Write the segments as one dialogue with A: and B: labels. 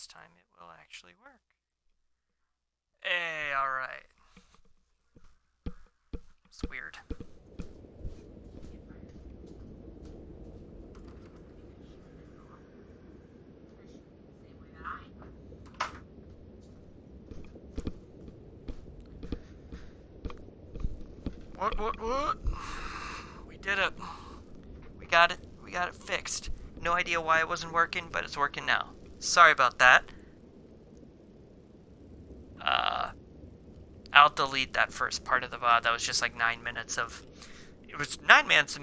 A: this time it will actually work. Hey, alright. It's weird. What? We did it. We got it. We got it fixed. No idea why it wasn't working, but it's working now. Sorry about that. I'll delete that first part of the VOD. That was just like 9 minutes of... It was 9 minutes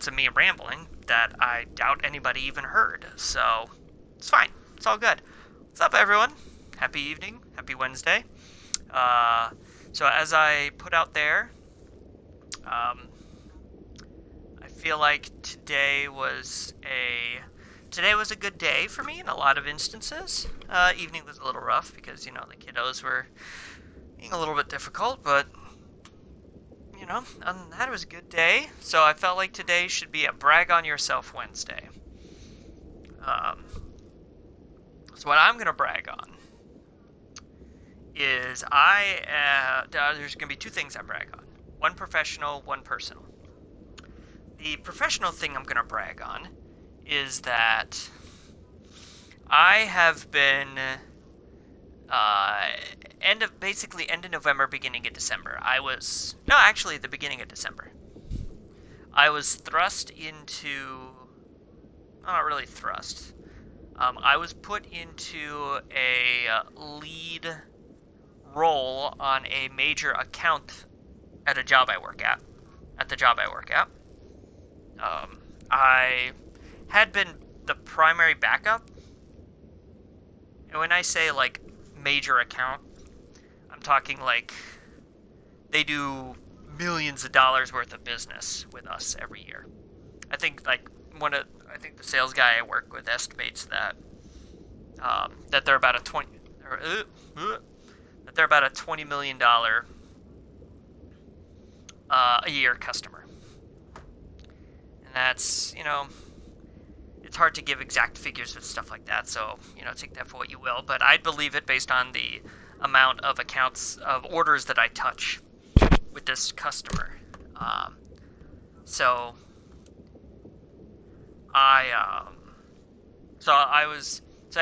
A: of me rambling that I doubt anybody even heard. So, it's fine. It's all good. What's up, everyone? Happy evening. Happy Wednesday. So as I put out there, I feel like today was a good day for me in a lot of instances. Evening was a little rough because, the kiddos were being a little bit difficult, but, other than that, it was a good day. So I felt like today should be a brag on yourself Wednesday. So what I'm going to brag on is there's going to be two things I brag on. One professional, one personal. The professional thing I'm going to brag on is that I have been end of November, beginning of December. The beginning of December. I was thrust into, not really thrust. I was put into a lead role on a major account at the job I work at. I had been the primary backup. And when I say, like, major account, I'm talking, like, they do millions of dollars worth of business with us every year. I think, like, the sales guy I work with estimates that they're about a $20 million a year customer. And that's, it's hard to give exact figures with stuff like that, so, take that for what you will. But I'd believe it based on the amount of orders that I touch with this customer. So I'd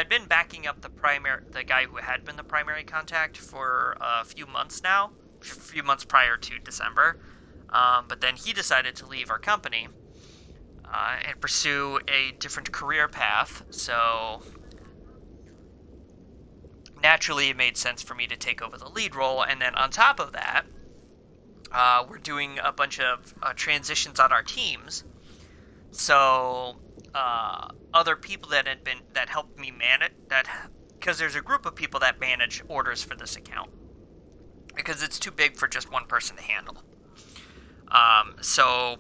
A: been backing up the guy who had been the primary contact for a few months now, a few months prior to December. But then he decided to leave our company and pursue a different career path. So naturally, it made sense for me to take over the lead role. And then on top of that, we're doing a bunch of transitions on our teams. So other people that helped me manage because there's a group of people that manage orders for this account because it's too big for just one person to handle. So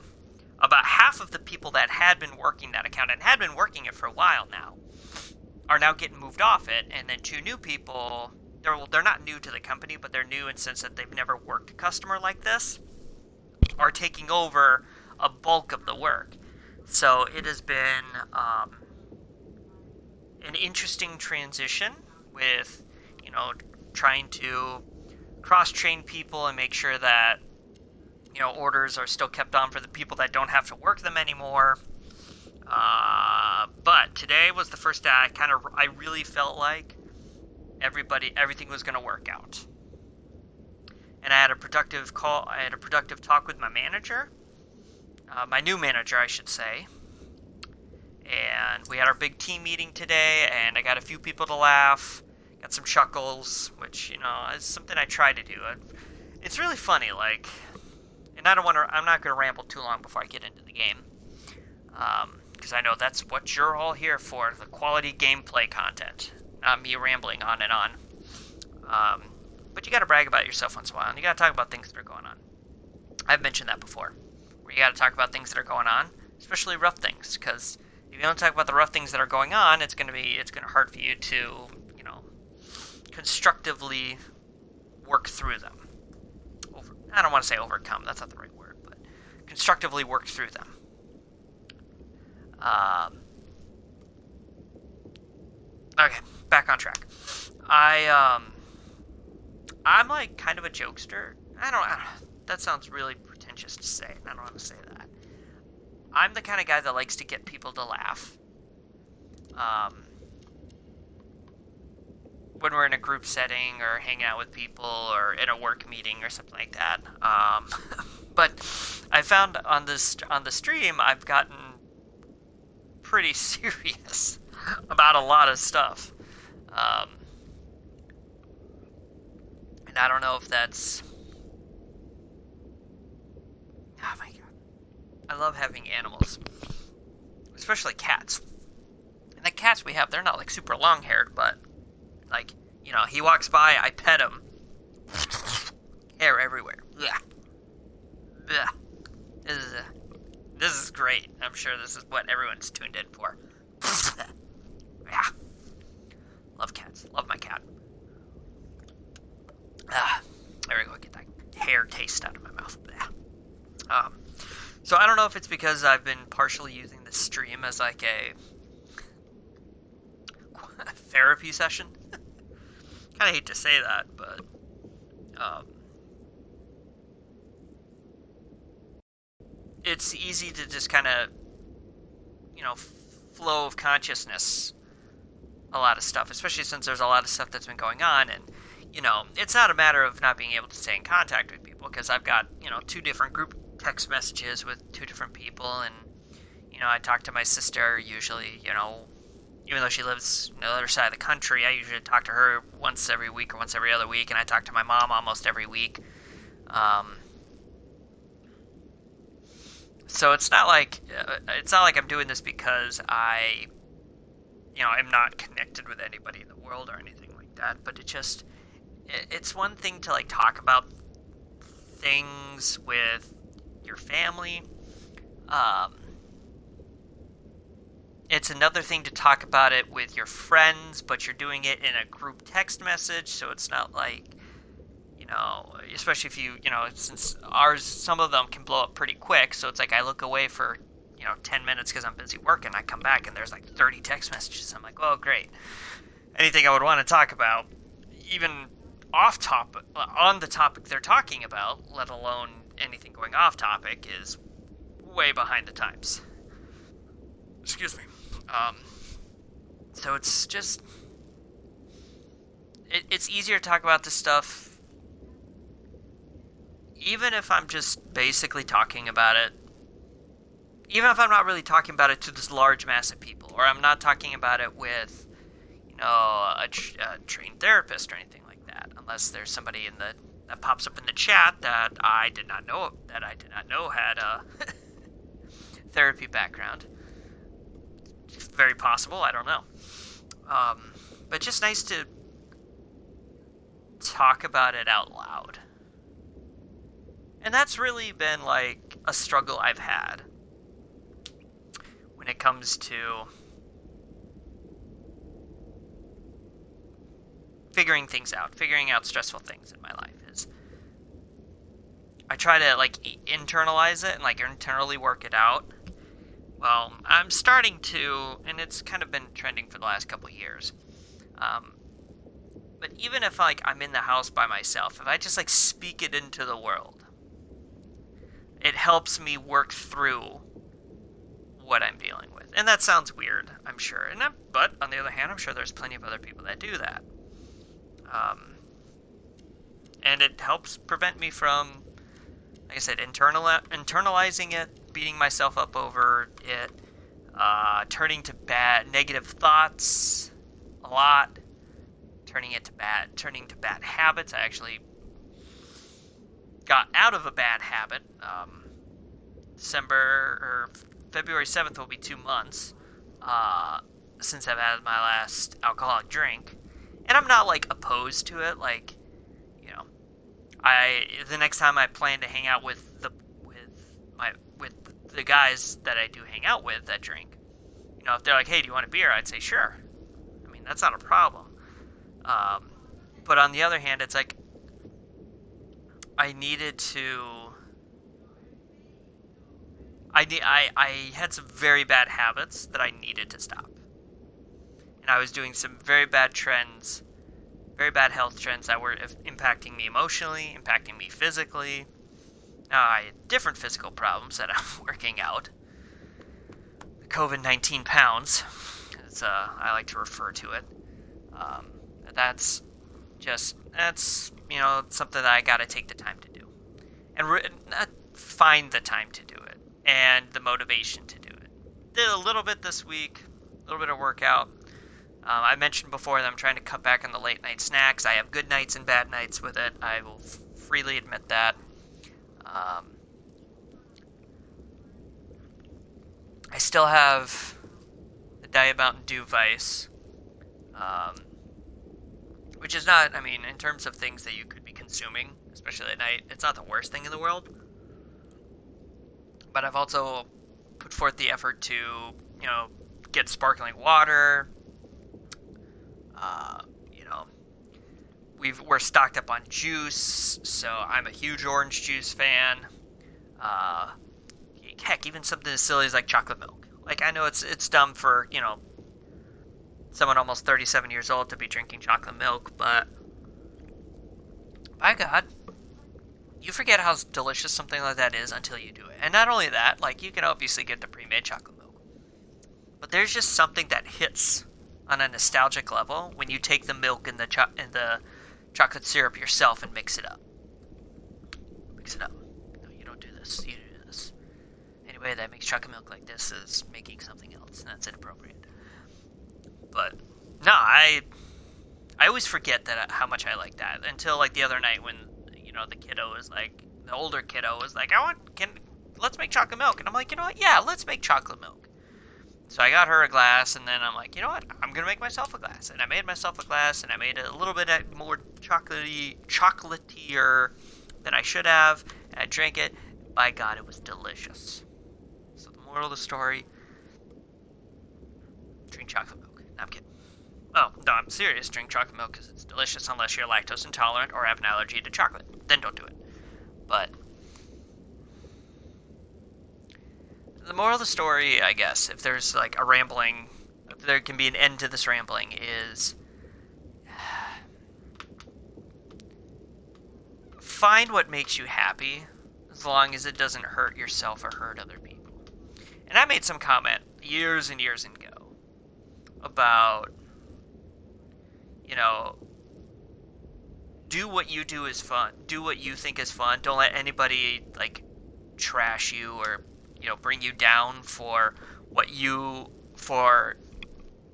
A: about half of the people that had been working that account and had been working it for a while now are now getting moved off it, and then two new people, they're not new to the company, but they're new in the sense that they've never worked a customer like this, are taking over a bulk of the work. So it has been an interesting transition with, trying to cross-train people and make sure that, orders are still kept on for the people that don't have to work them anymore. But today was the first day I really felt like everything was going to work out. And I had a productive talk with my manager. My new manager, I should say. And we had our big team meeting today, and I got a few people to laugh, got some chuckles, which, is something I try to do. It's really funny, and I'm not going to ramble too long before I get into the game. Because I know that's what you're all here for, the quality gameplay content, not me rambling on and on. But you got to brag about yourself once in a while, and you got to talk about things that are going on. I've mentioned that before, where you got to talk about things that are going on, especially rough things, because if you don't talk about the rough things that are going on, it's going to hard for you to, constructively work through them. I don't want to say overcome, that's not the right word, but constructively work through them. Okay, back on track. I'm like kind of a jokester. That sounds really pretentious to say, and I don't want to say that. I'm the kind of guy that likes to get people to laugh. When we're in a group setting or hanging out with people or in a work meeting or something like that. But I found on the stream I've gotten pretty serious about a lot of stuff. And I don't know if that's... Oh my god. I love having animals. Especially cats. And the cats we have, they're not like super long-haired, but like, you know, he walks by, I pet him. Hair everywhere. Yeah. This is great. I'm sure this is what everyone's tuned in for. Yeah. Love cats. Love my cat. There we go. Get that hair taste out of my mouth. So I don't know if it's because I've been partially using this stream as like a therapy session. Kind of hate to say that, but it's easy to just kind of, you know, flow of consciousness a lot of stuff, especially since there's a lot of stuff that's been going on. And, you know, it's not a matter of not being able to stay in contact with people, because I've got, you know, 2 different group text messages with 2 different people, and, you know, I talk to my sister usually, you know, even though she lives on the other side of the country, I usually talk to her once every week or once every other week, and I talk to my mom almost every week. So it's not like I'm doing this because I, you know, am not connected with anybody in the world or anything like that. But it's one thing to like talk about things with your family. It's another thing to talk about it with your friends, but you're doing it in a group text message, so it's not like, you know, especially if you know, since some of them can blow up pretty quick, so it's like I look away for, you know, 10 minutes because I'm busy working, I come back and there's like 30 text messages. I'm like, oh, great. Anything I would want to talk about, even off topic, on the topic they're talking about, let alone anything going off topic, is way behind the times. Excuse me. So it's just... It's easier to talk about this stuff, even if I'm just basically talking about it. Even if I'm not really talking about it to this large mass of people, or I'm not talking about it with, you know, a trained therapist or anything like that, unless there's somebody that pops up in the chat that I did not know had a therapy background. It's very possible, I don't know. But just nice to talk about it out loud. And that's really been like a struggle I've had when it comes to figuring out stressful things in my life. Is I try to like internalize it and like internally work it out. Well, I'm starting to, and it's kind of been trending for the last couple of years. But even if like I'm in the house by myself, if I just like speak it into the world, it helps me work through what I'm dealing with. And that sounds weird, I'm sure. But on the other hand, I'm sure there's plenty of other people that do that. And it helps prevent me from, like I said, internalizing it, beating myself up over it, turning to negative thoughts a lot, turning to bad habits. I actually got out of a bad habit. February 7th will be 2 months since I've had my last alcoholic drink, and I'm not like opposed to it. Like, you know, the next time I plan to hang out with the guys that I do hang out with that drink, you know, if they're like, hey, do you want a beer? I'd say sure. I mean, that's not a problem. But on the other hand, it's like I needed to. I had some very bad habits that I needed to stop, and and I was doing some very bad trends, very bad health trends that were impacting me emotionally, impacting me physically. Now, I had different physical problems that I'm working out. The COVID-19 pounds, as I like to refer to it. That's something that I gotta take the time to do. And find the time to do it. And the motivation to do it. Did a little bit this week, a little bit of workout. I mentioned before that I'm trying to cut back on the late night snacks. I have good nights and bad nights with it. I will freely admit that. I still have the Diet Mountain Dew Vice, which is not, I mean, in terms of things that you could be consuming, especially at night, it's not the worst thing in the world. But I've also put forth the effort to, get sparkling water. We're stocked up on juice, so I'm a huge orange juice fan. Heck, even something as silly as like chocolate milk. Like, I know it's dumb for, someone almost 37 years old to be drinking chocolate milk, but by God, you forget how delicious something like that is until you do it. And not only that, like, you can obviously get the pre-made chocolate milk, but there's just something that hits on a nostalgic level when you take the milk and the chocolate syrup yourself and mix it up. Mix it up. No, you don't do this. You do this. Anyway, that makes chocolate milk like this is making something else, and that's inappropriate. But no, I always forget that how much I like that until like the other night when the older kiddo was like, let's make chocolate milk, and I'm like, you know what? Yeah, let's make chocolate milk. So I got her a glass, and then I'm like, you know what? I'm gonna make myself a glass, and I made myself a glass, and I made it a little bit more chocolatier than I should have, and I drank it. By God, it was delicious. So the moral of the story: drink chocolate milk. No, I'm kidding. Oh, no, I'm serious. Drink chocolate milk because it's delicious unless you're lactose intolerant or have an allergy to chocolate. Then don't do it. But the moral of the story, I guess, if there's like a rambling, if there can be an end to this rambling, is find what makes you happy as long as it doesn't hurt yourself or hurt other people. And I made some comment years and years ago about, do what you do is fun. Do what you think is fun. Don't let anybody, like, trash you or, bring you down for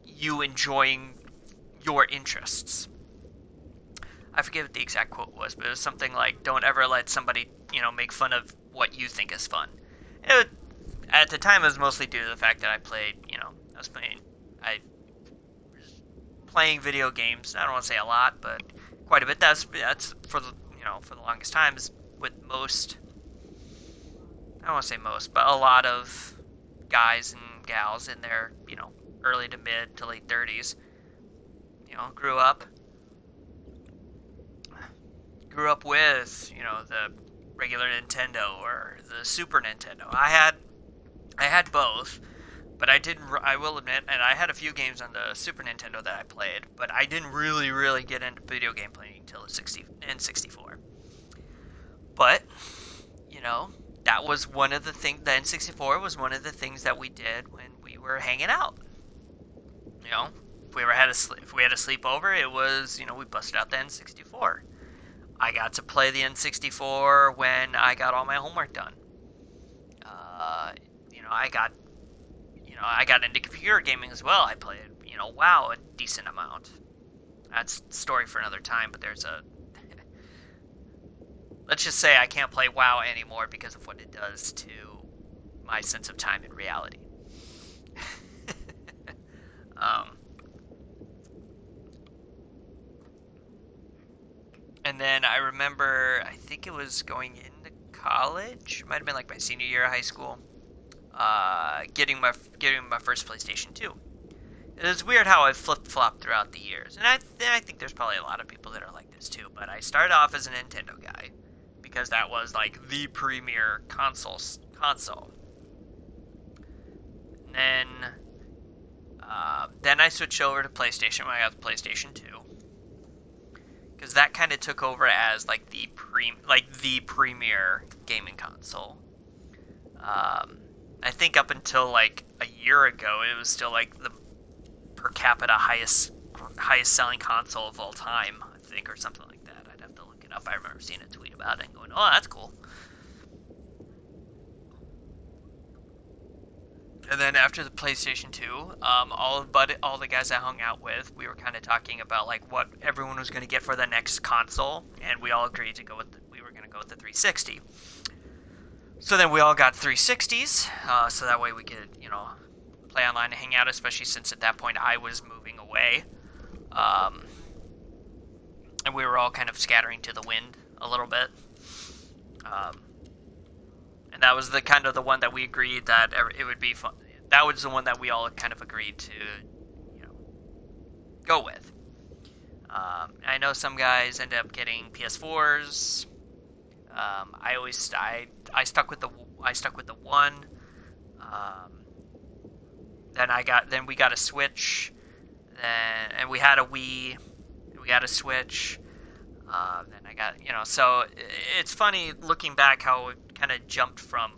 A: you enjoying your interests. I forget what the exact quote was, but it was something like, don't ever let somebody, make fun of what you think is fun. At the time, it was mostly due to the fact that I was playing video games. I don't want to say a lot, but quite a bit. That's for the longest time is with most. I don't want to say most, but a lot of guys and gals in their early to mid to late 30s. Grew up with the regular Nintendo or the Super Nintendo. I had both. But I will admit, and I had a few games on the Super Nintendo that I played, but I didn't really get into video game playing until the N64. But, that was one of the things, the N64 was one of the things that we did when we were hanging out. If we had a sleepover, it was, we busted out the N64. I got to play the N64 when I got all my homework done. I got into computer gaming as well. I played, WoW a decent amount. That's a story for another time, but there's a... Let's just say I can't play WoW anymore because of what it does to my sense of time and reality. And then I remember, I think it was going into college. It might have been like my senior year of high school. Getting my first PlayStation 2. It was weird how I flip-flopped throughout the years. And I think there's probably a lot of people that are like this too. But I started off as a Nintendo guy. Because that was like the premier console. And then Then I switched over to PlayStation when I got the PlayStation 2. Because that kind of took over as like the premier gaming console. I think up until like a year ago, it was still like the per capita highest selling console of all time, I think, or something like that. I'd have to look it up. I remember seeing a tweet about it and going, "Oh, that's cool." And then after the PlayStation 2, all the guys I hung out with, we were kind of talking about like what everyone was going to get for the next console, and we all agreed to go with we were going to go with the 360. So then we all got 360s, so that way we could, play online and hang out, especially since at that point I was moving away. And we were all kind of scattering to the wind a little bit. And that was the one that we agreed that it would be fun. That was the one that we all kind of agreed to, go with. I know some guys end up getting PS4s. I stuck with the one. Then we got a Switch. And we had a Wii. We got a Switch. Then I got, so it's funny looking back how it kind of jumped from,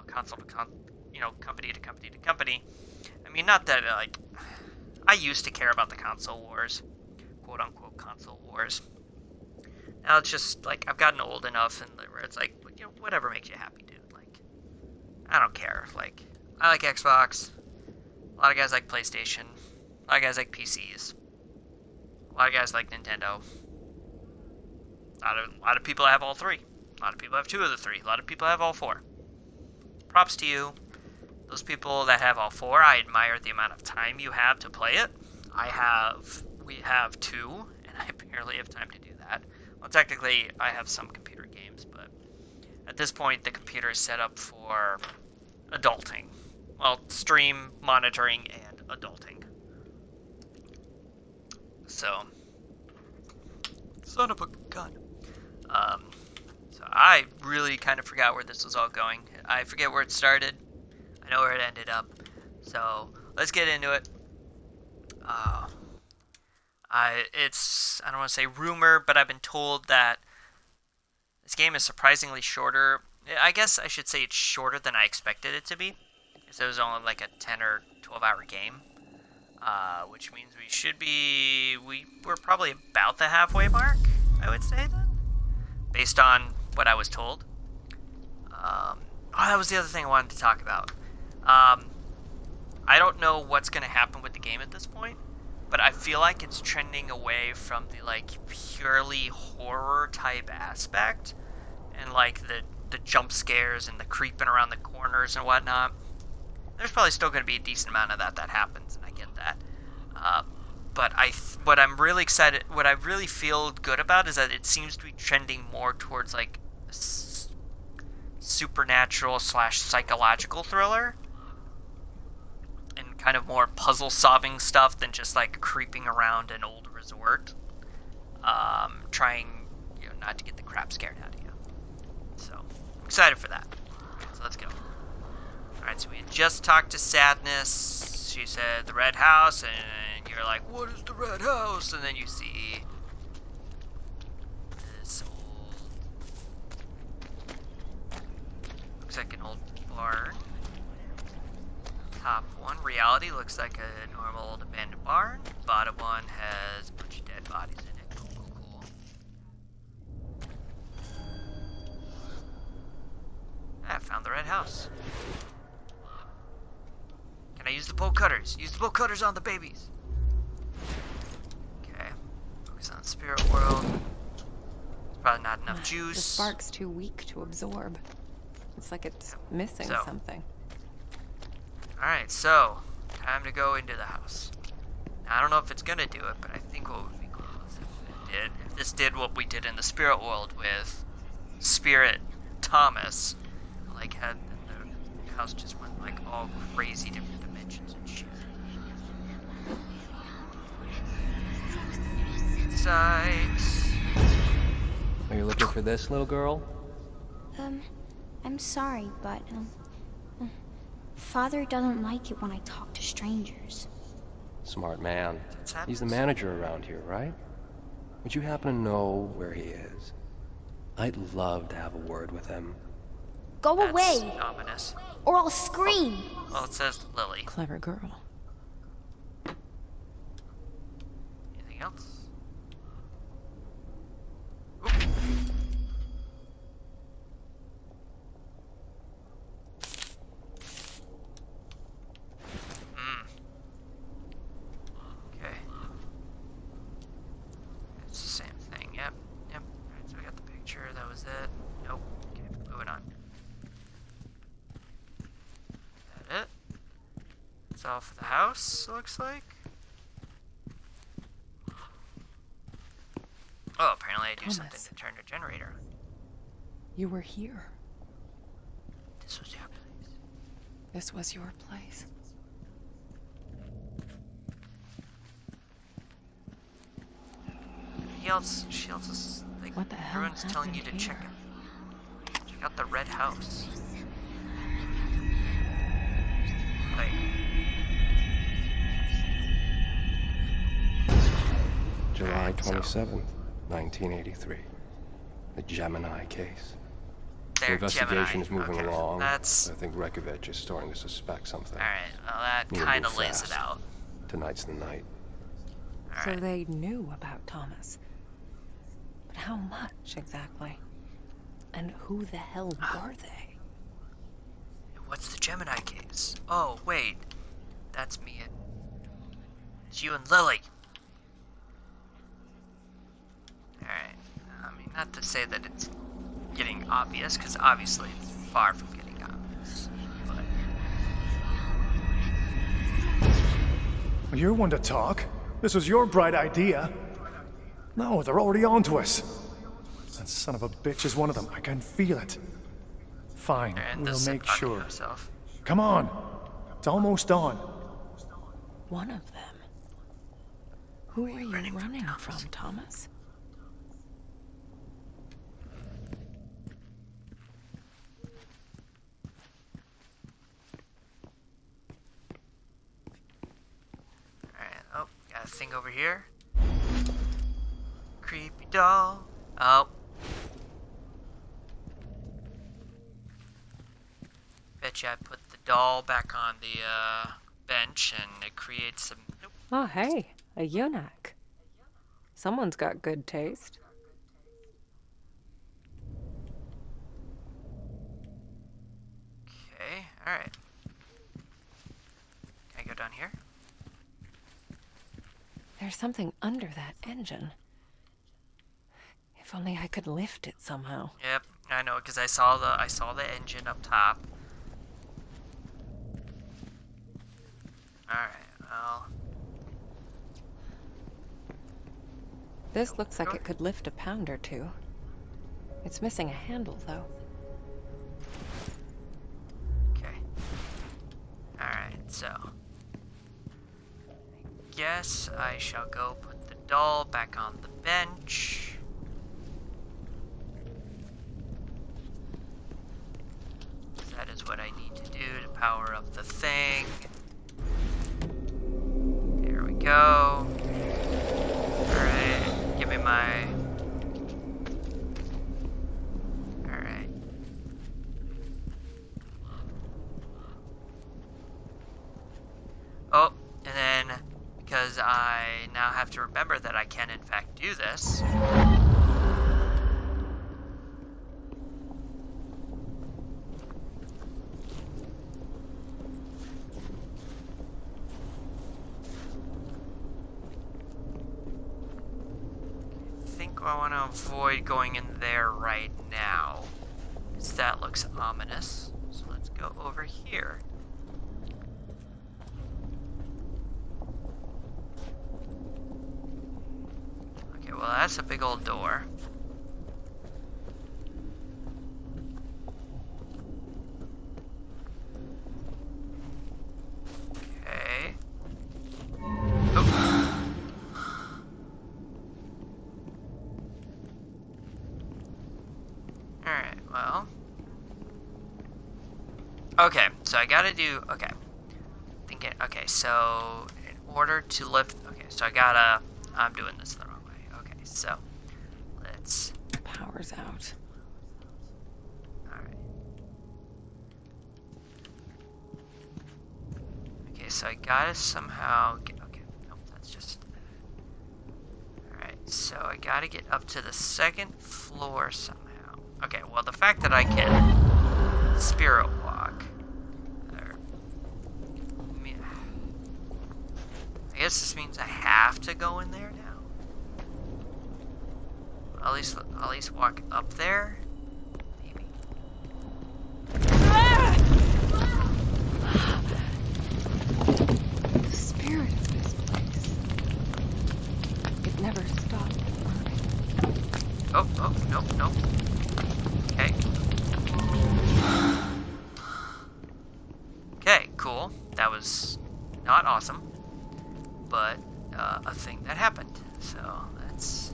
A: console to company to company to company. I mean, not that, I used to care about the console wars, quote unquote console wars. Now it's just, I've gotten old enough and where it's whatever makes you happy, dude. I don't care. I like Xbox. A lot of guys like PlayStation. A lot of guys like PCs. A lot of guys like Nintendo. A lot of people have all three. A lot of people have two of the three. A lot of people have all four. Props to you. Those people that have all four, I admire the amount of time you have to play it. We have two, and I barely have time to do that. Well, technically, I have some computer games, but at this point, the computer is set up for adulting. Well, stream, monitoring, and adulting. So, son of a gun. So I really kind of forgot where this was all going. I forget where it started. I know where it ended up. So let's get into it. I don't want to say rumor, but I've been told that this game is surprisingly shorter. I guess I should say it's shorter than I expected it to be. Because it was only like a 10 or 12 hour game. Which means we're probably about the halfway mark, I would say then. Based on what I was told. That was the other thing I wanted to talk about. I don't know what's going to happen with the game at this point, but I feel like it's trending away from the purely horror type aspect and the jump scares and the creeping around the corners and whatnot. There's probably still going to be a decent amount of that happens, and I get that. But what I'm really excited, what I really feel good about is that it seems to be trending more towards supernatural / psychological thriller, and kind of more puzzle solving stuff than just creeping around an old resort, trying not to get the crap scared out of you. So I'm excited for that. So let's go. Alright, so we had just talked to Sadness. She said the Red House, and you're like, what is the Red House? And then you see this old, looks like an old barn. Top one, reality, looks like a normal old abandoned barn. Bottom one has a bunch of dead bodies in it. Cool. I found the Red House. Can I use the bolt cutters? Use the bolt cutters on the babies. Okay. Focus on the spirit world. There's probably not enough juice.
B: The spark's too weak to absorb. It's like it's missing something.
A: Alright, so time to go into the house. Now, I don't know if it's gonna do it, but I think what would be cool is if this did what we did in the spirit world with Spirit Thomas, had the house just went all crazy different dimensions and shit. Sights.
C: Are you looking for this, little girl?
D: I'm sorry, but, Father doesn't like it when I talk to strangers.
C: Smart man.
A: That's
C: He's the
A: happens.
C: manager around here, right? Would you happen to know where he is? I'd love to have a word with him.
D: Go
A: That's
D: away,
A: ominous.
D: or I'll scream.
A: Well, it says Lily.
B: Clever girl.
A: Anything else? Okay. It's the same thing. Yep. Yep. Alright, so we got the picture. That was it. Nope. Okay, moving on. That it? It's all for the house, looks like. Oh, apparently I do something
B: Thomas.
A: to turn the generator on.
B: You were here.
A: This was your place.
B: This was your place.
A: She else is like,
B: What the hell
A: everyone's telling you to
B: happened
A: check
B: here?
A: it. Check out the red house. Like,
C: July
A: Alright, so-
C: 27th, 1983. The Gemini case. The
A: there,
C: investigation is
A: Gemini.
C: moving
A: Okay,
C: along.
A: That's
C: I think Rekovich is starting to suspect something.
A: alright. Well, that
C: Need to
A: kind of
C: move
A: lays it
C: fast.
A: out.
C: Tonight's the night.
B: So
A: Alright.
B: they knew about Thomas. But how much exactly? And who the hell were they?
A: What's the Gemini case? Oh, wait. That's me and... It's you and Lily. Alright. I mean, not to say that it's getting obvious, because obviously it's far from getting obvious. But...
E: You're one to talk. This was your bright idea. No, they're already on to us. That son of a bitch is one of them. I can feel it. Fine,
A: And
E: we'll
A: this
E: make
A: Zip
E: sure.
A: himself.
E: Come on. It's almost dawn.
B: One of them. Who are you
A: running
B: running
A: from,
B: from, Thomas?
A: Alright, oh, got a thing over here. Creepy doll. Oh. Betcha I put the doll back on the bench and it creates some. Nope.
B: Oh, hey, a eunuch. Someone's got good taste.
A: Okay, alright. Can I go down here?
B: There's something under that engine. If only I could lift it somehow.
A: Yep, I know, because I saw the engine up top. Alright, well.
B: This looks like it could lift a pound or two. It's missing a handle, though.
A: Okay. Alright, so. I guess I shall go put the doll back on the bench. That is what I need to do to power up the thing. There we go. Alright, give me my... Alright. Oh, and then, because I now have to remember that I can in fact do this. I think I want to avoid going in there right now, because that looks ominous. So let's go over here. Okay, well that's a big old door. Okay. Oh. Alright, well. Okay, so I gotta do, okay. Thinking, okay, so in order to lift, okay, so I'm doing this the wrong way. Okay, so let's,
B: Power's out.
A: alright. Okay, so I gotta somehow get, okay, nope, that's just, alright, so I gotta get up to the second floor somehow. Okay, well, the fact that I can spirit walk, or, I guess this means I have to go in there now. At least walk up there, maybe.
B: The spirit of this place. It never stopped burning.
A: Oh, nope. Okay. Okay, cool. That was not awesome, but a thing that happened. So that's.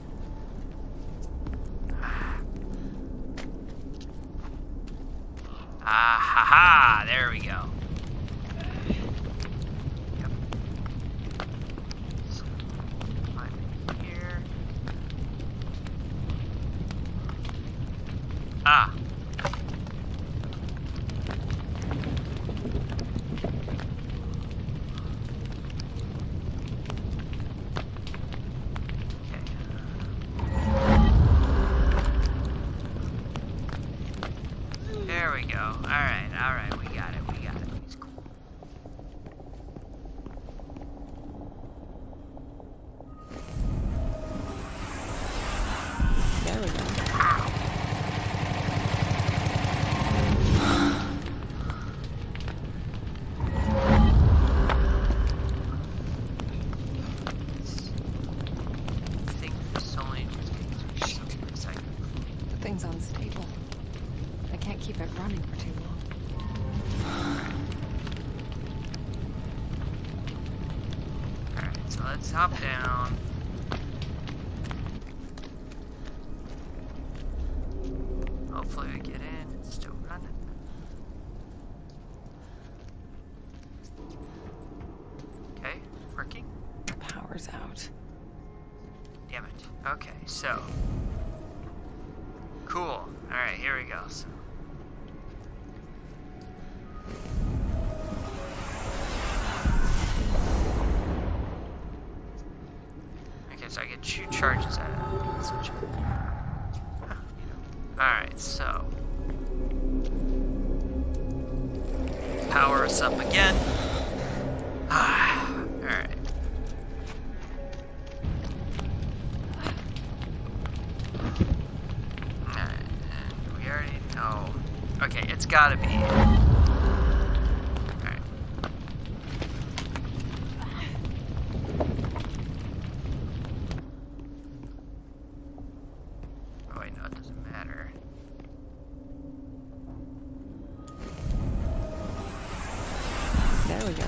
A: Ah ha ha! There we go. Yep. So, I'm here. Ah. There we go. Alright, we got it. It's cool.
B: There we go.
A: I think there's only recycling.
B: The thing's unstable. I can't keep it running for too long.
A: Alright, so let's hop down. Hopefully we get in. It's still running. Okay, working.
B: Power's out.
A: Damn it. Okay, so. Cool. Alright, here we go. So. Okay, so I get 2 charges out of it. Switch it. Alright, so. Power us up again. Alright. We already know. Okay, it's gotta be. Alright. Oh wait, no, it doesn't matter.
B: There we go.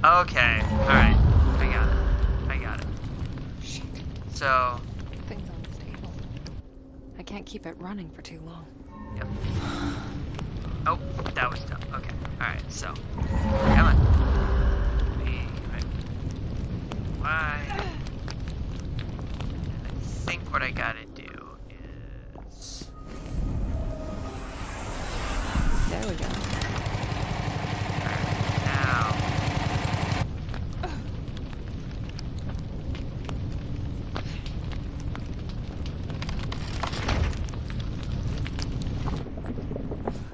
A: Okay, alright. I got it.
B: Shit.
A: So,
B: The thing's unstable. I can't keep it running for too long.
A: yep. Oh, that was dumb. Okay, alright, so. Come on. Why? I think what I gotta do is.
B: There we go.
A: Now.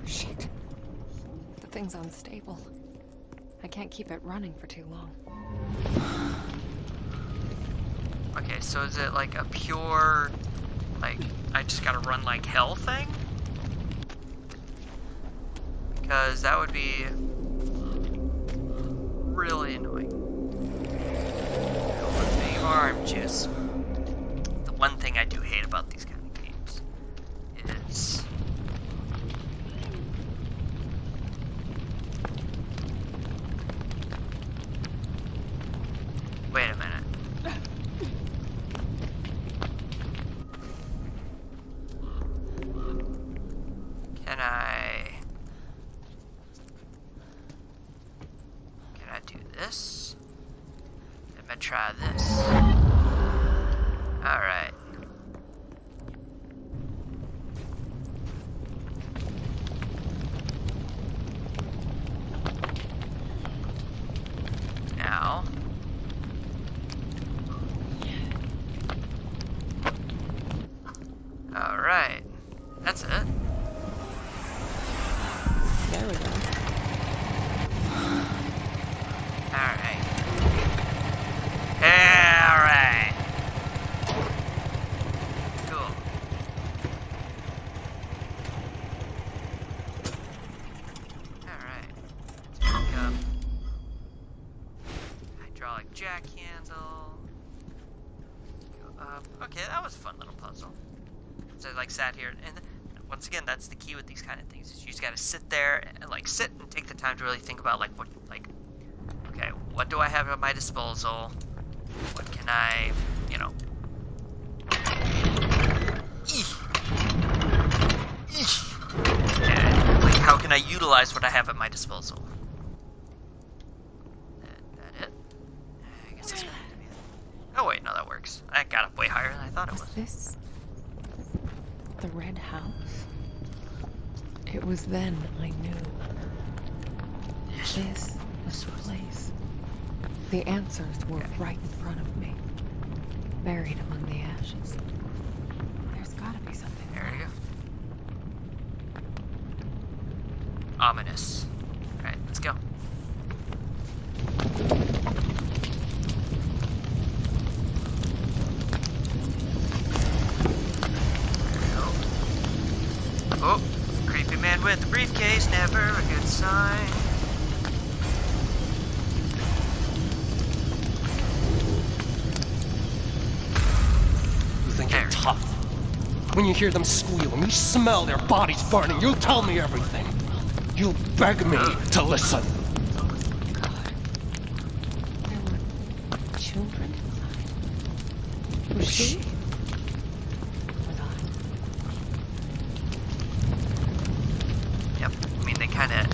B: Shit. The thing's unstable. I can't keep it running for too long.
A: Okay, so is it like a pure, like, I just gotta run like hell thing? Because that would be really annoying. Opening orange juice. The one thing I do hate about these kind of games is wait a minute. this. I'm gonna try this. Alright. Now. Alright. That's it.
B: There we go.
A: Alright. Alright. Cool. Alright. Let's pick up hydraulic jack handle. Go up. Okay, that was a fun little puzzle. So I like sat here and once again that's the key with these kind of things. Is you just gotta sit there and like sit and take the time to really think about like what okay, what do I have at my disposal? What can I, you know? And like, how can I utilize what I have at my disposal? That it? I guess that's gonna have to be it. Oh wait, no, that works. I got up way higher than I thought it
B: Was
A: was.
B: this the red house? It was then I knew. This was the place. The answers were right in front of me, buried among the ashes. There's gotta be something.
A: There you go. Ominous. Alright, let's go. Oh, creepy man with the briefcase, never a good sign.
C: You think you're tough? When you hear them squeal and you smell their bodies burning, you tell me everything. You beg me to listen.
B: God. There were children inside. Was she? Was I?
A: Yep, I mean they kinda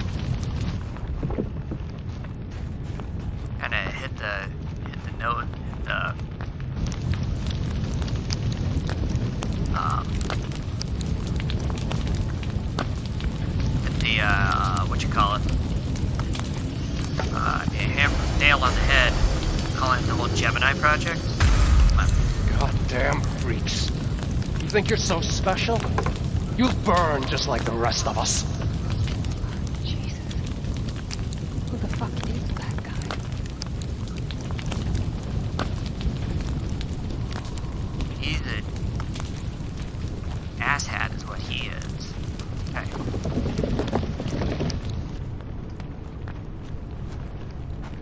A: hit the note, what you call it? Nail on the head, calling it the whole Gemini project.
C: Goddamn freaks. You think you're so special? You'll burn just like the rest of us.
B: Jesus. Who the fuck is that guy?
A: He's an asshat is what he is. Okay.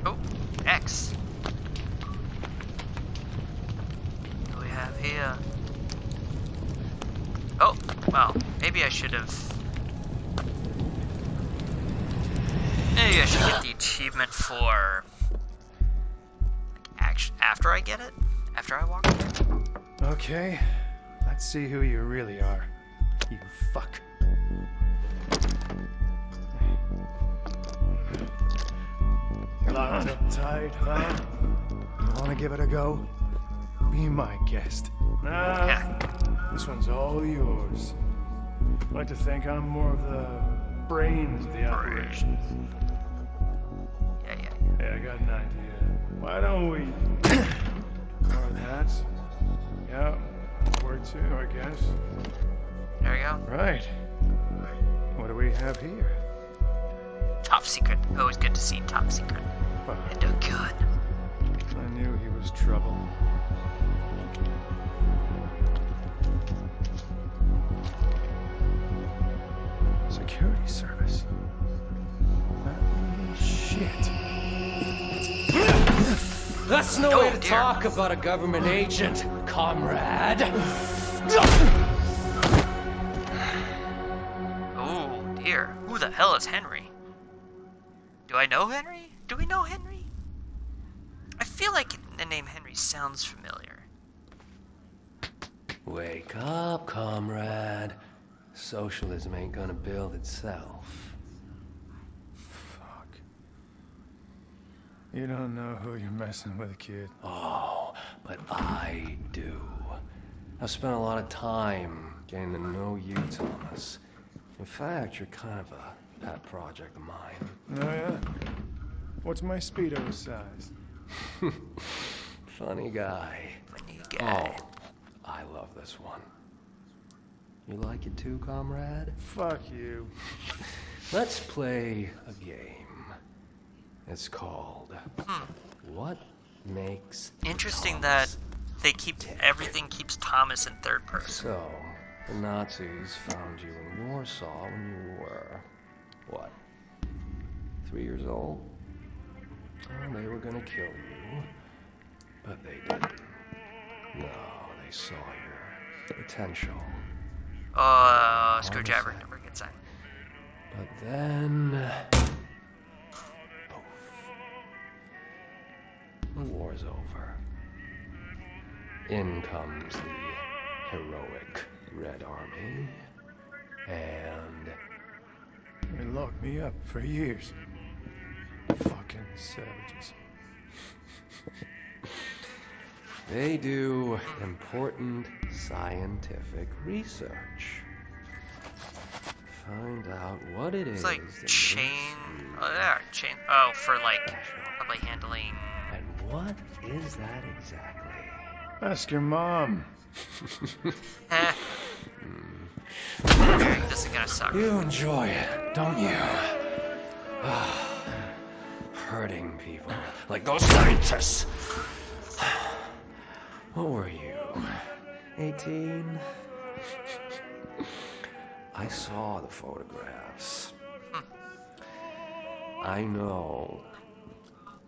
A: Oh, X. What do we have here? Oh, well, maybe I should have... Maybe I should get the achievement for... after I get it? After I walk through?
E: Okay, let's see who you really are. You fuck. Locked up tight, huh? You wanna give it a go? Be my guest. Nah,
A: Yeah.
E: this one's all yours. I like to think I'm more of the brains of the operation.
A: Yeah.
E: Hey, I got an idea. Why don't we... More that. Yeah, work too, I guess.
A: There we go.
E: Right. What do we have here?
A: Top secret. Always good to see top secret.
E: Well,
A: And do good.
E: I knew he was trouble. Security service. Shit.
C: That's no
A: Oh,
C: way to
A: dear.
C: talk about a government agent, comrade.
A: Oh dear. Who the hell is Henry? Do I know Henry? Do we know Henry? I feel like the name Henry sounds familiar.
C: Wake up, comrade. Socialism ain't gonna build itself.
E: Fuck. You don't know who you're messing with, kid.
C: Oh, but I do. I've spent a lot of time getting to know you, Thomas. In fact, you're kind of a pet project of mine.
E: Oh, yeah? What's my Speedo size?
C: Funny guy.
A: Funny guy.
C: Oh, I love this one. You like it too, comrade?
E: Fuck you.
C: Let's play a game. It's called What Makes
A: Interesting
C: Thomas
A: that they keep everything keeps Thomas in third person.
C: So, the Nazis found you in Warsaw when you were, what, 3 years old? Oh, they were gonna kill you, but they didn't. No, they saw your potential.
A: Screwdriver never gets in.
C: But then, poof, the war's over. In comes the heroic Red Army, and
E: They locked me up for years. Fucking savages.
C: they do important scientific research. Find out what it is
A: It's like
C: that
A: chain.
C: makes you
A: Oh, yeah, chain. Oh, for like
C: special.
A: probably handling.
C: And what is that exactly?
E: Ask your mom.
A: This is gonna suck.
C: You enjoy it, don't you? Hurting people like those scientists. What were you? 18? I saw the photographs. I know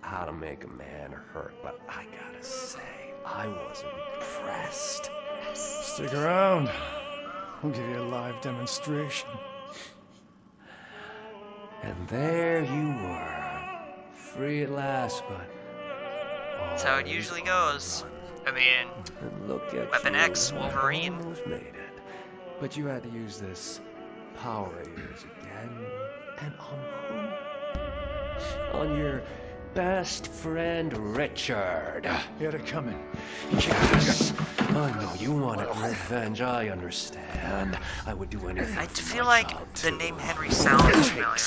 C: how to make a man hurt, but I gotta say, I wasn't impressed.
E: Stick around. I'll give you a live demonstration.
C: And there you were, free at last, but
A: That's how it usually goes. I mean,
C: and look at
A: Weapon
C: you,
A: X, Wolverine.
C: almost made it. But you had to use this Power Rangers again, and on who? On your best friend Richard.
E: You had it coming.
C: Yes. I know you wanted revenge. I understand. I would do anything.
A: I
C: for
A: feel
C: my
A: like
C: child,
A: the
C: too.
A: name Henry sounds familiar.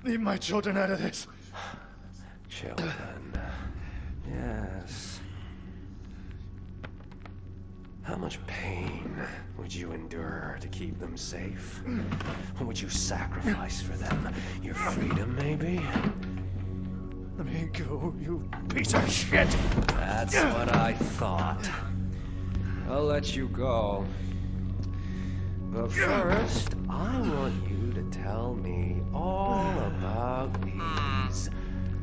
E: Leave my children out of this.
C: Children. Yes. How much pain would you endure to keep them safe? What would you sacrifice for them? Your freedom, maybe?
E: Let me go, you piece of shit.
C: That's what I thought. I'll let you go. But first, I want you to tell me all about these.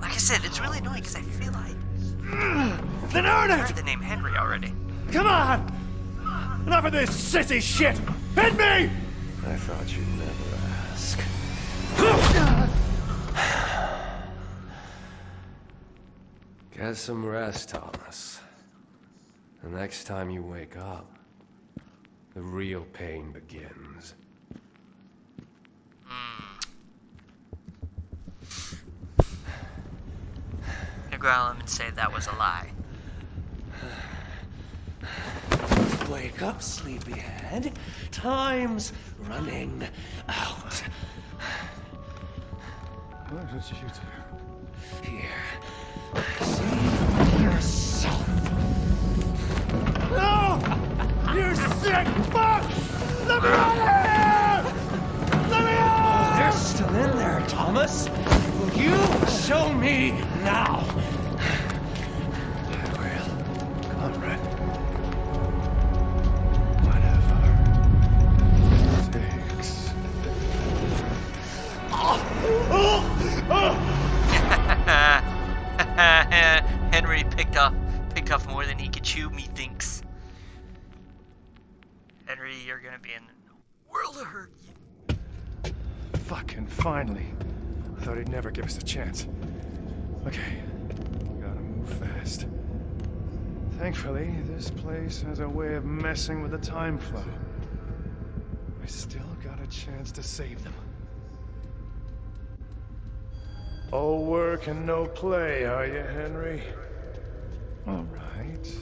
A: Like I said, it's really annoying because I feel like
E: Then earn
A: I heard
E: it!
A: the name Henry already.
E: Come on! Enough of this sissy shit! Hit me!
C: I thought you'd never ask. Get some rest, Thomas. The next time you wake up, the real pain begins.
A: I growl him and say that was a lie.
C: Wake up, sleepyhead. Time's running out.
E: What did you do?
C: Here. See yourself.
E: No! You sick fuck! Let me out of here! Let me out!
C: They're still in there, Thomas. Will you show me now? I will, Conrad.
E: Whatever it takes.
A: Henry picked off more than he could chew, methinks. Henry, you're gonna be in a world of hurt.
E: Fucking finally. I thought he'd never give us a chance. Okay, gotta move fast. Thankfully, this place has a way of messing with the time flow. I still got a chance to save them. All work and no play, are you, Henry? All right.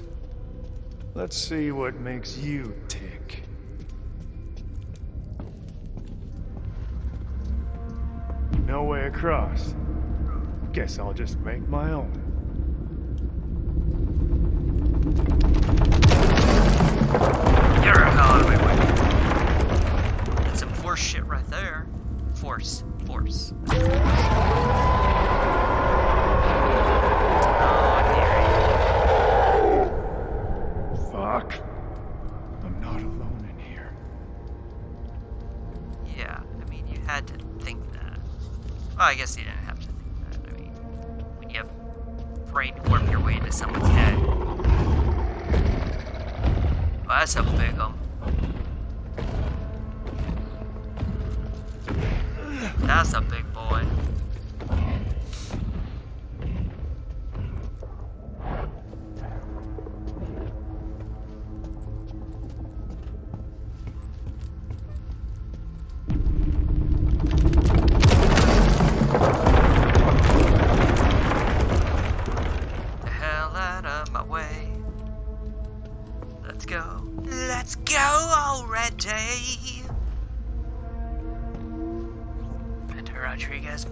E: Let's see what makes you tick. No way across. Guess I'll just make my own.
A: Get her hell out of my way. That's some force shit right there. Force. Oh, dearie.
E: Fuck. I'm not alone in here.
A: Yeah, I mean, you had to think that. Well, I guess you didn't have to think that. I mean, when you have brain warp your way into someone's head. Oh, that's a big one. That's a big boy. The hell out of my way. Let's go. Let's go already. Bender Rodriguez,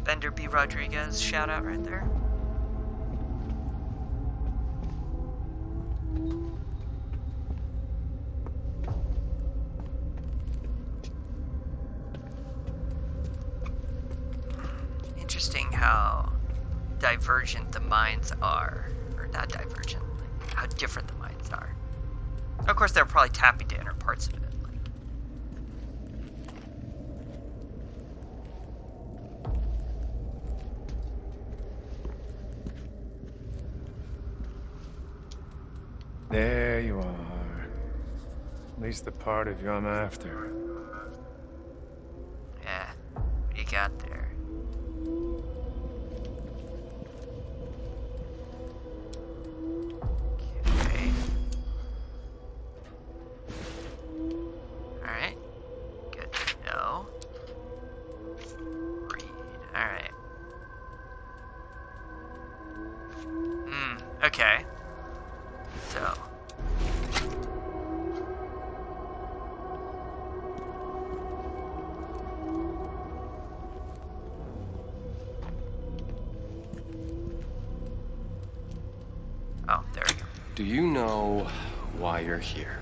A: Bender B. Rodriguez, shout out right there. Interesting how divergent the minds are. Or not divergent, like how different the minds are. Of course, they're probably tapping to inner parts of it. Like,
E: There you are. At least the part of you I'm after.
A: yeah, what do you got there? Okay. Alright. Good to know. Read. Alright. Okay. So. Oh, there we go.
C: Do you know why you're here?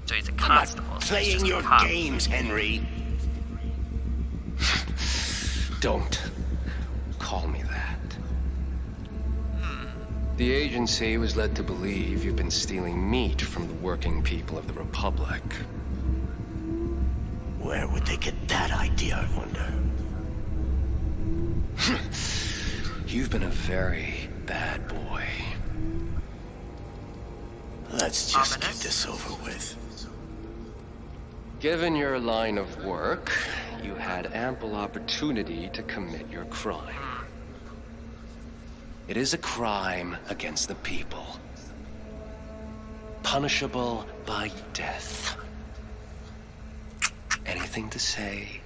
A: So he's a constable. so he's
F: Playing
A: just a
F: your
A: cop.
F: games, Henry.
C: Don't call me that. The agency was led to believe you've been stealing meat from the working people of the Republic.
F: Where would they get that idea, I wonder?
C: You've been a very bad boy.
F: Let's just
A: Ominous.
F: get this over with.
C: Given your line of work, you had ample opportunity to commit your crime. It is a crime against the people. Punishable by death. Anything to say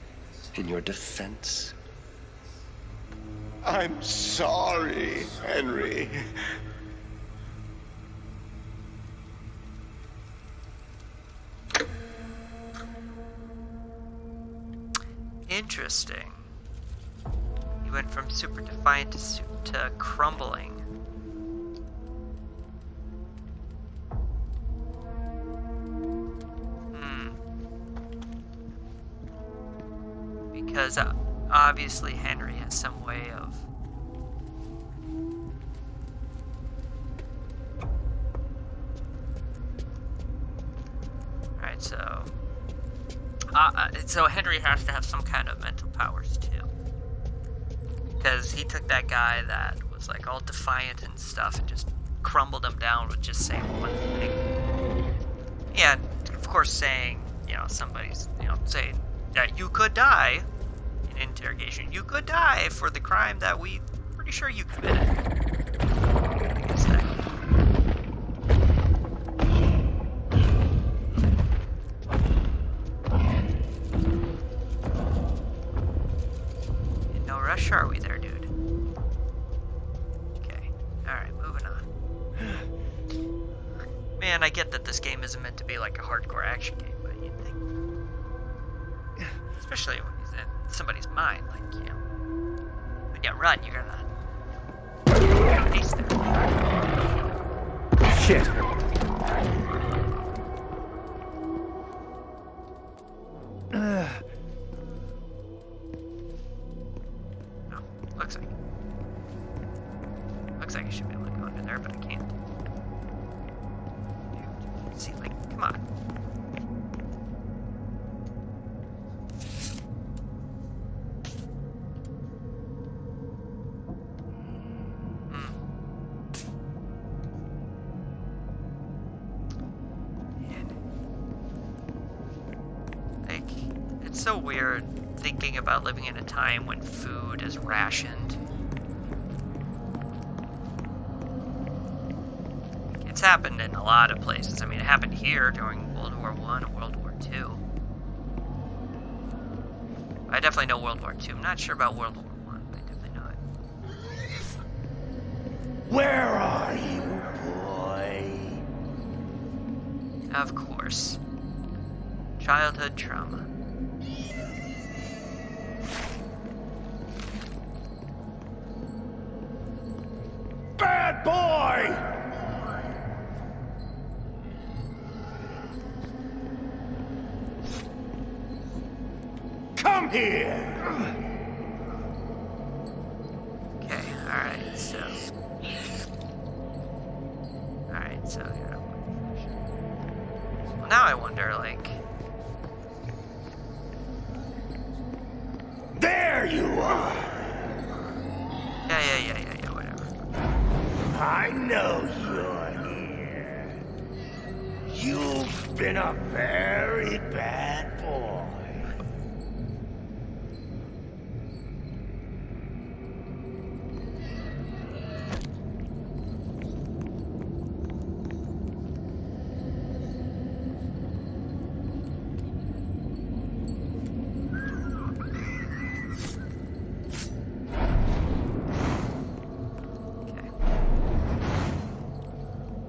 C: in your defense?
F: I'm sorry, Henry.
A: Interesting. He went from super defiant to crumbling. Because obviously Henry has some way of Alright, so Henry has to have some kind of mental powers too. Because he took that guy that was like all defiant and stuff and just crumbled him down with just saying one thing. Yeah, of course saying, somebody's, saying that you could die in interrogation. You could die for the crime that we pretty sure you committed. I guess that. rush are we there, dude? Okay. Alright, moving on. Man, I get that this game isn't meant to be like a hardcore action game, but you'd think... Especially when he's in somebody's mind, like, you know... When you run, you're gonna... Pace there.
E: Shit.
A: Oh, looks like... Looks like I should be able to go under there, but I can't. Dude, see, like, come on. Like, it's so weird thinking about living in a time when food is rationed. It's happened in a lot of places. I mean, it happened here during World War I and World War II. I definitely know World War II. I'm not sure about World War I, but I definitely know it.
F: Where are you, boy?
A: Of course. Childhood trauma.
F: Bad boy! Come here!
A: Okay, alright, so... Alright, so... Yeah. Well, now I wonder, like...
F: There you are!
A: Yeah, whatever.
F: I know you're here. You've been a very bad boy.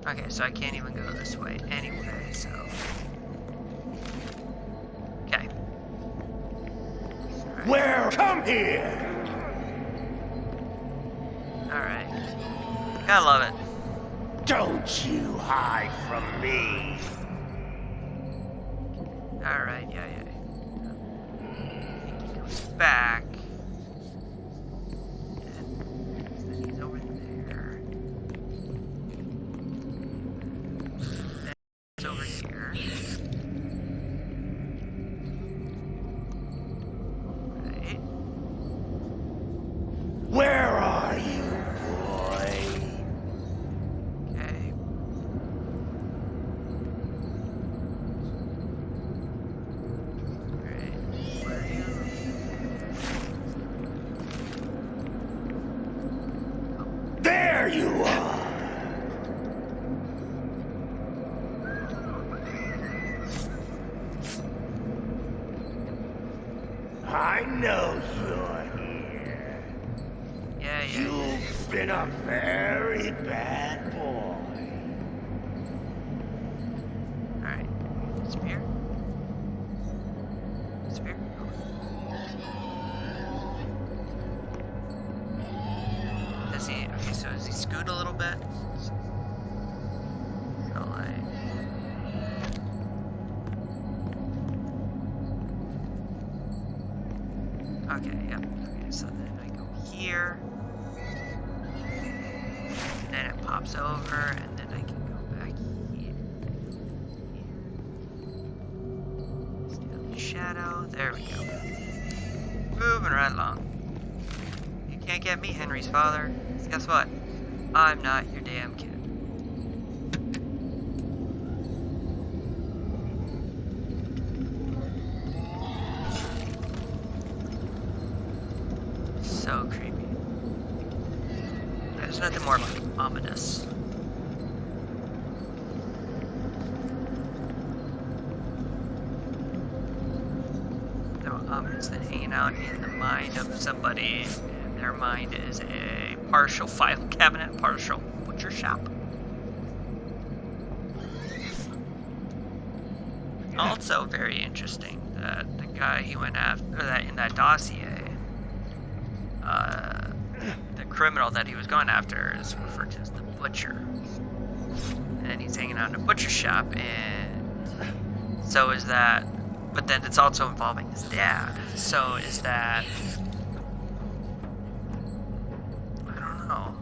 A: Okay, so I can't even go this way anyway, so... Okay. Alright.
F: Where? Come here!
A: Alright. Gotta love it.
F: Don't you hide from me!
A: Alright, yeah. I think he goes back. And then he's over there. Then he's over here. Right.
F: Where are you, boy?
A: Okay. Alright. Where are you?
F: There you are! I know you're here.
A: Yeah.
F: You've been a very bad boy.
A: Alright. Spear? Spear? Does he... Okay, so does he scoot a little bit? So, like... Okay, yep. Okay, so then I go here. And then it pops over, and then I can go back here. Stay on the shadow. There we go. Moving right along. You can't get me, Henry's father. 'Cause guess what? I'm not your damn kid. So creepy. There's nothing more like ominous. No ominous than hanging out in the mind of somebody your mind is a partial file cabinet, partial butcher shop. Also very interesting that the guy he went after, or that in that dossier, the criminal that he was going after is referred to as the Butcher. And he's hanging out in a butcher shop, and so is that, but then it's also involving his dad. So is that, I don't know.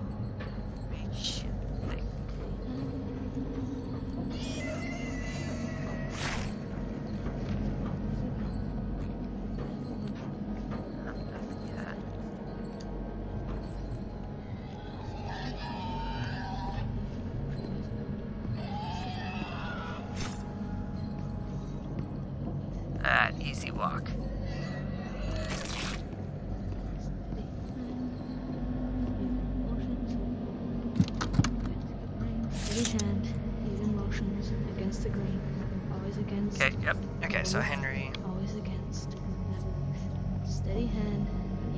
A: Make shit think. That easy walk.
G: Steady hand, even motions against the grain, always against.
A: Okay, yep. Okay, so Henry.
G: Always against, never with. Steady hand,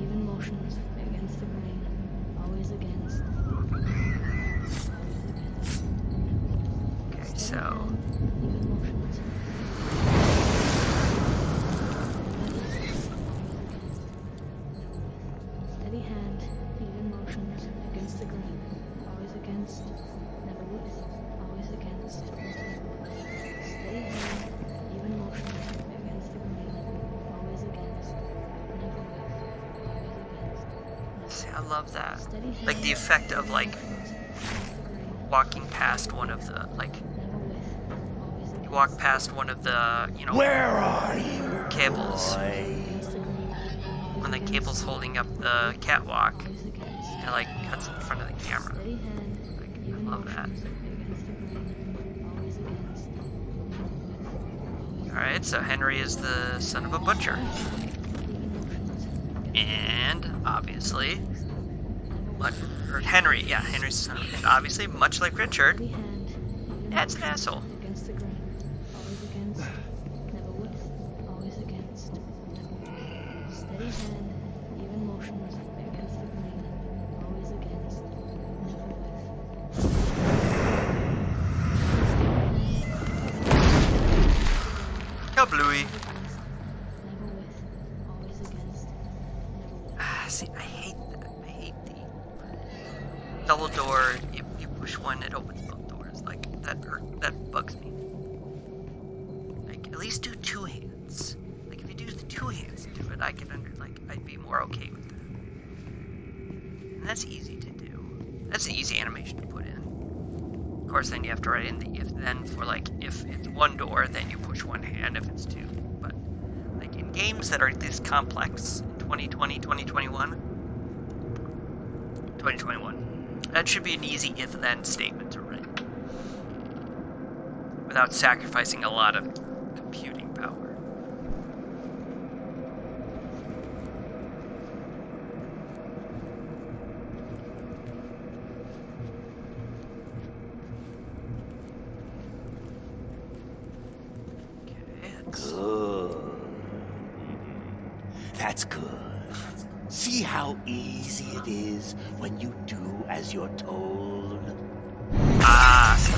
G: even motions against the grain, always against.
A: Okay, so.
G: Even motions. Steady hand, even motions against the grain, always against, never with, always against. Steady hand, even motions against the grain, always against, never with, always against.
A: See, I love that.
G: Steady hand,
A: Like the effect of like
G: against the grain,
A: walking past one of the like
G: never with, always
A: you
G: against.
A: walk past one of the
F: Where are you,
A: cables
F: boy?
A: when the cable's holding up the catwalk
G: Always against.
A: and like cuts in front of the camera.
G: Steady hand,
A: Like,
G: even
A: I love that.
G: motions against the grain, always against, never with, always
A: All right, so Henry is the son of a butcher, and obviously, Henry's the son of, and obviously, much like Richard,
G: Steady hand, even
A: Dad's an
G: motions
A: asshole.
G: against the grain, always against, never with, always against, never with. Steady hand, even motions against the grain, always against, never with.
A: Go Bluey.
G: Never with, always against, never with.
A: See, I hate that. I hate the double door. If you push one, it opens both doors. Like that bugs me. Like at least do two hands. Like if you do the two hands, do it. I'd be more okay with that. And that's easy to do. That's an easy animation to put in. Of course, then you have to write in the if then for like if it's one door, then you push one hand. If it's two, but like in games that are this complex, 2020, 2021, that should be an easy if-then statement to write without sacrificing a lot of computing power. Okay,
F: Good. That's good. See how easy it is when you do as you're told?
A: so.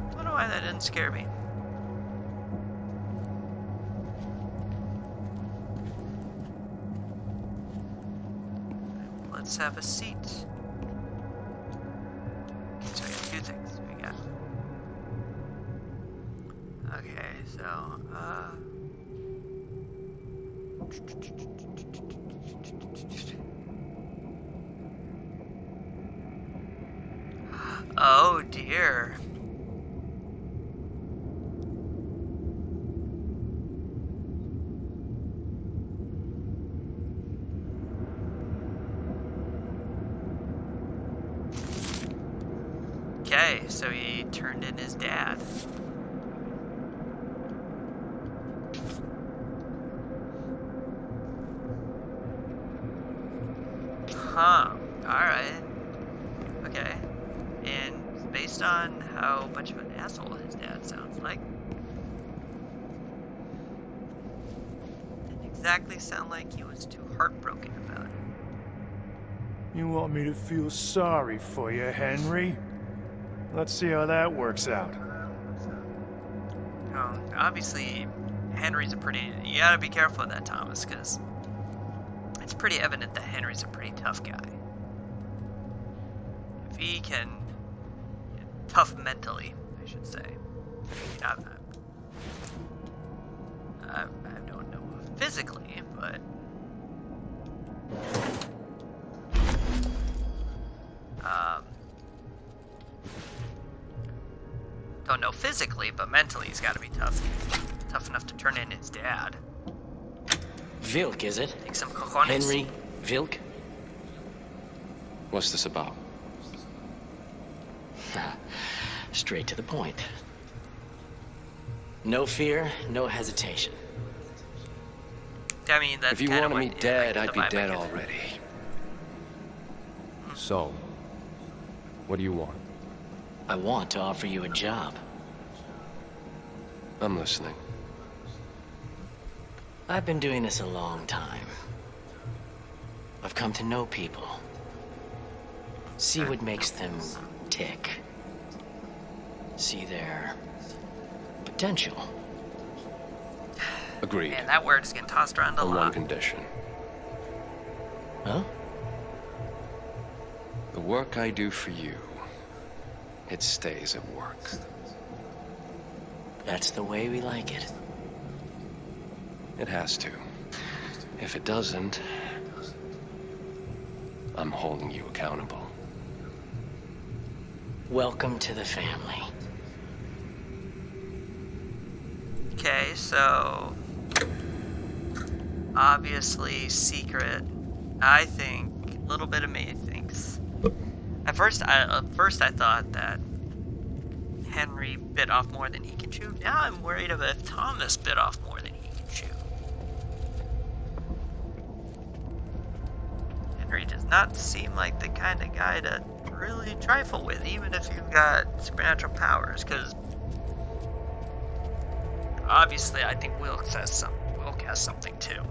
A: I don't know why that didn't scare me. Let's have a seat. So we got two things. We got. Okay, so oh dear. Okay, so he turned in his dad. Huh. Alright. Okay. And based on how much of an asshole his dad sounds like, exactly sound like he was too heartbroken about it.
E: You want me to feel sorry for you, Henry? Let's see how that works out.
A: Obviously, Henry's a pretty... You gotta be careful with that, Thomas, because it's pretty evident that Henry's a pretty tough guy. If he can... Tough mentally, I should say. I don't know physically, but... Don't know physically, but mentally he's got to be tough. Tough enough to turn in his dad.
H: Vilk, is it?
A: Take some cojones.
H: Henry Vilk?
C: What's this about?
H: Straight to the point. No fear, no hesitation.
A: I mean, that's
C: If you
A: kinda
C: wanted me
A: what-
C: dead,
A: the
C: I'd be
A: vibe I
C: dead
A: get.
C: already. So, what do you want?
H: I want to offer you a job.
C: I'm listening.
H: I've been doing this a long time. I've come to know people. See what makes them tick. See their potential.
C: Agreed.
A: Man, that word is getting tossed around a
C: On one
A: lot.
C: condition.
H: Huh?
C: The work I do for you, it stays at work.
H: That's the way we like it.
C: It has to. If it doesn't, I'm holding you accountable.
H: Welcome to the family.
A: Okay, so obviously secret. I think a little bit of me thinks. At first I thought that Henry bit off more than he can chew. Now I'm worried about if Thomas bit off more than he can chew. Henry does not seem like the kind of guy to really trifle with, even if you've got supernatural powers, because obviously I think Wilk has something too.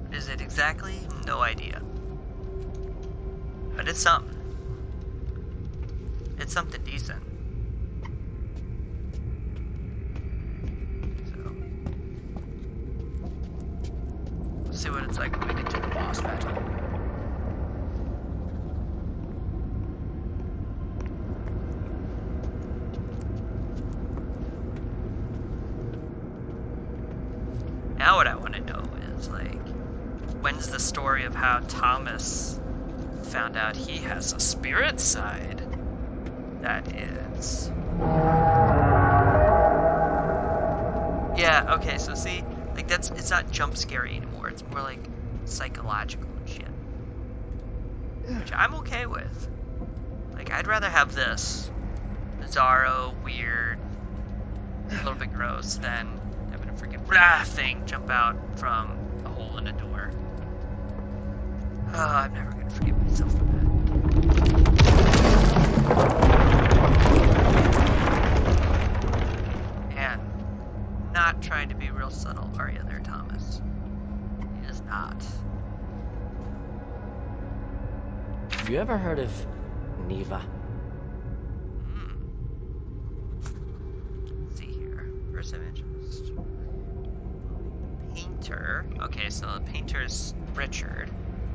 A: What is it exactly? No idea. But it's something. It's something decent. So, let's see what it's like when we get to the boss battle. Now what I want to know is, like, when's the story of how Thomas found out he has a spirit side? That is... Yeah, okay, so see, like, it's not jump scary anymore, it's more like psychological and shit. Which I'm okay with. Like, I'd rather have this bizarro, weird, a little bit gross than having a freaking thing jump out from a hole in a door. Oh, I'm never gonna forgive myself for that. And not trying to be real subtle, are you there, Thomas? He is not.
H: Have you ever heard of Neva?
A: Let's see here. First I mentioned this painter. Okay, so the painter's Richard.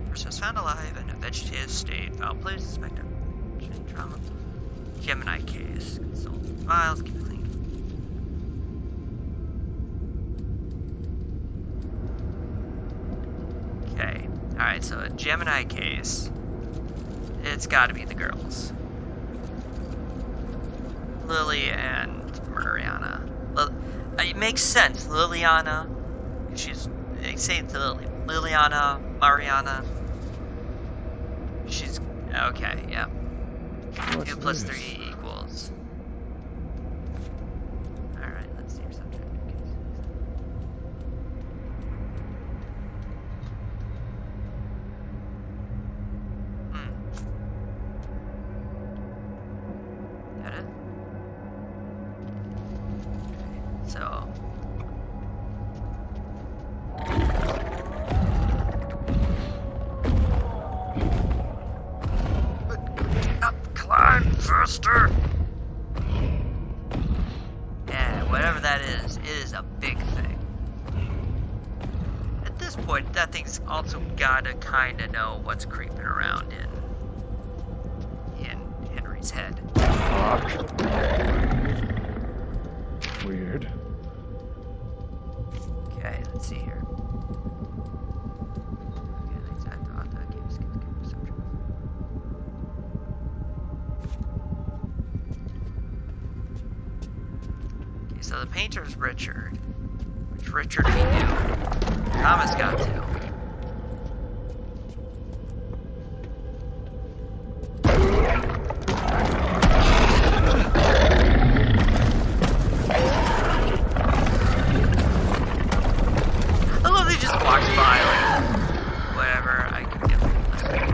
A: First was found alive in a vegetative state. Foul play suspected. Trauma. Gemini case. Consult files. Keep clean. Okay. Alright, so a Gemini case. It's gotta be the girls. Lily and Mariana. It makes sense. Liliana. They say it's Lily. Liliana, Mariana. She's okay, yeah.
E: What's
A: 2 plus
E: this?
A: 3 equals. Alright, let's see your subject. Faster! Yeah, whatever that is, it is a big thing. At this point, that thing's also gotta kinda know what's creeping around in Henry's head.
E: Fuck. Weird.
A: Okay, let's see here. Okay, let's add the games. Okay, so the painter's Richard. Which Richard we knew. Thomas got to. I love they just walks by like whatever. I can get okay.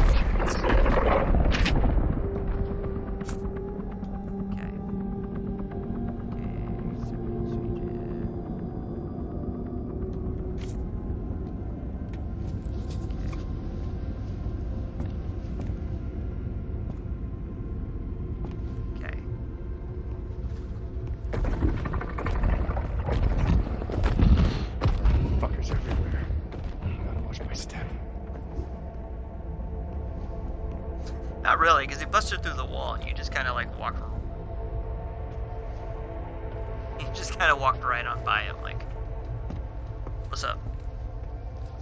A: Okay.
E: Fuckers everywhere. Gotta watch my step.
A: Not really, because he busted through the wall and you just kind of like walk. You just kind of walked right on by him, like, what's up?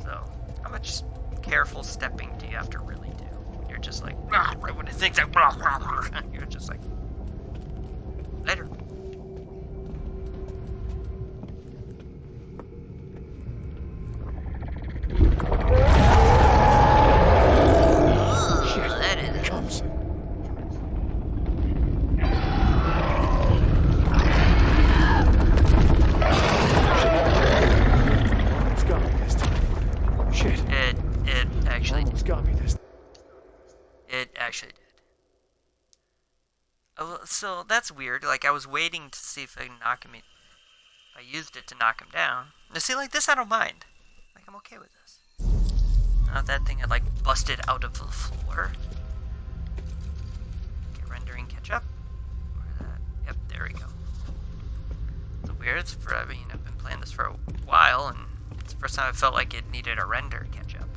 A: So, how much careful stepping do you have to really do? You're just like, right when it thinks like, you're just like, later.
E: Shit.
A: That is
E: Here it comes. Almost got me this time. Shit.
A: It actually
E: Almost got me this.
A: It actually did. Oh, so that's weird. Like, I was waiting to see if I could knock him. If I used it to knock him down. Now, see, like this, I don't mind. Like, I'm okay with this. Not that thing had like busted out of the floor. Okay, rendering catch up. Where that? Yep, there we go. It's weird. It's for, I mean, I've been playing this for a while, and it's the first time I felt like it needed a render catch up.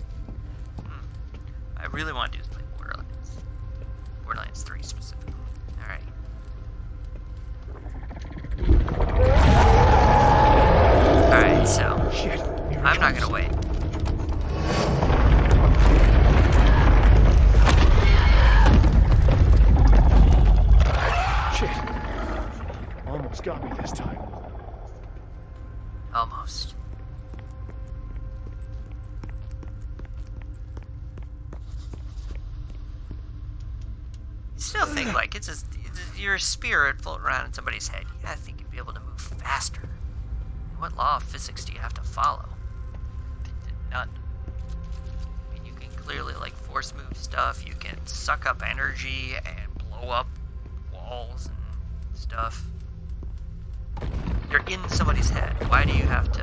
A: I really want to do is play Borderlands. Borderlands 3 specifically. Alright. Alright, so
E: Shit. Here it
A: I'm not
E: comes.
A: gonna wait.
E: Shit. Almost got me this time.
A: Almost. Still think like it's just your spirit floating around in somebody's head. You gotta think you'd be able to move faster. What law of physics do you have to follow? None. I mean, you can clearly like force move stuff. You can suck up energy and blow up walls and stuff. You're in somebody's head. Why do you have to?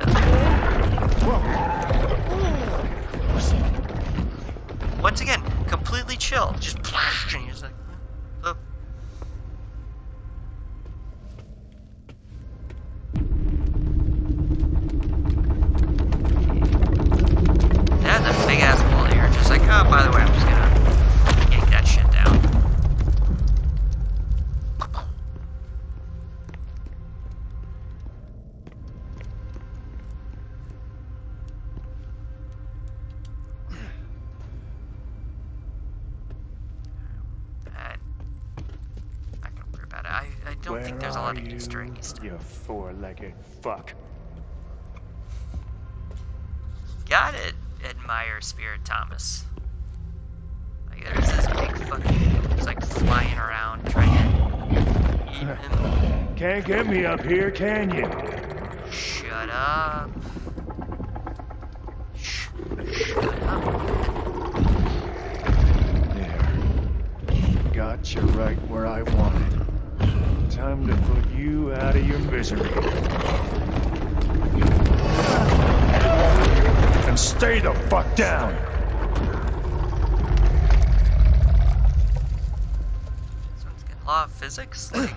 A: Once again, completely chill. Just and you're just like, look. That's a big ass wall here. Just like, oh, by the way, I'm just gonna yank that shit down. I can worry about it. I don't think there's a lot of Easter eggy stuff.
E: You four-legged fuck.
A: Gotta admire Spirit Thomas. Like, there's this big fucking, it's like flying around trying to eat him.
E: Can't get me up here, can you?
A: Shut up. Shut up.
E: There. Got you right where I wanted. Time to put you out of your misery. And stay the fuck down!
A: This one's getting law of physics? Like,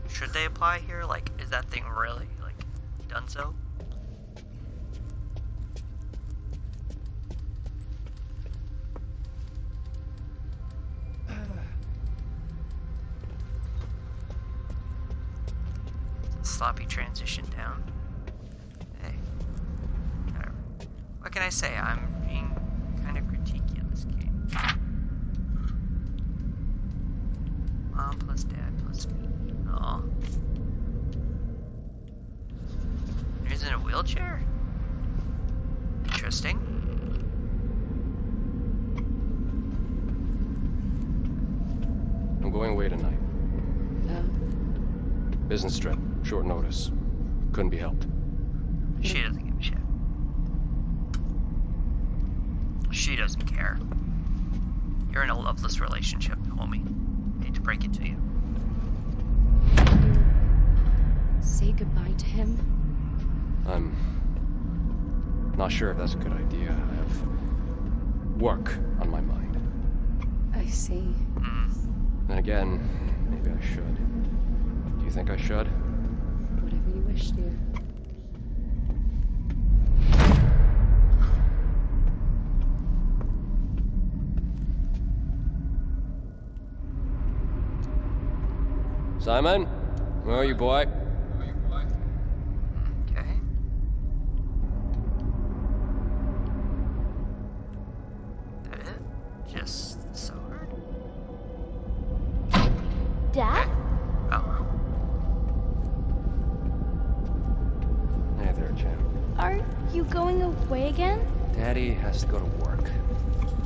A: should they apply here? Like, is that thing really, like, done so? Sloppy transition down. Hey. Whatever. What can I say? I'm being kind of critiquey in this game. Mom plus dad plus me. Aw. He's in a wheelchair? Interesting.
C: I'm going away tonight.
B: Oh,
C: Business trip. Short notice. Couldn't be helped.
A: She doesn't give a shit. She doesn't care. You're in a loveless relationship, homie. I hate to break it to you.
G: Say goodbye to him.
C: I'm not sure if that's a good idea. I have work on my mind.
G: I see.
C: Then again, maybe I should. Do you think I should?
G: Whatever you wish, dear.
C: Simon? Where are you, boy?
A: Okay. That it? Just the sword?
D: Dad?
A: Oh.
C: Hey there, champ.
D: Are you going away again?
C: Daddy has to go to work.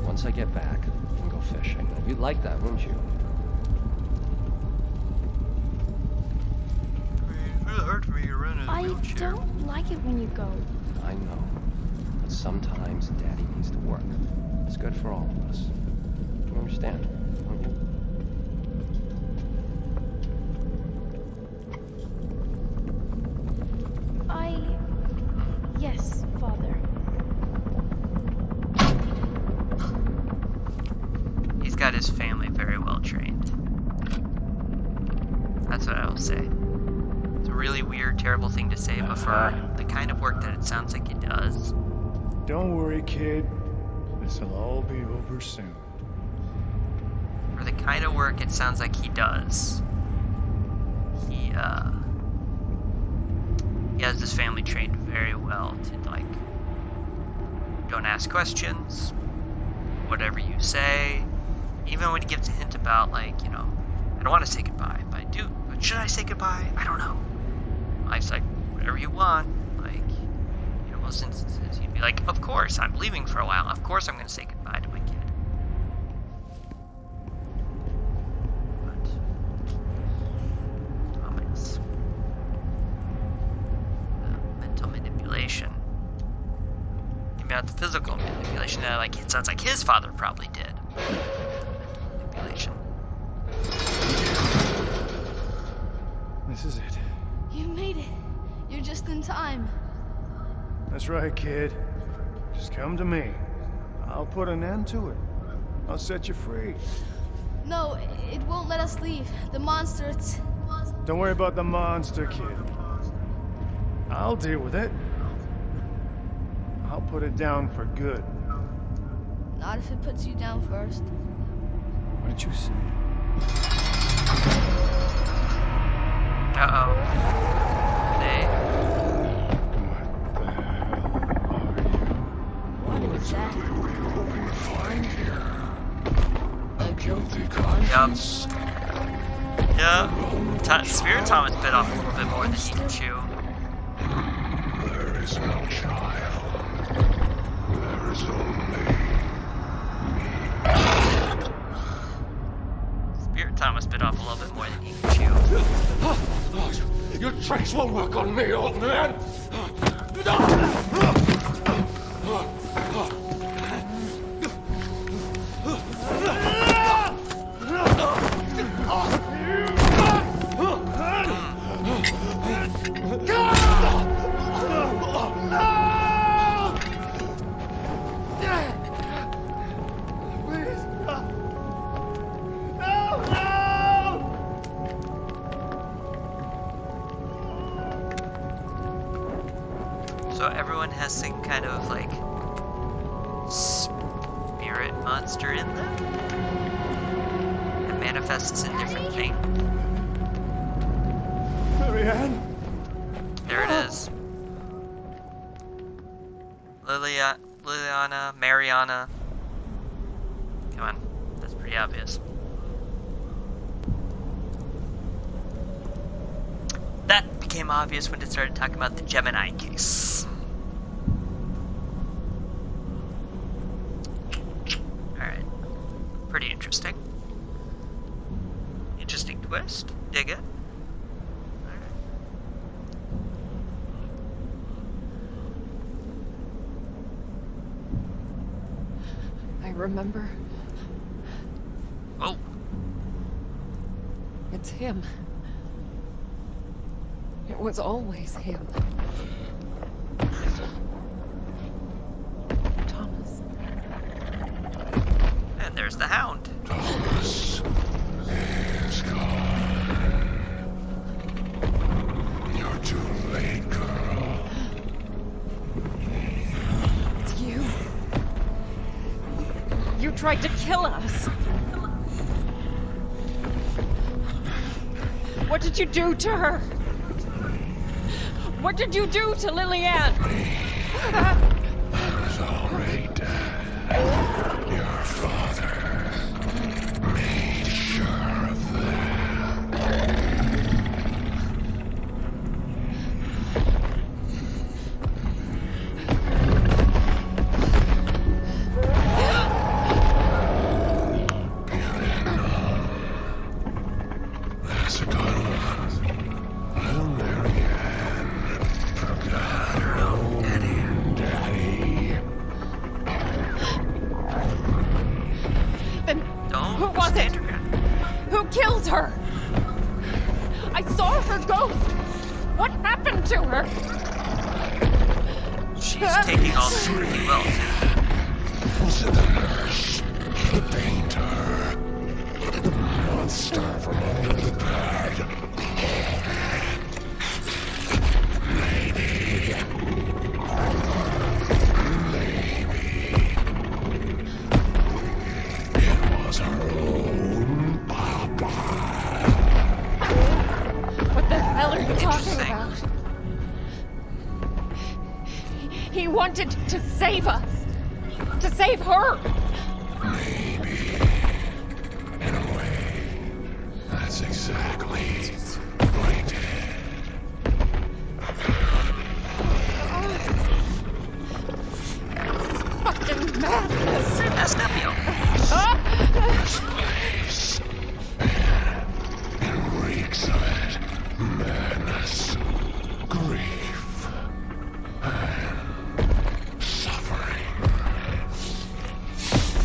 C: Once I get back, we can go fishing. You'd like that, wouldn't you?
A: It's really hard for me to run in a
D: I
A: wheelchair.
D: don't like it when you go.
C: I know. But sometimes Daddy needs to work. It's good for all of us. You understand, don't you?
D: Yes, Father.
A: He's got his family very well trained. That's what I will say. It's a really weird, terrible thing to say, but for the kind of work that it sounds like he does,
E: Don't worry, kid. This'll all be over soon.
A: for the kind of work it sounds like he does, he has his family trained very well to, like, don't ask questions, whatever you say, even when he gives a hint about, like, you know, I don't want to say goodbye, but I do, but should I say goodbye? I don't know. Life's like, whatever you want, like, you know, most instances, he'd be like, of course, I'm leaving for a while, of course I'm going to say goodbye to my kid. But, ominous. Mental manipulation. Maybe not the physical manipulation that, like, it sounds like his father probably did. Mental manipulation.
E: This is it.
G: You made it. You're just in time.
E: That's right, kid. Just come to me. I'll put an end to it. I'll set you free.
G: No, it won't let us leave. The monster, it's...
E: Don't worry about the monster, kid. I'll deal with it. I'll put it down for good.
G: Not if it puts you down first.
E: What did you say?
A: Uh-oh. They...
E: What the hell are you?
G: What is that? A guilty
A: Yup. Yeah. Spirit Thomas bit off a little bit more than he can chew.
I: There is no child. There is only
A: Spirit Thomas bit off a little bit more than he can chew.
C: Your tricks won't work on me, old man!
A: So everyone has some kind of like spirit monster in them. It manifests in different things.
E: Marianne?
A: There it is. Liliana, Mariana. Come on, that's pretty obvious. That became obvious when it started talking about the Gemini case. Alright. Pretty interesting. Interesting twist. Dig it.
B: I remember.
A: Oh.
B: It's him. It was always him. Thomas.
A: And there's the Hound.
I: Thomas is gone. You're too late, girl.
B: It's you. You tried to kill us. What did you do to her? What did you do to Lilianne?
I: I was already dead. Your father made sure of that. That's a good one. Little Marianne forgot her own daddy.
B: Then
A: Don't
B: who was it?
A: stand your ground.
B: Who killed her? I saw her ghost. What happened to her?
A: She's taking all this pretty well, too.
I: Was it the nurse? The painter? The monster from under the bed? Maybe. It was her own papa.
B: What the hell are you talking
A: Interesting.
B: about? He wanted to save us. To save her.
I: Maybe. In a way, that's exactly what he did.
B: Fucking madness.
A: That's not me.
I: This place. It reeks of it. Madness. Grief. And suffering.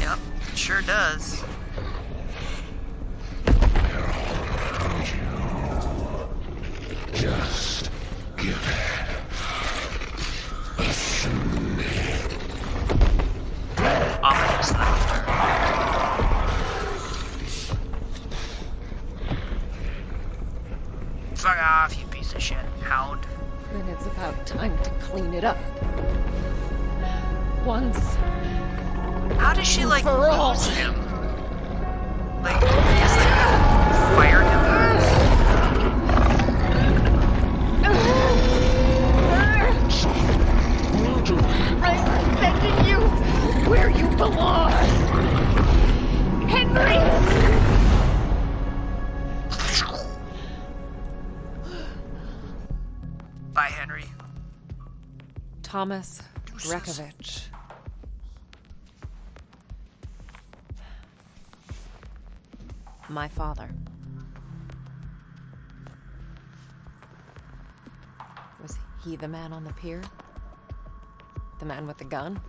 A: Yep, it sure does.
I: They're all around you. Just give it a sniff.
A: Ominous laughter. Fuck off, you piece of shit, Hound.
B: Then it's about time to clean it up. Once.
A: How does she, like,
B: For all.
A: lose him? Like, is like, fire him?
B: I'm sending you where you belong. Henry!
A: Bye, Henry.
B: Thomas Grekovich. My father. Was he the man on the pier? The man with the gun?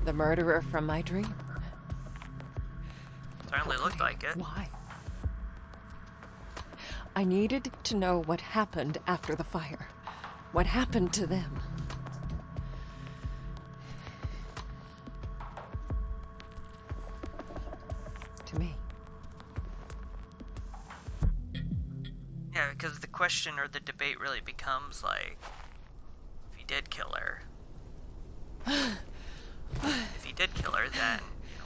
B: The murderer from my dream?
A: Certainly looked like it.
B: Why? I needed to know what happened after the fire. What happened to them? To me.
A: Yeah, because the question or the debate really becomes like, if he did kill her. If he did kill her, then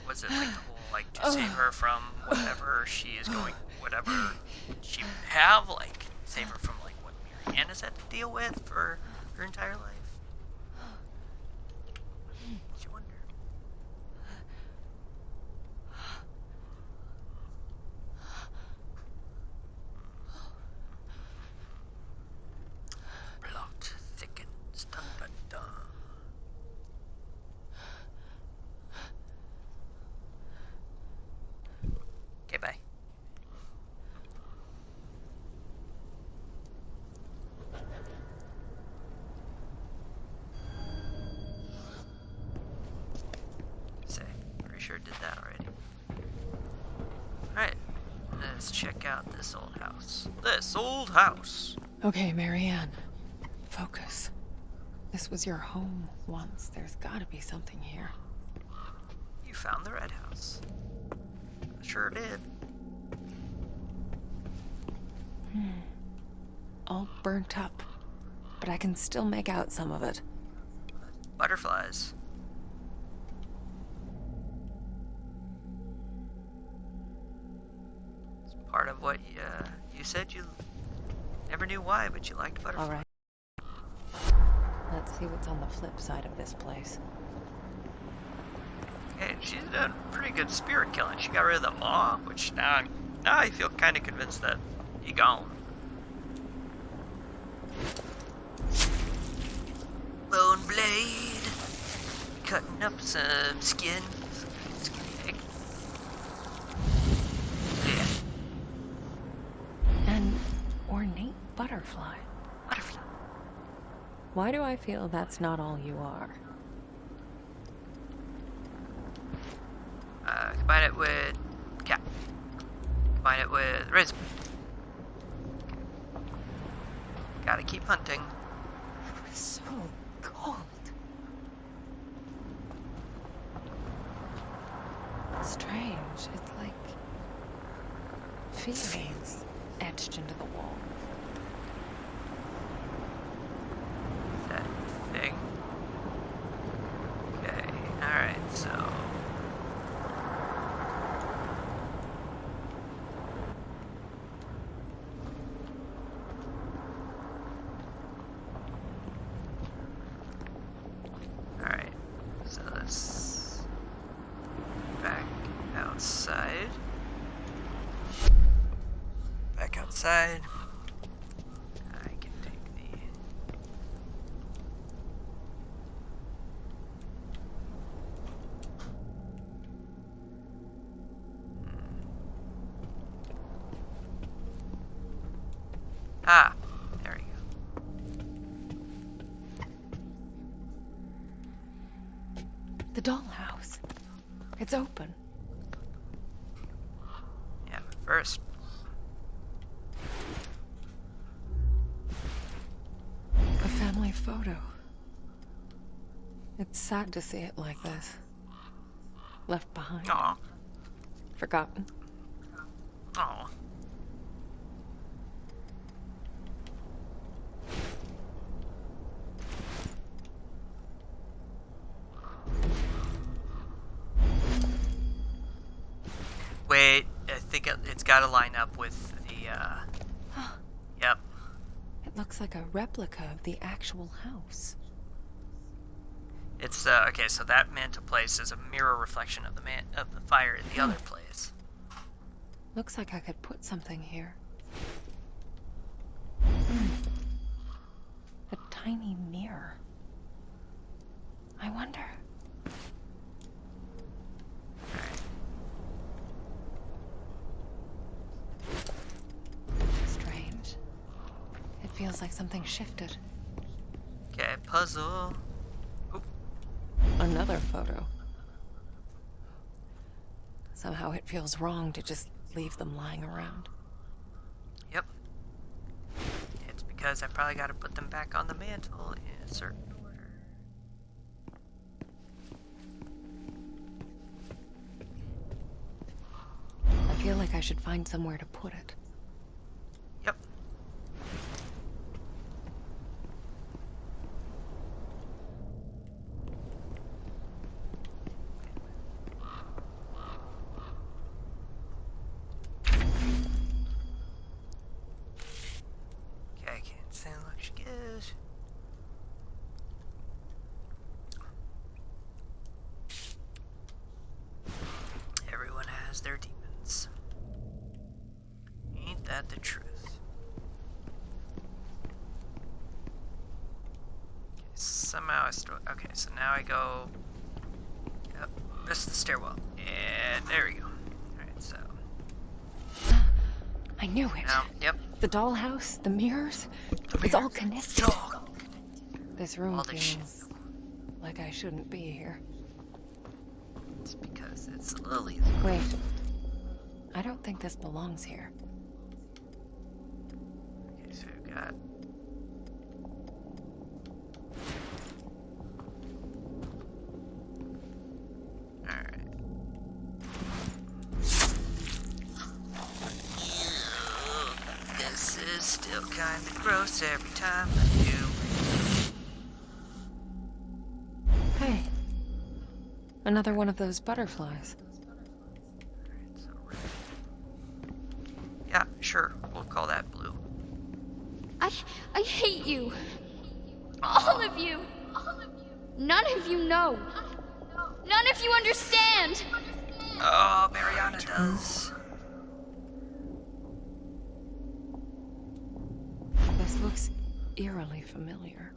A: was it like the whole like to save her from whatever she is going, whatever she would have, like save her from like what Marianne has had to deal with for her entire life? You wonder. Plot thickens. Dun, dun, dun. Okay, bye. Say, pretty sure did that already. Alright, let's check out this old house. This old house!
B: Okay, Marianne. Focus. This was your home once. There's gotta be something here.
A: You found the red house. Sure did.
B: All burnt up, but I can still make out some of it.
A: Butterflies. It's part of what you said you never knew why, but you liked butterflies.
B: All right. Let's see what's on the flip side of this place.
A: Hey, she's done pretty good spirit killing. She got rid of the maw, which now I feel kind of convinced that he gone. Bone blade, cutting up some skin. Skin. Yeah.
B: An ornate butterfly.
A: Butterfly.
B: Why do I feel that's not all you are?
A: Combine it with cat. Combine it with Riz. Gotta keep hunting.
B: So cold. Strange. It's like feelings etched into the wall.
A: That thing. Okay, alright, so. Alright, so let's back outside. Back outside. I can take the. Ah, there we go.
B: The dollhouse. It's open.
A: Yeah, but first.
B: A family photo. It's sad to see it like this. Left behind.
A: Aw.
B: Forgotten.
A: Aw. Wait, I think it's got to line up with the, Yep.
B: It looks like a replica of the actual house.
A: It's, okay, so that mantle place is a mirror reflection of the fire in the other place.
B: Looks like I could put something here. A tiny mirror. I wonder. Strange. It feels like something shifted.
A: Okay, puzzle.
B: Another photo. Somehow it feels wrong to just leave them lying around.
A: Yep. It's because I probably got to put them back on the mantle in a certain order.
B: I feel like I should find somewhere to put it.
A: Yep. that the truth? Somehow I still... Okay, so now I go... Yep, rest of the stairwell. And there we go. Alright, so...
B: I knew it.
A: Now, yep.
B: The dollhouse, the mirrors, it's all connected.
A: It's all...
B: This room
A: all this shit.
B: feels like I shouldn't be here.
A: It's because it's Lily's.
B: Wait. I don't think this belongs here.
A: Okay, so we've got... Alright. This is still kind of gross every time I do.
B: Hey. Another one of those butterflies.
A: Alright, so red. Yeah, sure. We'll call that blue.
D: I hate you. All of you. None of you know. None of you understand.
A: Oh, Mariana does.
B: This looks eerily familiar.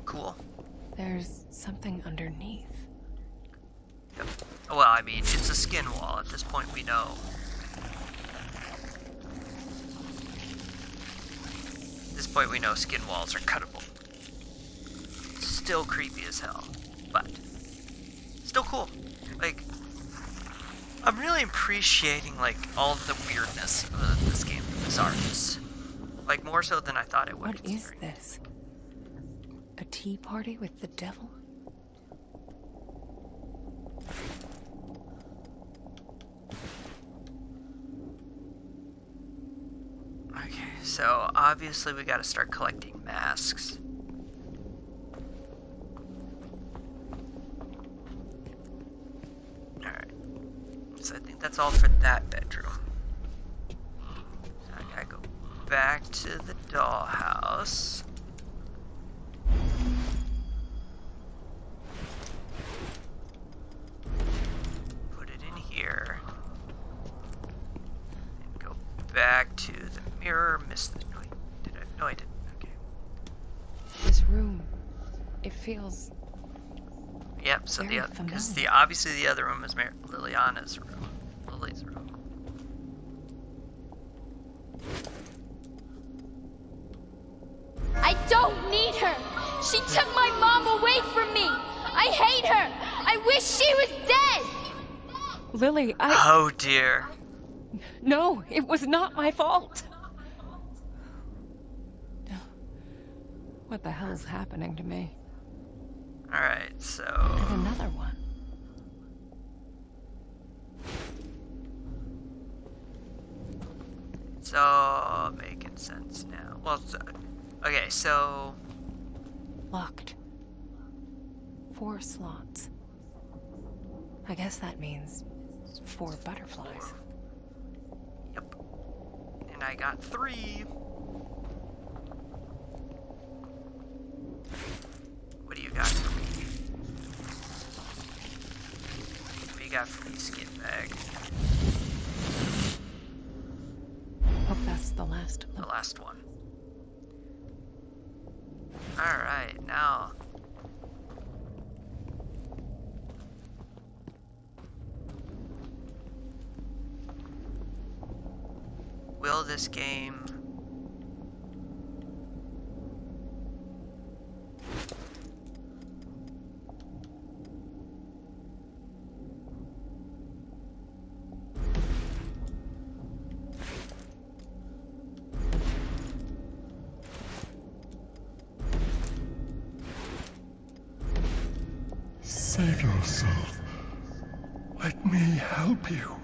A: Cool.
B: There's something underneath.
A: Yep. Well, I mean, it's a skin wall. At this point, we know. At this point, we know skin walls are cuttable. Still creepy as hell, but still cool. Like, I'm really appreciating, like, all of the weirdness of this game, the bizarreness. Like, more so than I thought it would.
B: What is this? A tea party with the devil?
A: Okay, so obviously we gotta start collecting masks. Alright. So I think that's all for that bedroom. So I gotta go back to the dollhouse. Put it in here. And go back to the mirror. Missed the... Wait, did I? No, I didn't. Okay.
B: This room, it feels...
A: Yep, so
B: Very
A: because
B: familiar.
A: obviously the other room is Liliana's room. Lily's room.
D: I don't need her. She took my mom away from me. I hate her. I wish she was dead.
B: Lily,
A: Oh dear.
B: No, it was not my fault. What the hell's happening to me?
A: Alright, so...
B: There's another one.
A: It's all making sense now. Well, okay, so...
B: Locked. 4 slots. I guess that means 4 butterflies.
A: Yep. And I got 3. What do you got for me? What do you got for me, skin bag?
B: Hope that's the last of them.
A: The last one. Alright, now... Will this game...
I: Save yourself. Let me help you.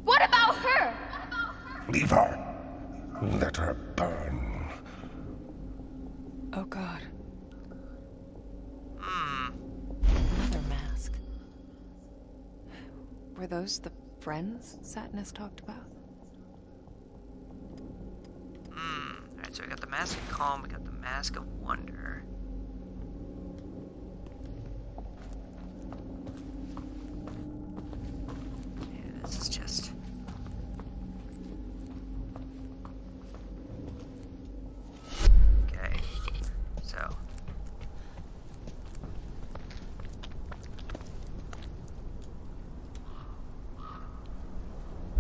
D: What about her?
I: Leave her. Let her burn.
B: Oh god,
A: Hmm.
B: another mask. Were those the friends Satnus talked about?
A: Alright, so we got the mask of calm, we got the Mask of Wonder. Yeah, this is just... Okay, so...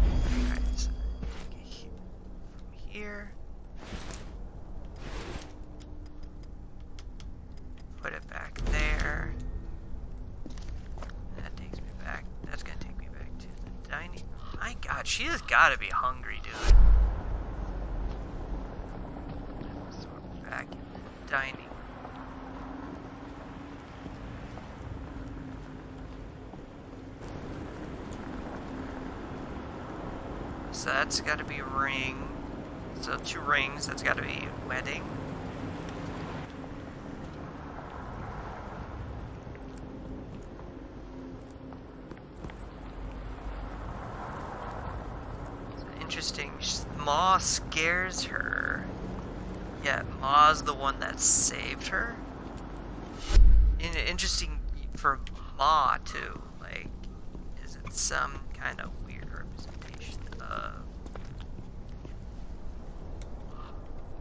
A: Alright, so take it from here. Put it back there. That takes me back. That's gonna take me back to the dining. My God, she has gotta be hungry, dude. So we're back in the dining. So that's gotta be ring. So 2 rings. That's gotta be wedding. Interesting. Ma scares her. Yeah, Ma's the one that saved her. Interesting for Ma too. Like, is it some kind of weird representation of?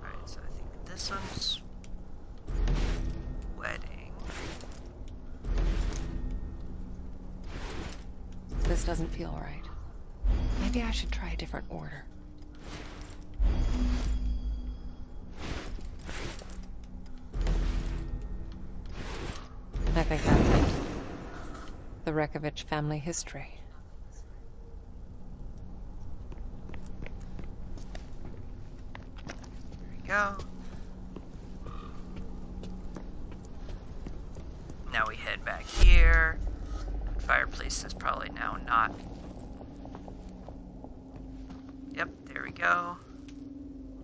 A: Alright, so I think this one's wedding.
B: This doesn't feel right. Maybe I should try a different order. I think that's it. The Rekovich family history.
A: There we go. Now we head back here. Fireplace is probably now not. Yep, there we go.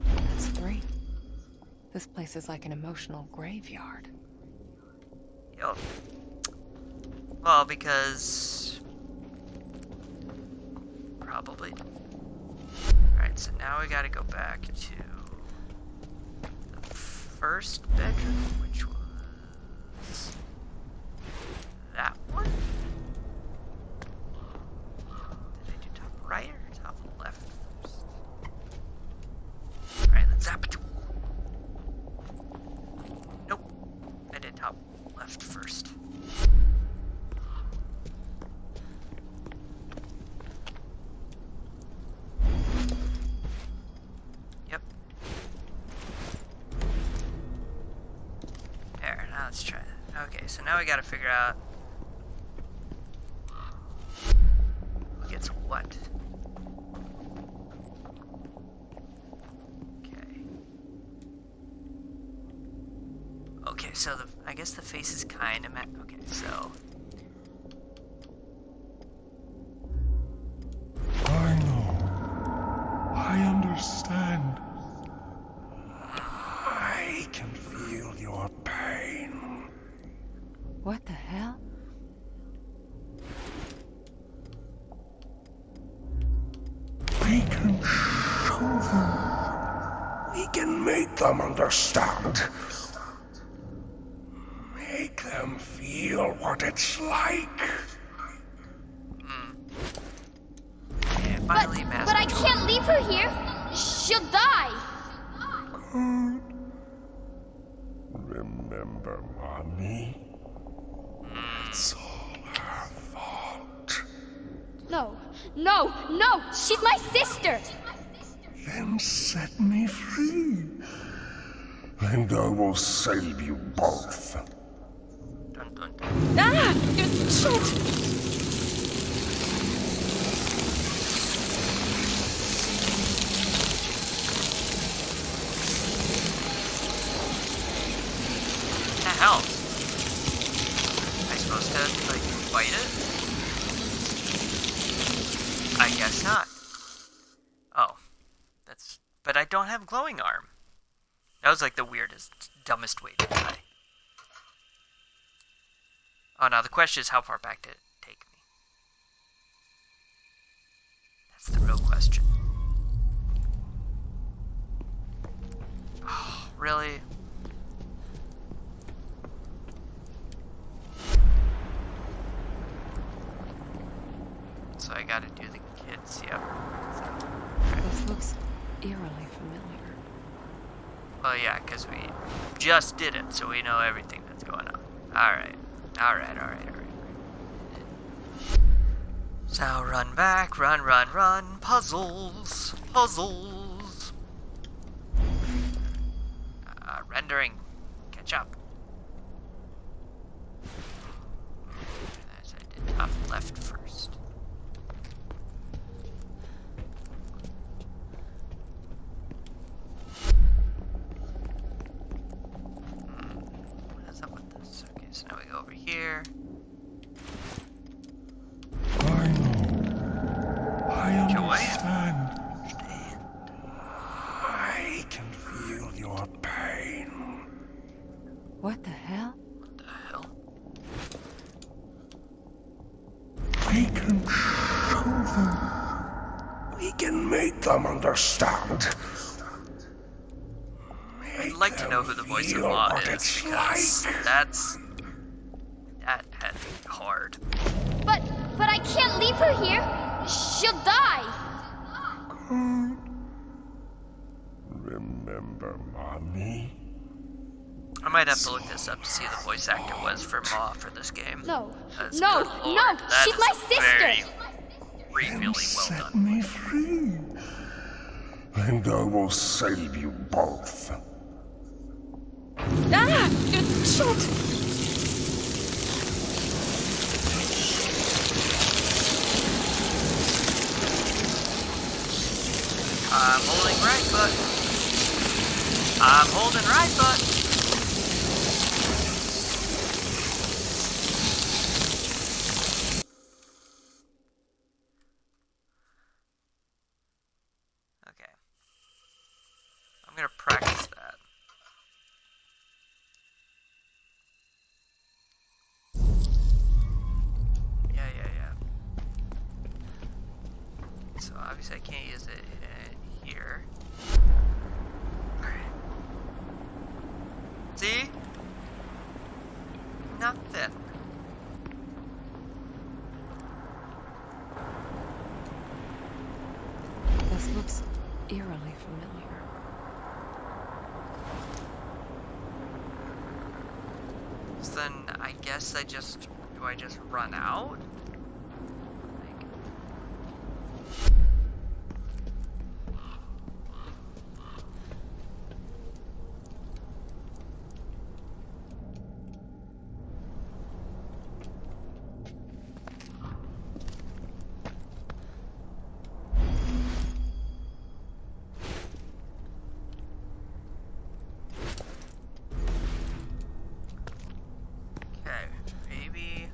B: That's 3. This place is like an emotional graveyard.
A: Yep. Well, because... probably. Alright, so now we gotta go back to the first bedroom, which was... that one? Did I do top right or top left first? Alright, let's zap it. Nope. I did top left first. Yep. There, now let's try that. Okay, so now we gotta figure out who gets what. Okay. Okay, so I guess the face is kind of okay, so
I: I know. I understand. I can feel your pain.
B: What the hell?
I: We can show them. We can make them understand. Make them feel what it's like.
A: yeah, finally
D: But I can't leave her here. She'll die.
I: Good. Remember, Mommy? It's all her fault.
D: No, no, no. She's my sister.
I: Then set me free. And I will save you both.
A: Dun, dun, dun.
B: Ah! Shoot!
A: What the hell? Am I supposed to, like, fight it? I guess not. Oh. That's... But I don't have glowing arm. That was, like, the weirdest, dumbest way to die. Oh, now the question is how far back did it take me? That's the real question. Oh, really? gotta do the kids, yep.
B: This looks eerily familiar.
A: Well, yeah, because we just did it, so we know everything that's going on. Alright. So run back, run. Puzzles. Rendering. Catch up. As I did top left first. What is up with this? Okay, so now we go over here.
I: I know. I
A: Joy?
I: understand. I can feel your pain.
B: What the hell?
A: What the hell?
I: We can show them. We can make them understand.
A: I'd like to know who the voice of Law is, because that had to be hard.
D: But I can't leave her here. She'll die.
I: Remember mommy?
A: I might have to look this up to see who the voice actor was for Ma for this game.
D: No,
A: That's
D: no,
A: good lord.
D: no.
A: That
D: She's
A: is
D: my
A: very,
D: sister.
A: really well
I: Set
A: done.
I: me free. And I will save you both.
B: Ah! Shit!
A: I'm holding right foot. I'm holding right foot. Okay. I'm gonna practice that. Yeah. So obviously I can't use it here. Alright. See? Nothing.
B: This looks eerily familiar.
A: So then I guess do I just run out? Like, okay, maybe.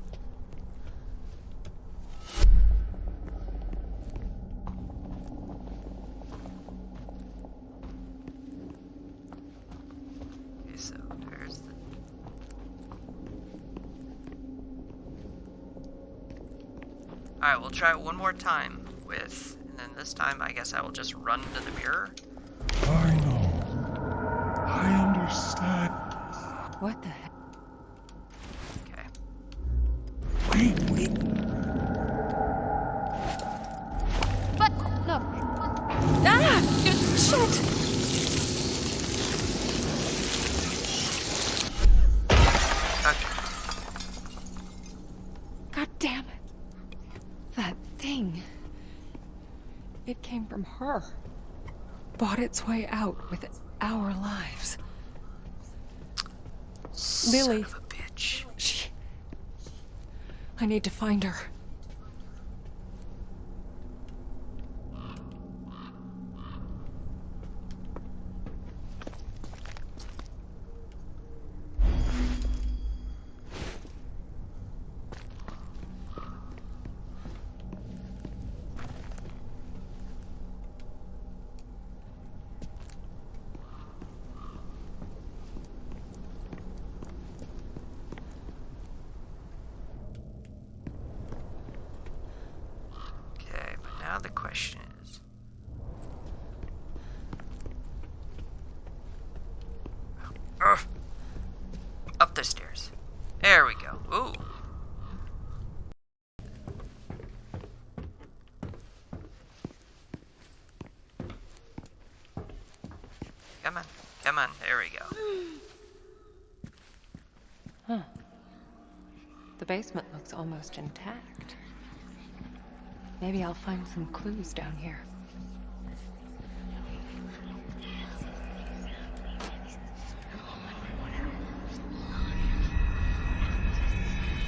A: Okay, so there's the. Alright, we'll try it one more time with, and then this time I guess I will just run to the mirror.
I: I know. I understand.
B: What the heck?
A: Okay.
I: Wait.
D: But no.
B: Ah! Shit!
A: Okay.
B: God damn it. That thing. It came from her. Bought its way out with our lives. Lily.
A: Son of a bitch.
B: She... I need to find her.
A: Okay, but now the question is. Ugh. Up the stairs. There we go. Ooh.
B: Huh. The basement looks almost intact. Maybe I'll find some clues down here.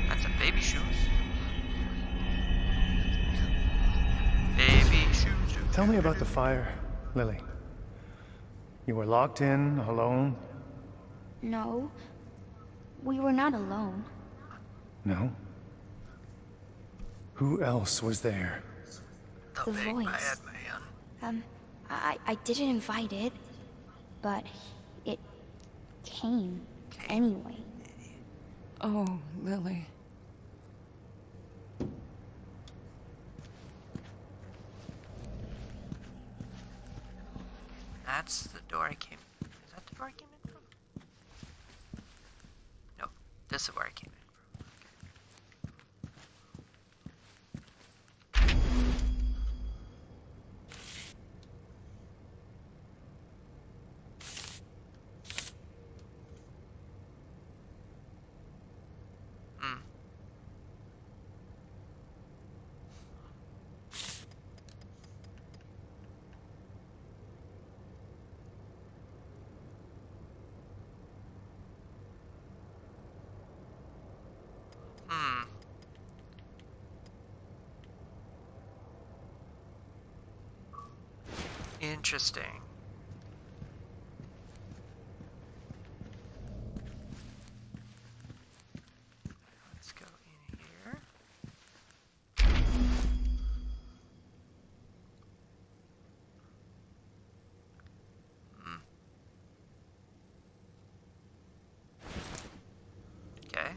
A: That's some baby shoes. Baby shoes.
E: Tell me about the fire, Lily. You were locked in, alone?
D: No, we were not alone.
E: No? Who else was there?
A: The
D: The
A: big
D: voice.
A: bad man.
D: I didn't invite it, but it came anyway.
B: Oh, Lily.
A: That's the door I came. Is that the door I came in from? No, this is where I came in from. Hmm. Hmm. Interesting. Let's go in here. Hmm. Okay.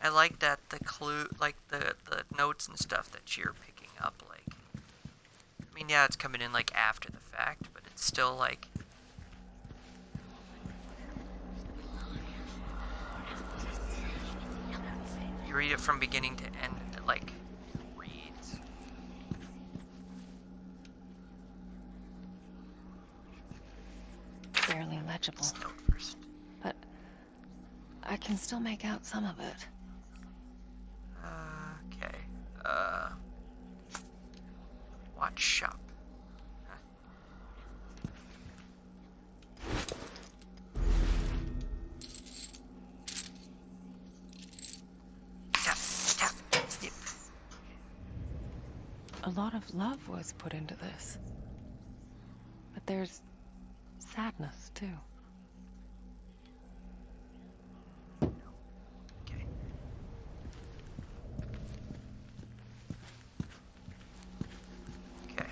A: I like that the clue, like the notes and stuff that you're picking up, like, I mean, yeah, it's coming in, like, after the fact, but it's still, like, you read it from beginning to end, and it, like, reads.
B: Barely legible,
A: Let's note first.
B: but I can still make out some of it.
A: Okay, watch shop. Huh. Tap, tap, snip.
B: A lot of love was put into this. But there's sadness, too.
A: Okay. Okay,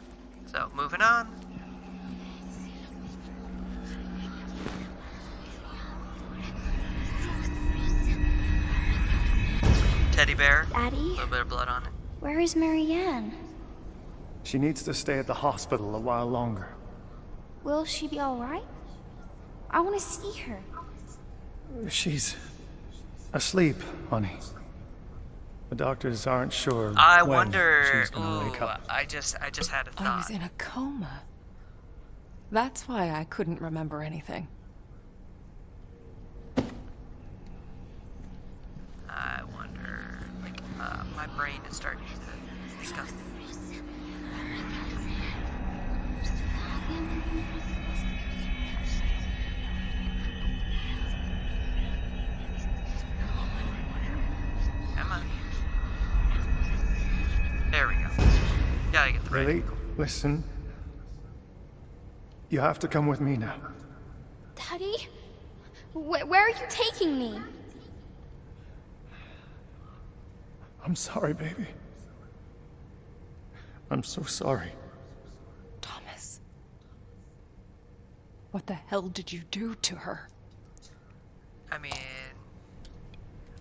A: so moving on. Teddy bear, a
D: Daddy,
A: little bit of blood on it.
D: where is Marianne?
E: She needs to stay at the hospital a while longer.
D: Will she be alright? I want to see her.
E: She's asleep, honey. The doctors aren't sure
A: I
E: when
A: wonder.
E: she's gonna wake
A: Ooh,
E: up.
A: I just had a
B: I was
A: thought.
B: in a coma. That's why I couldn't remember anything.
A: I wonder. Like, my brain is starting to think of. Come on. There we go. Gotta get the right.
E: Lily, listen. You have to come with me now.
D: Daddy? Where are you taking me?
E: I'm sorry, baby. I'm so sorry.
B: Thomas. What the hell did you do to her?
A: I mean,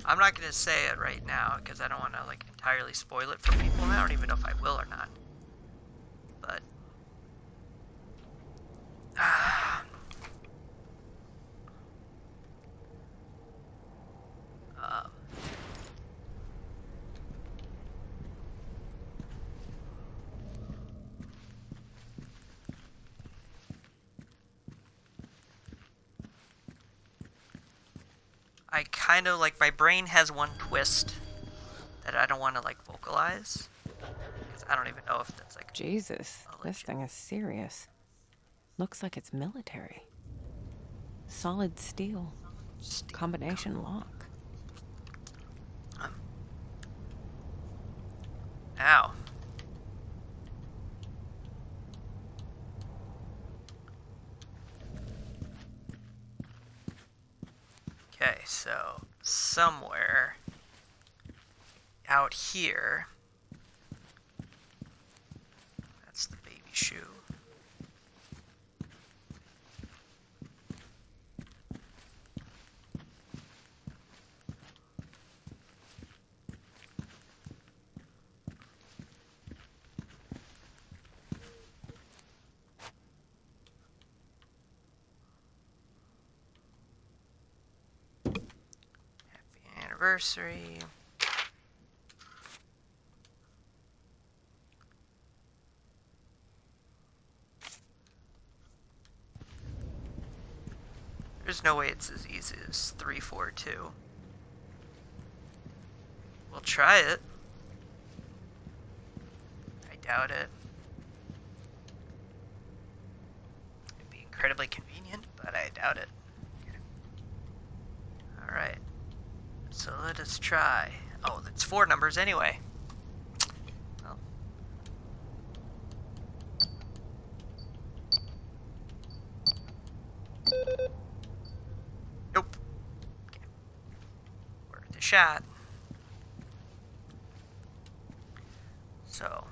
A: I'm not gonna say it right now because I don't want to like entirely spoil it for people, and I don't even know if I will or not. But I kind of like, my brain has one twist that I don't want to like vocalize. Because I don't even know if that's like
B: Jesus,
A: a
B: this
A: legit-
B: thing is serious. Looks like it's military. Solid steel.
A: steel
B: Combination lock.
A: Ow. Okay, so somewhere out here, that's the baby shoe. Happy anniversary. There's no way it's as easy as 342. We'll try it. I doubt it. It'd be incredibly convenient, but I doubt it. Okay. Alright. So let us try. Oh, that's 4 numbers anyway. Well. Nope. Okay. Worth a shot. So.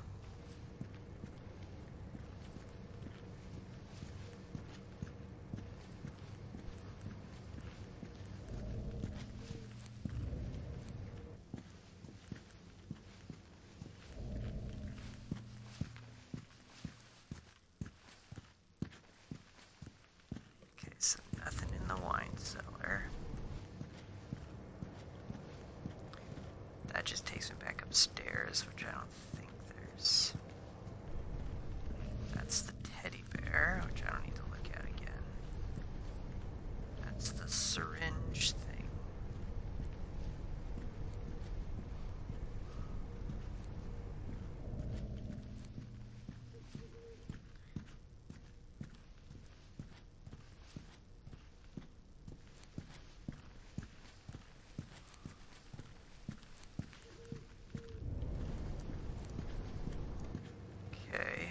A: Okay, so nothing in the wine cellar. That just takes me back upstairs, which I don't think there's. That's the teddy bear, which I don't need to look at again. That's the syringe thing. Okay.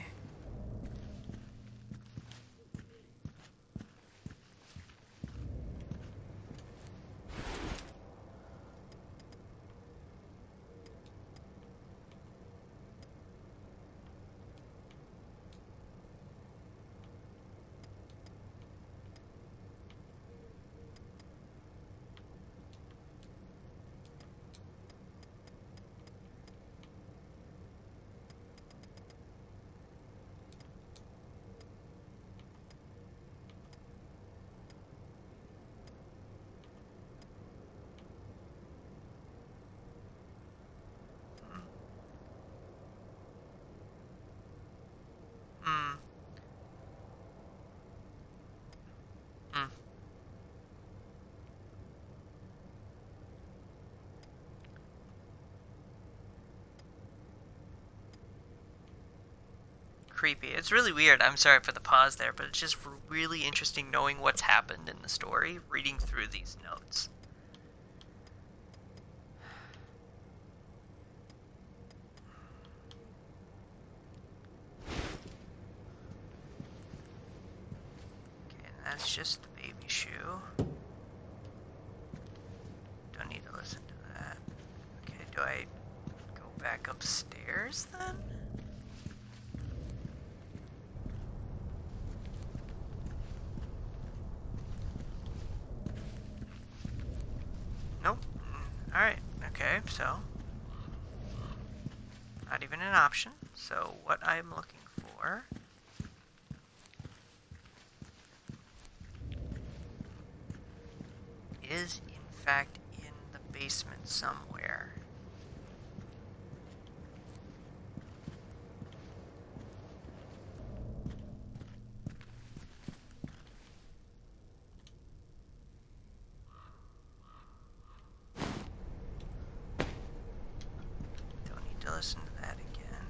A: Hmm. Hmm. Creepy. It's really weird. I'm sorry for the pause there, but it's just really interesting knowing what's happened in the story, reading through these notes. Okay, and that's just the baby shoe. Don't need to listen to that. Okay, do I go back upstairs then? Nope. Alright, okay, so not even an option. So what I'm looking for is in fact in the basement somewhere. listen to that again.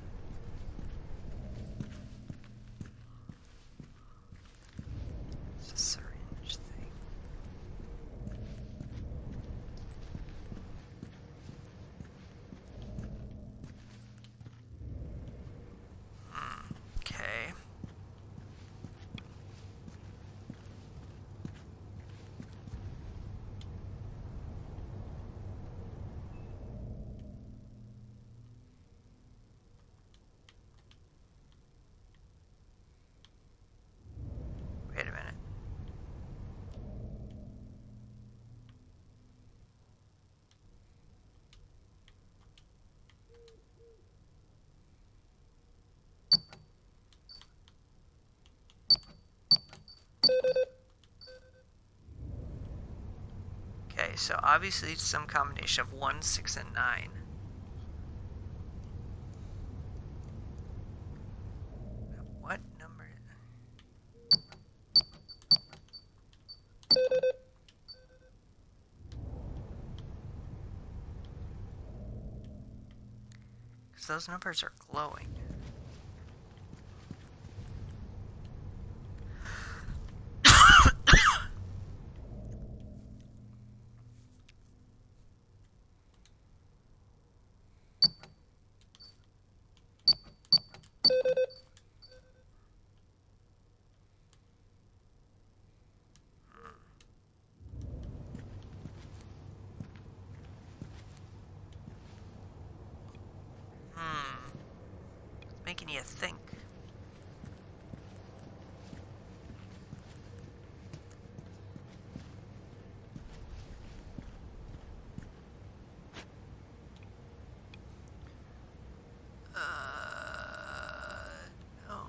A: It's a syringe thing. Okay. Wait a minute. Okay, so obviously it's some combination of 1, 6, and 9. Now, what number? Because those numbers are glowing. It's making you think. No.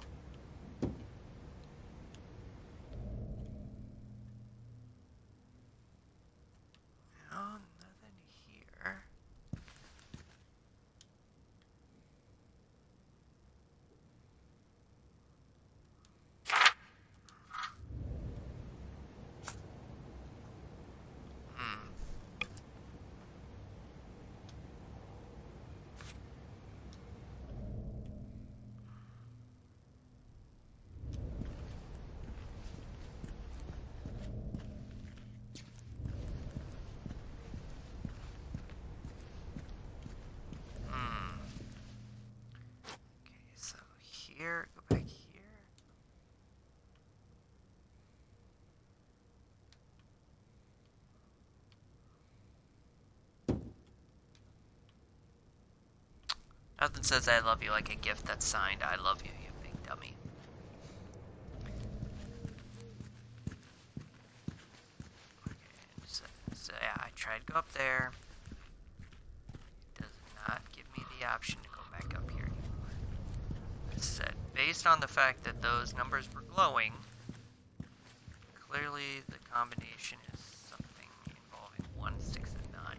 A: No, nothing here. Okay, so here, go back here. Nothing says I love you like a gift that's signed, I love you, you big dummy. Okay, so yeah, I tried to go up there. It does not give me the option to go back up here anymore. It said, based on the fact that those numbers were glowing, clearly the combination is something involving 1, 6, and 9.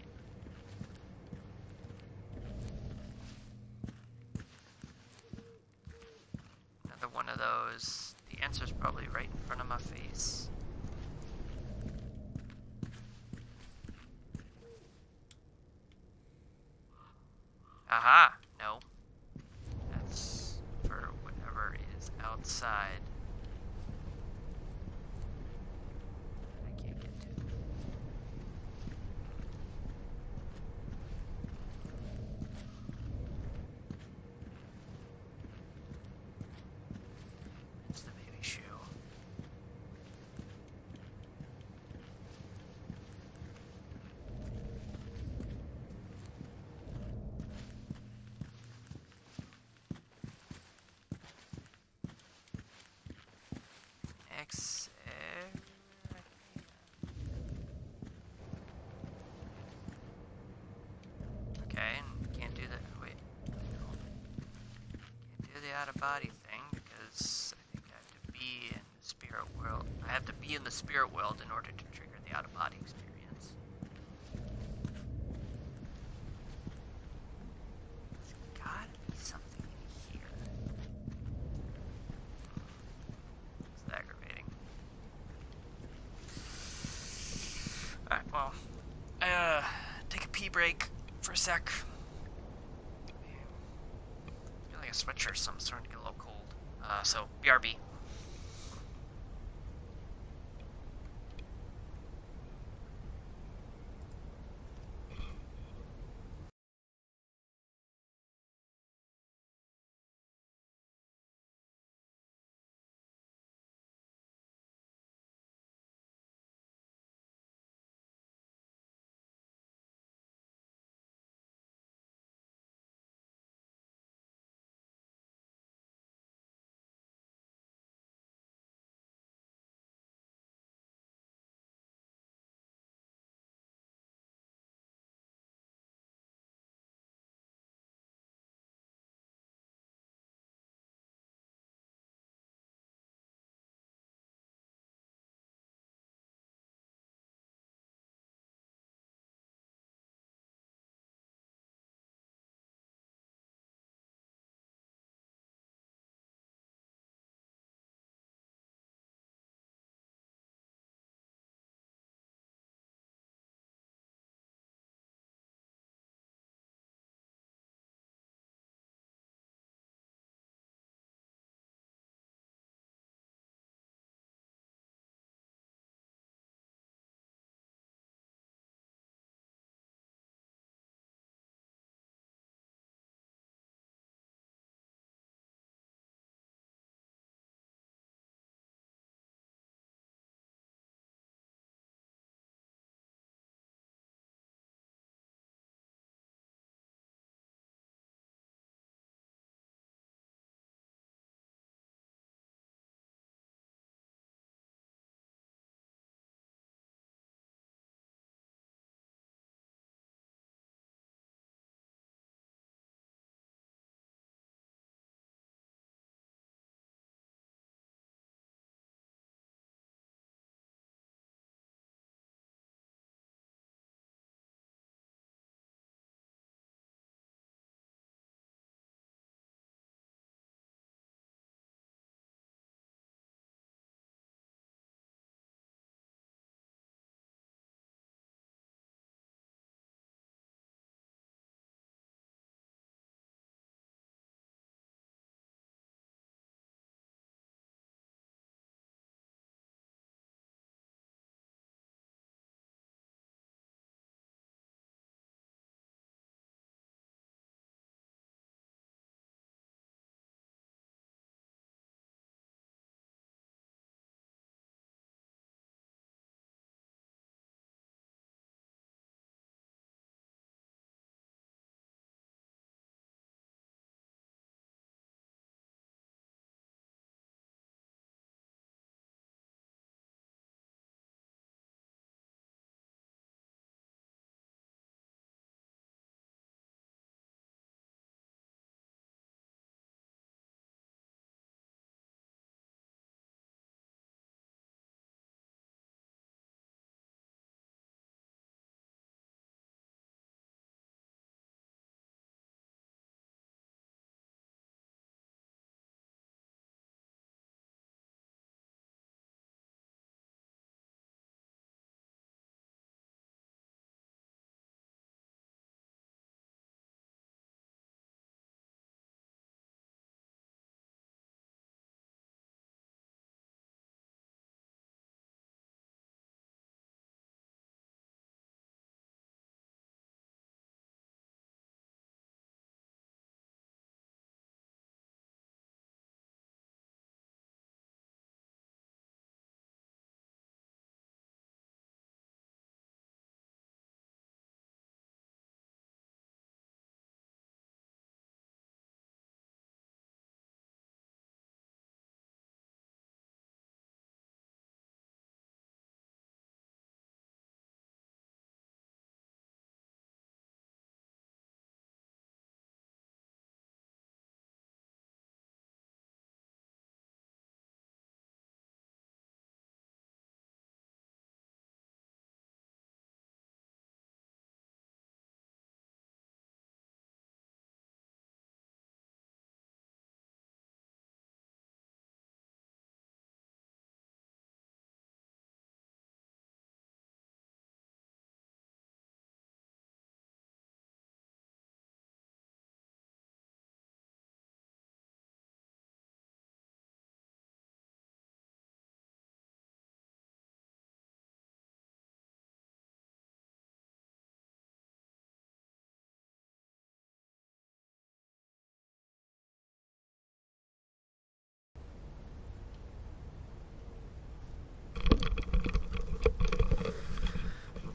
A: Another one of those. The answer's probably right in front of my face. Aha! No. That's for whatever is outside. I can't get to. It's the baby shoe. X. Okay, and can't do that. Wait. No. Can't do the out of body thing because I think I have to be in the spirit world. I have to be in the spirit world in order to trigger the out of body experience. There's gotta be something in here. It's aggravating. Alright, well, take a pee break for a sec. a sweatshirt, so I'm starting to get a little cold. So BRB.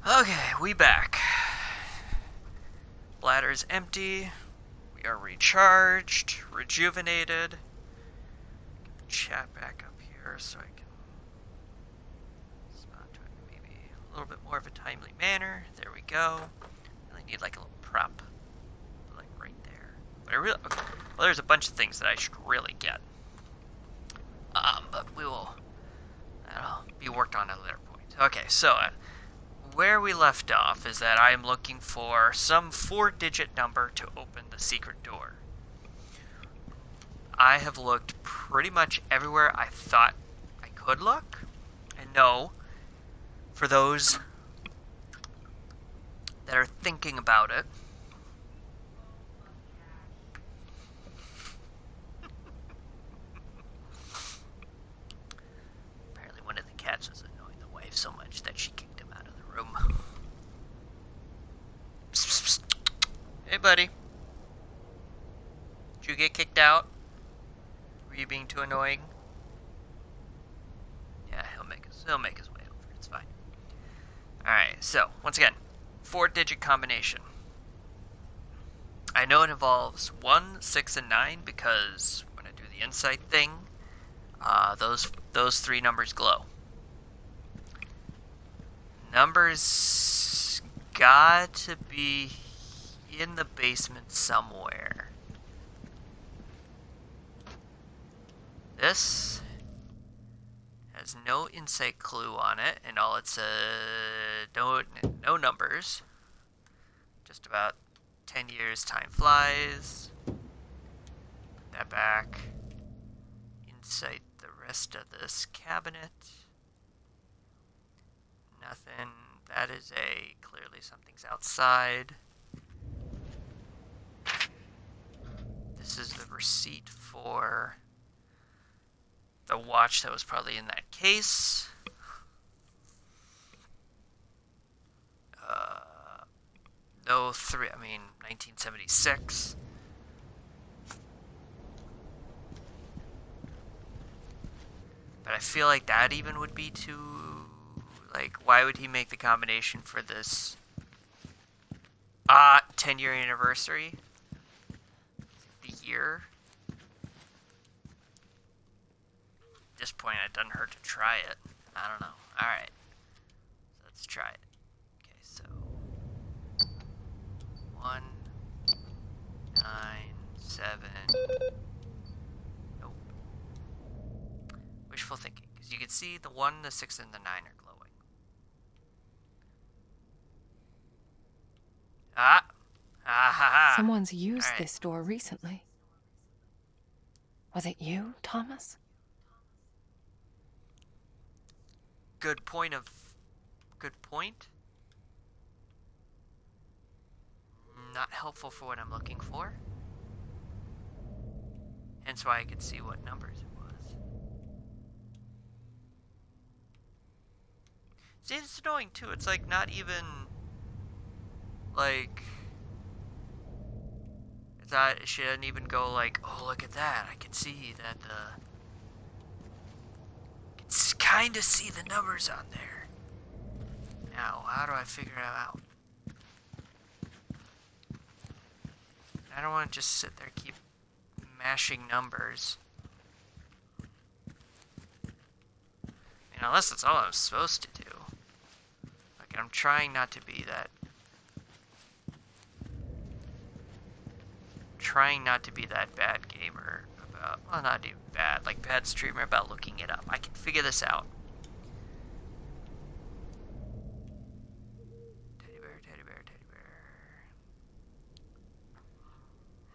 A: Okay, we back. Bladder's empty. We are recharged, rejuvenated. Chat back up here so I can respond to it maybe a little bit more of a timely manner. There we go. Really need like a little prop, like right there. But I really okay. Well, there's a bunch of things that I should really get. But that'll be worked on at a later point. Okay, so where we left off is that I am looking for some 4-digit number to open the secret door. I have looked pretty much everywhere I thought I could look. And no, for those that are thinking about it, apparently one of the cats was annoying the wife so much that she kicked him out of the room. Psst, psst, psst. Hey, buddy. Did you get kicked out? Were you being too annoying? Yeah, he'll make his way over. It's fine. Alright, so, once again, 4-digit combination. I know it involves 1, 6, and 9 because when I do the insight thing, those 3 numbers glow. Numbers got to be in the basement somewhere. This has no insight clue on it, and all it's no numbers. Just about 10 years, time flies. Put that back. Insight the rest of this cabinet. Nothing. That is clearly something's outside. This is the receipt for the watch that was probably in that case. No 1976. But I feel like that even would be too, why would he make the combination for this 10-year anniversary? The year? At this point, it doesn't hurt to try it. I don't know. Alright. So let's try it. Okay, so 1, 9, 7. Nope. Wishful thinking. Because you can see the 1, the 6, and the 9 are glowing. Ah! Ah ha ha!
B: Someone's used
A: Alright.
B: this door recently. Was it you, Thomas?
A: Good point. Not helpful for what I'm looking for. Hence why I could see what numbers it was. See, it's annoying too. It's not even it shouldn't even go oh, look at that. I can see that kind of see the numbers on there. Now, how do I figure it out? I don't want to just sit there keep mashing numbers. Unless that's all I'm supposed to do. I'm trying not to be that. Trying not to be that bad gamer about, well, not even bad, bad streamer about looking it up. I can figure this out. Teddy bear, teddy bear, teddy bear.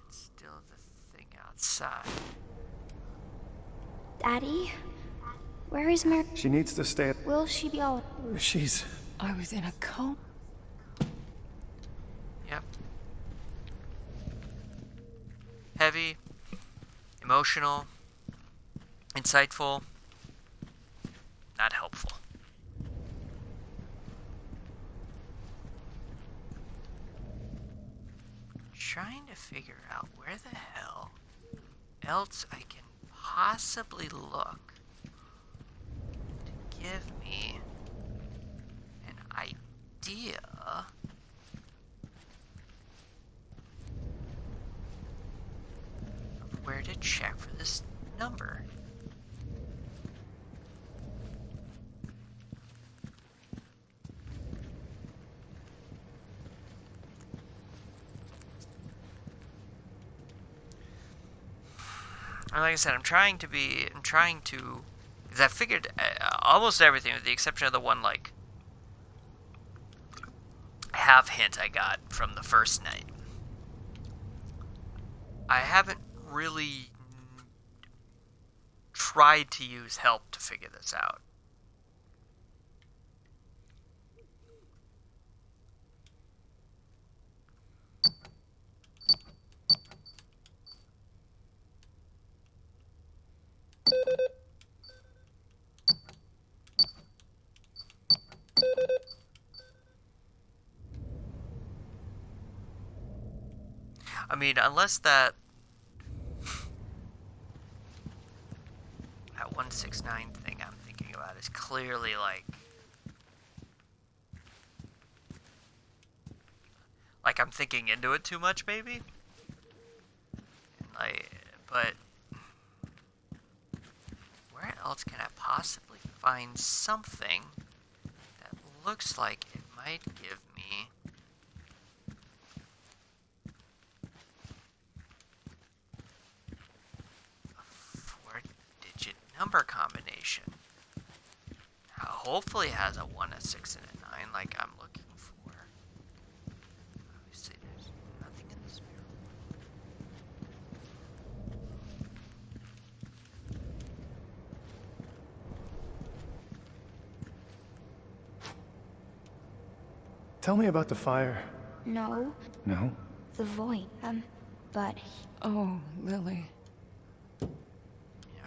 A: It's still the thing outside.
D: Daddy? Where is Mary?
E: She needs to stay.
D: Will she be all...
E: She's.
B: I was in a coma.
A: Yep. Heavy, emotional, insightful, not helpful. Trying to figure out where the hell else I can possibly look to give me an idea idea of where to check for this number. And like I said, I'm trying to, because I figured almost everything with the exception of the one, like, half hint I got from the first night. I haven't really tried to use help to figure this out. I mean, unless that 169 thing I'm thinking about is clearly like I'm thinking into it too much, maybe. But where else can I possibly find something that looks like it might give me number combination? Hopefully it has a 1, a 6, and a 9 like I'm looking for. Obviously there's nothing in this barrel.
E: Tell me about the fire.
D: No,
E: No?
D: the void. But
B: Oh, Lily.
A: Yeah,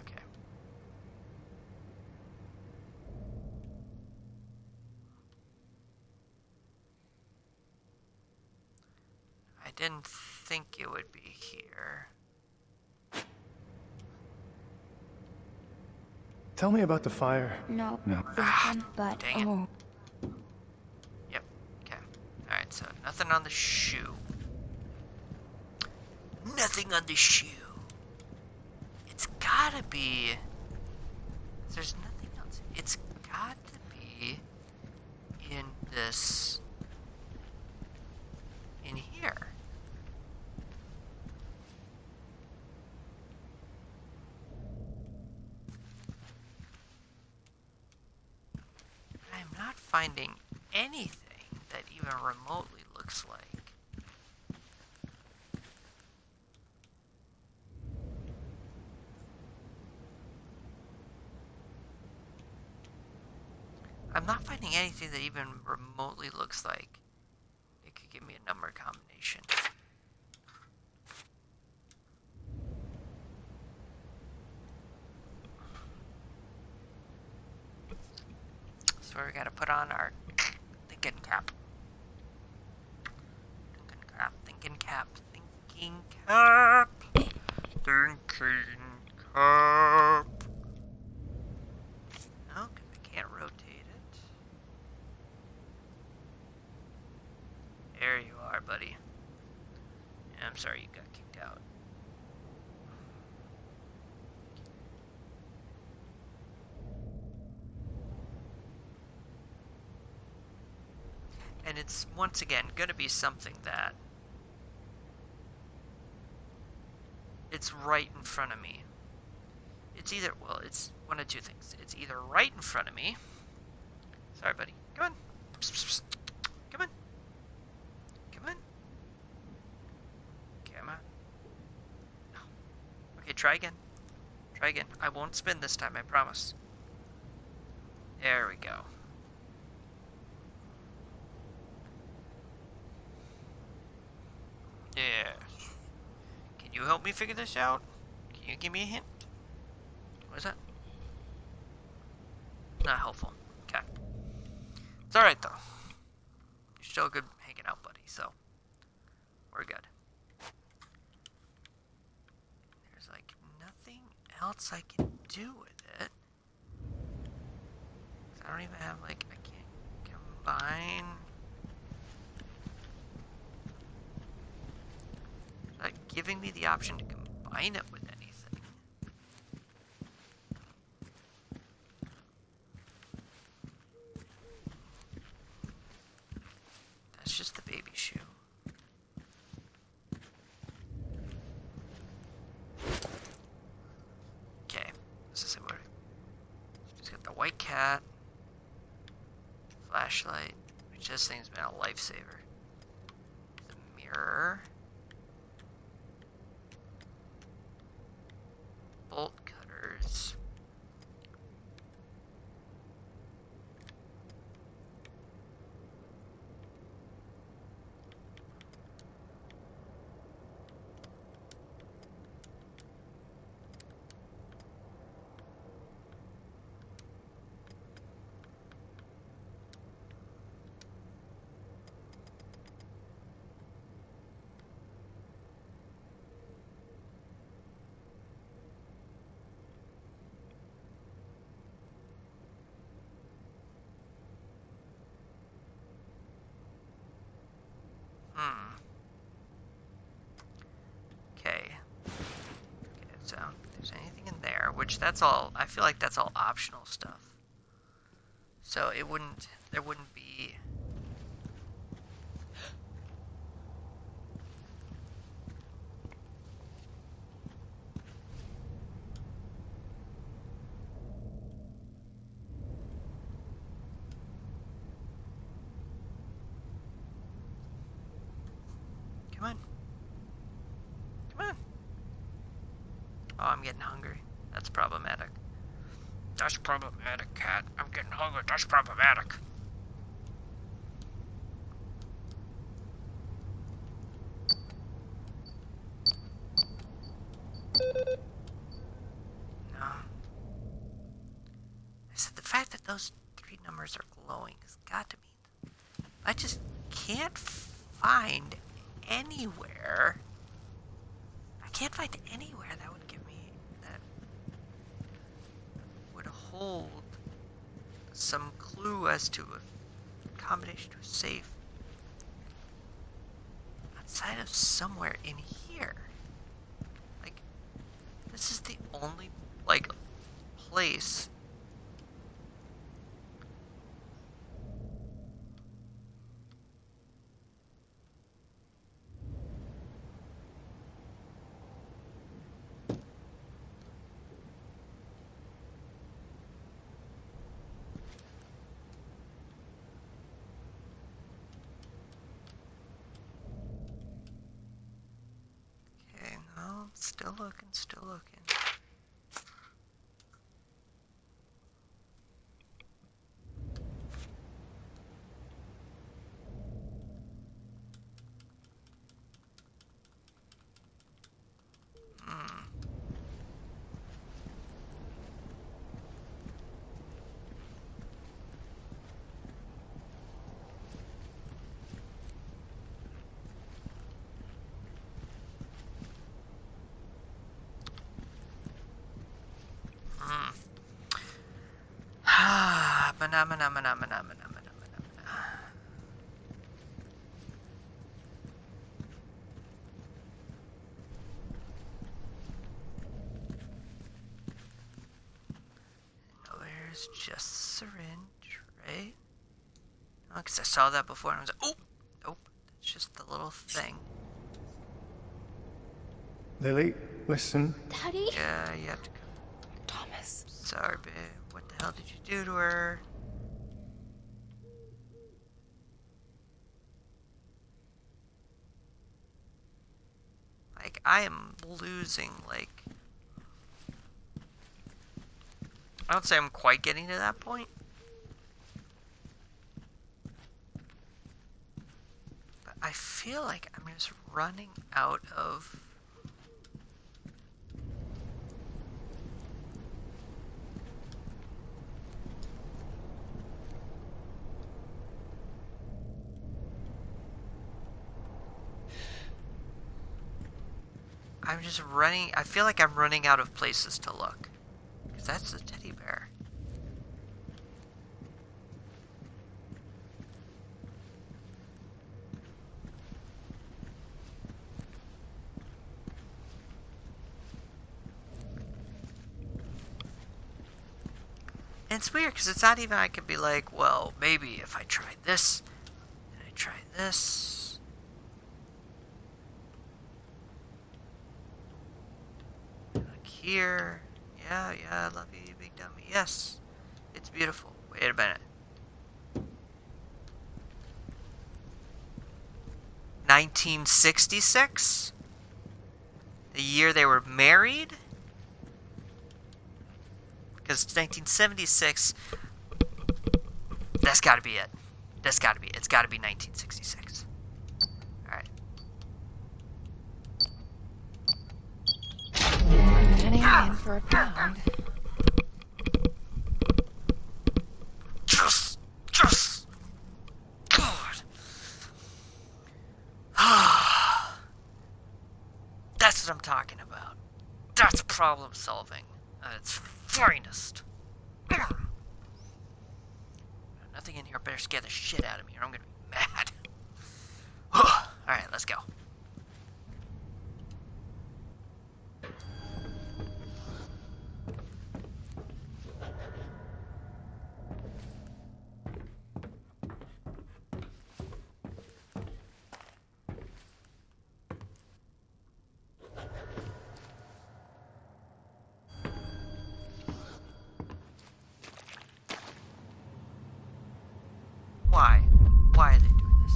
A: okay. I didn't think it would be here.
E: Tell me about the fire.
D: no,
E: No.
D: but
A: Dang it.
B: Oh,
A: Yep. Okay. Alright, so nothing on the shoe. Nothing on the shoe. It's gotta be... There's nothing else. It's got to be in this... in here. I'm not finding anything that even remotely looks like. I'm not finding anything that even remotely looks like it could give me a number combination. So we gotta put on our thinking cap. Thinking cap, thinking cap, thinking cap. Thinking cap. No, 'cause I can't rotate it. There you are, buddy. Yeah, I'm sorry you got kicked out. And it's, once again, going to be something that it's right in front of me. It's either, well, it's one of two things. It's either right in front of me. Sorry, buddy. Come on. Psst, psst, psst. Come on. Come on. Come on. No. Okay, try again. Try again. I won't spin this time, I promise. There we go. Yeah. Can you help me figure this out? Can you give me a hint? What is that? Not helpful. Okay. It's alright though. You're still good hanging out, buddy, so we're good. There's like nothing else I can do with it. I don't even have like, I can't combine giving me the option to combine it with anything. That's just the baby shoe. Okay, this is what. She's got the white cat, flashlight, which this thing's been a lifesaver. The mirror, bolt cutters. Okay. So, if there's anything in there, which that's all, I feel like that's all optional stuff. So there wouldn't be... Come on. Come on. Oh, I'm getting hungry. That's problematic. That's problematic, cat. I'm getting hungry. That's problematic. No. I said the fact that those 3 numbers are glowing has got to mean I just can't find anywhere. I can't find anywhere that would give me that would hold some clue as to a combination to a safe outside of somewhere in here. Like, this is the only like place. Still looking, still looking. There's just syringe, right? Oh, because I saw that before and I was like, oh, nope, that's just the little thing.
E: Lily, listen.
D: Daddy?
A: Yeah, you have to go.
B: Thomas.
A: Sorry, babe. What the hell did you do to her? Like, I am losing, like... I don't say I'm quite getting to that point. But I feel like I'm just running out of... I'm just running... I feel like I'm running out of places to look. Because that's the teddy bear. And it's weird because it's not even, I could be like, well, maybe if I tried this, and I try this. Like here. Yeah, I love you, you big dummy. Yes, it's beautiful. Wait a minute. 1966? The year they were married? Because it's 1976. That's gotta be it. That's gotta be it. It's gotta be 1966. Alright.
B: Any in for a pound.
A: Yes! God! That's what I'm talking about. That's problem solving at its finest. Nothing in here better scare the shit out of me or I'm gonna be mad. Alright, let's go. Why? Why are they doing this?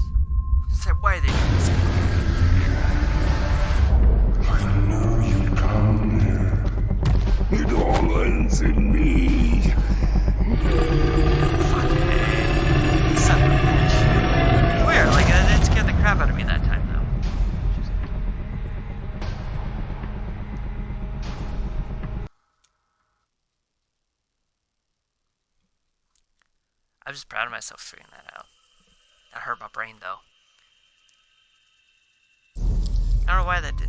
A: I said, why are they doing this?
I: I knew you'd come here. It all ends in me.
A: Son of a bitch. Weird, like, it scared the crap out of me that time, though. I'm just proud of myself for figuring that out. That hurt my brain, though. I don't know why that did.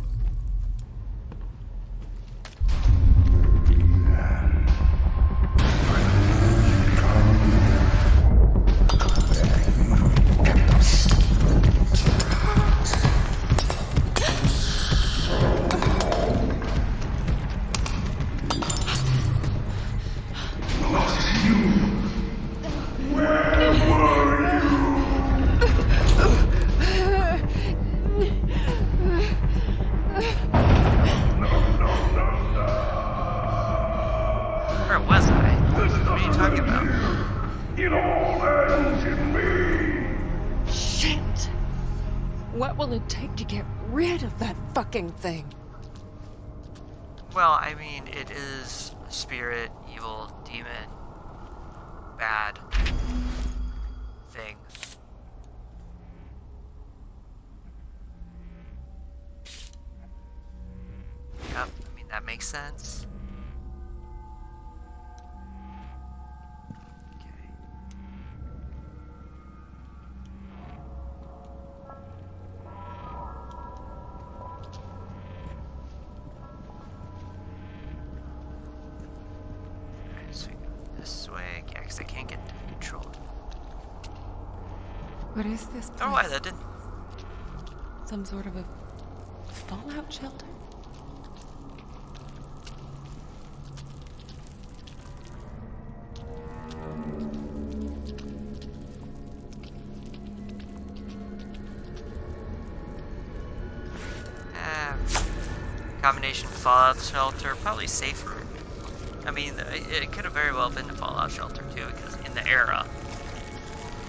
A: Where was I? What are you talking about?
I: It all ends in me.
B: Shit! What will it take to get rid of that fucking thing?
A: Well, I mean, it is a spirit, evil, demon, bad thing. Yep, I mean, that makes sense. Okay. Alright, so we go this way. Yeah, because I can't get to control.
B: What is this place?
A: I don't know why that did.
B: Some sort of a fallout shelter?
A: Combination Fallout Shelter, probably safer. I mean, it could have very well been a Fallout Shelter too, because in the era,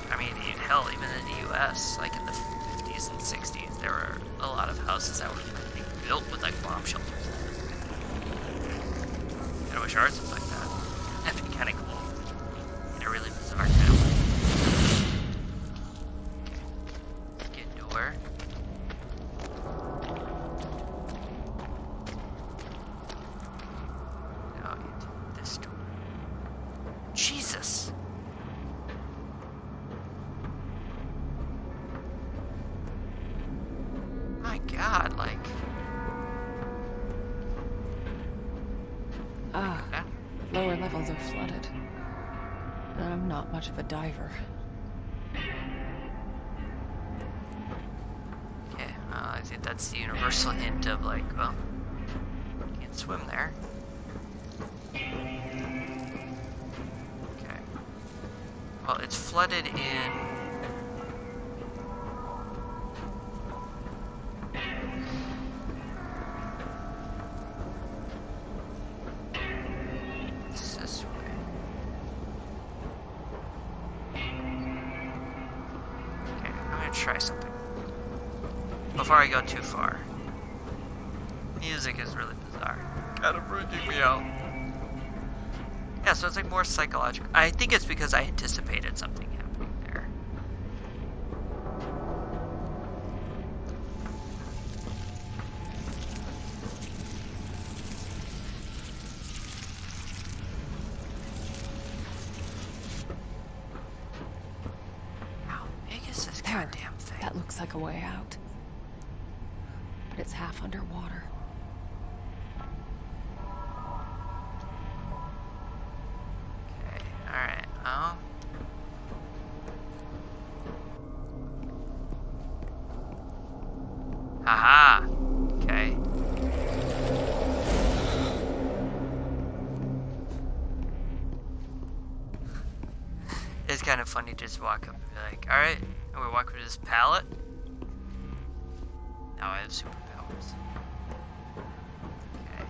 A: I mean, hell, even in the U.S., like in the 50s and 60s, there were a lot of houses that were being built with like bomb shelters. I wish ours was like that. That'd be kind of cool. In a really bizarre kind of way. Okay. Get door. Now into this door. Jesus! My God, like.
B: Ah, lower levels are flooded. I'm not much of a diver.
A: Okay, I think that's the universal hint of like, well, you can't swim there. Well, it's flooded in. It's this way. Okay, I'm gonna try something. Before I go too far. Music is really bizarre. Kind of freaking me out. Yeah, so it's like more psychological. I think it's because I anticipated something happening there. How big is this
B: There.
A: goddamn thing?
B: That looks like a way out. But it's half underwater.
A: Okay, alright, oh. Haha! Okay. It's kind of funny to just walk up and be like, alright, I'm gonna walk over this pallet. Now I have superpowers. Okay.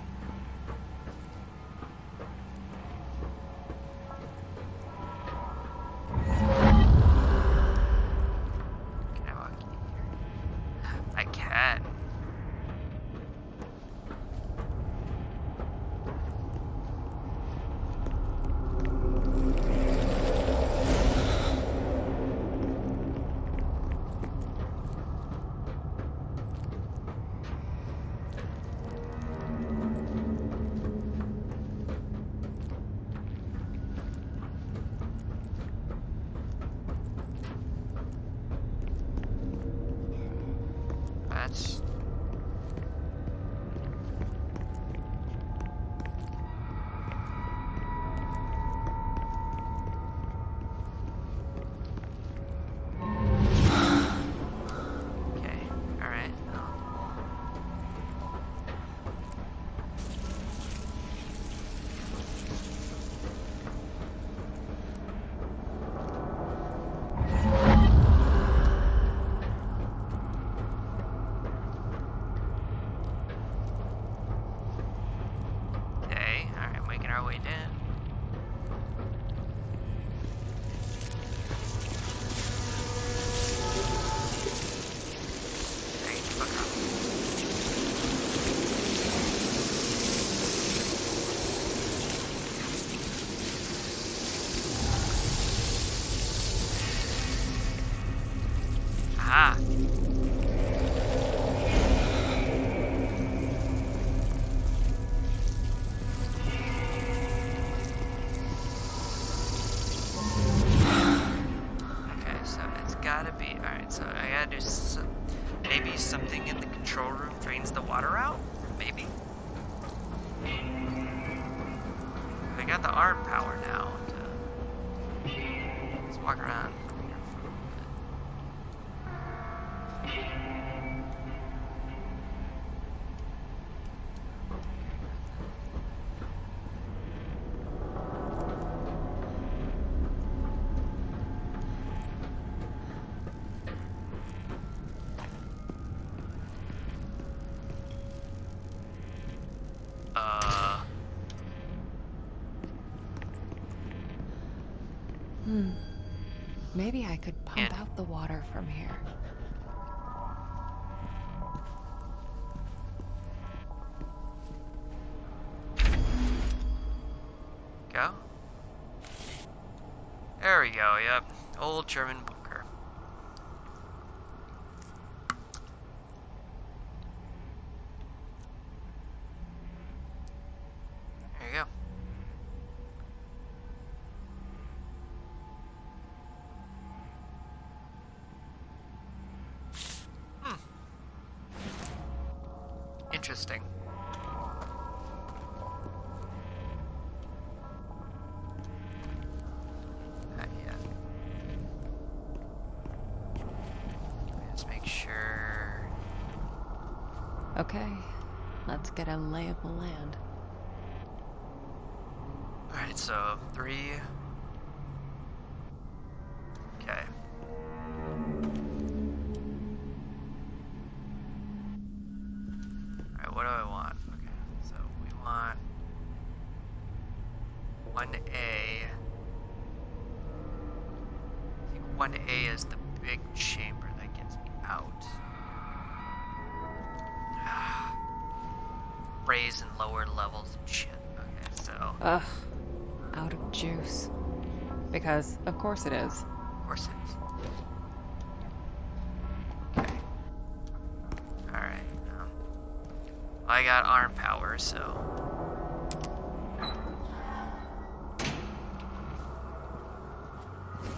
A: Can I walk in here? I can. That's okay. All right. Okay. All right. Making our way down. Hey, fuck up. Ah. Okay, so it's gotta be. Alright, so I gotta do maybe something in the control room drains the water out? Maybe? I got the arm power now. Let's walk around here for a little bit.
B: Maybe I could pump
A: And-
B: out the water from here.
A: Go. There we go, yep. Old German bunker. There you go. Interesting. Yeah. Let's make sure.
B: Okay, let's get a lay of the land.
A: Alright, so 3, 1A is the big chamber that gets me out. Raise and lower levels and shit. Okay, so.
B: Ugh. Out of juice. Because, of course it is.
A: Of course it is. Okay. Alright. I got arm power, so.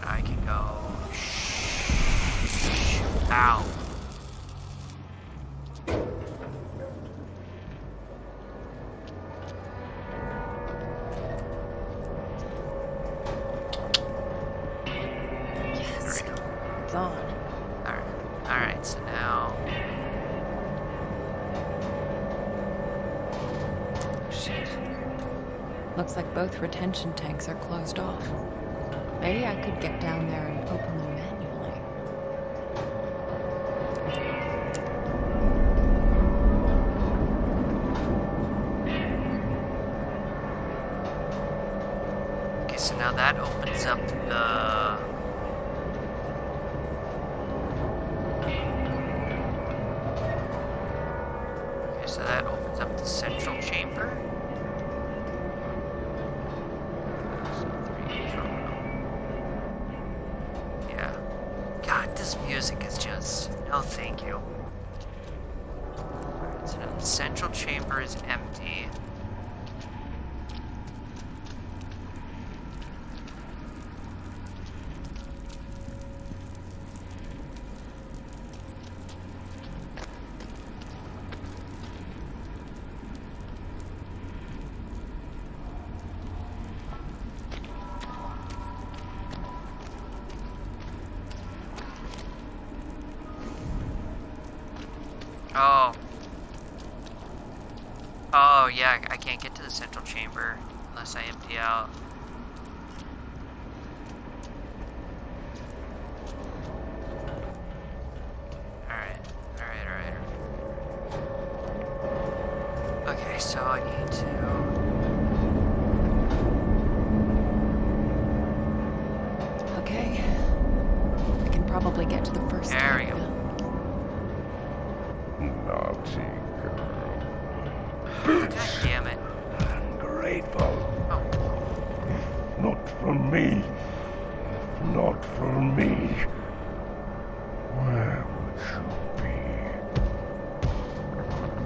A: I can go. Ow.
B: Yes. It's on.
A: Alright, so now.
B: Shit. Looks like both retention tanks are closed off. Maybe I could get down there and open them manually.
A: Okay, so now that opens up the. Okay, so that opens up the central chamber. So 3 control. Yeah. God, this music is just no thank you. Alright, so now the central chamber is empty. Oh. Oh, yeah, I can't get to the central chamber unless I empty out. Alright. Okay, so I need to...
B: Okay. I can probably get to the first
A: There we
B: tank
A: go.
B: now.
I: Naughty girl.
A: God damn it.
I: Ungrateful.
A: Oh.
I: Not for me. Not for me. Where would you be?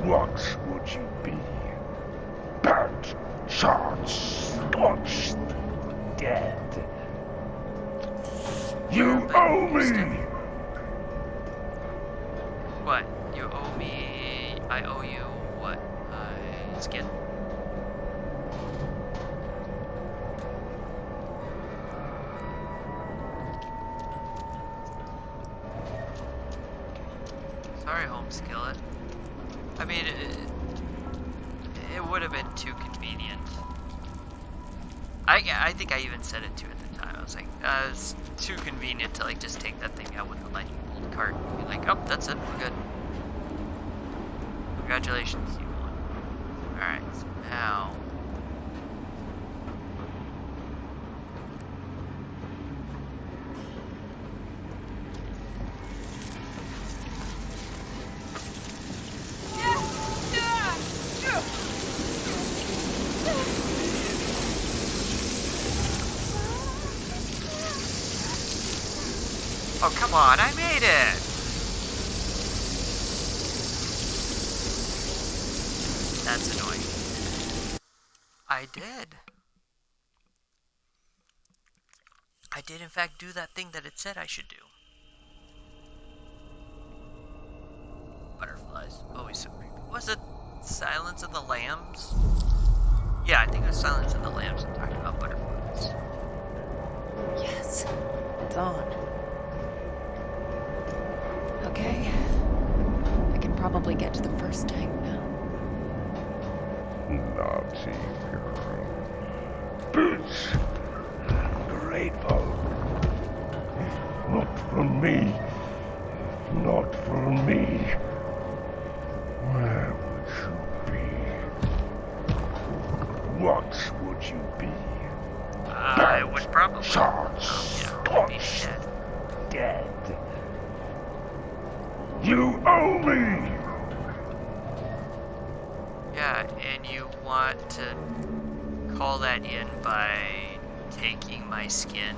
I: What would you be? Burnt, charred, scorched, dead. You owe me!
A: What? You owe me... I owe you what? Skin? Sorry, Home Skillet. I mean, it would have been too convenient. I think I even said it too at the time. I was like, it's too convenient to like just take that thing out with the lightning bolt cart and be like, oh, that's it, we're good. Congratulations, you won. Alright, so now... Oh, come on, I made it! That's annoying. I did. I did in fact do that thing that it said I should do. Butterflies, always so creepy. Was it Silence of the Lambs? Yeah, I think it was Silence of the Lambs that talked about butterflies.
B: Yes. It's on. Okay. I can probably get to the first tank now.
I: Naughty girl. Bitch. Ungrateful. Not for me. Not for me. Where would you be? What would you be?
A: I would probably...
I: Shards.
A: Oh, yeah, I'd be dead.
I: dead. You owe me!
A: Yeah, and you want to call that in by taking my skin?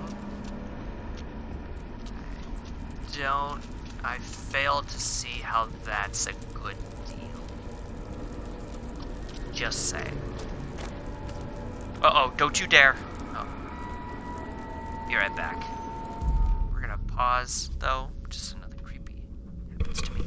A: I fail to see how that's a good deal. Just saying. Uh-oh, don't you dare. Oh. Be right back. We're gonna pause, though. Just another creepy happens to me.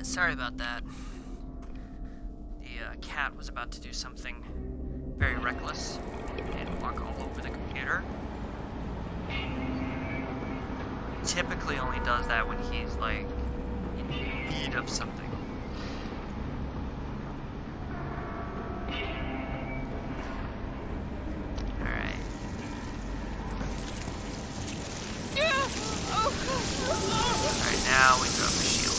A: Sorry about that. The cat was about to do something very reckless and walk all over the computer. Typically only does that when he's like in need of something. Alright. Alright, now we throw up the shield.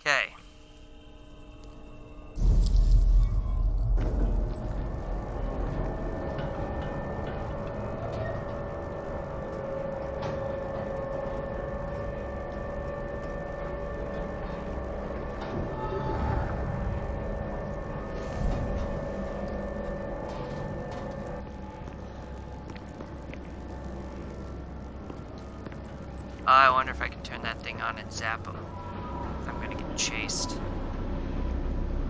A: Okay. I wonder if I can turn that thing on and zap him. I'm gonna get chased.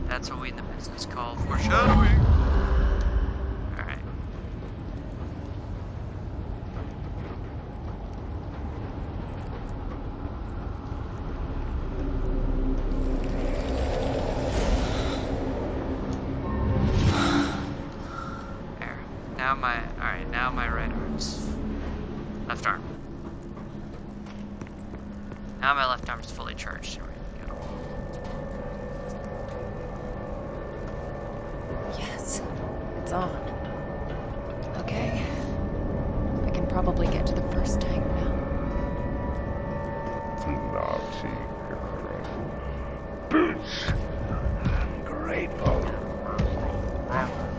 A: That's what we in the business call foreshadowing. Alright. There. Now my right arm's left arm. Now my left arm is fully charged. There we go.
B: Yes, it's on. Okay. I can probably get to the first tank now.
I: Naughty girl. Bitch. Ungrateful.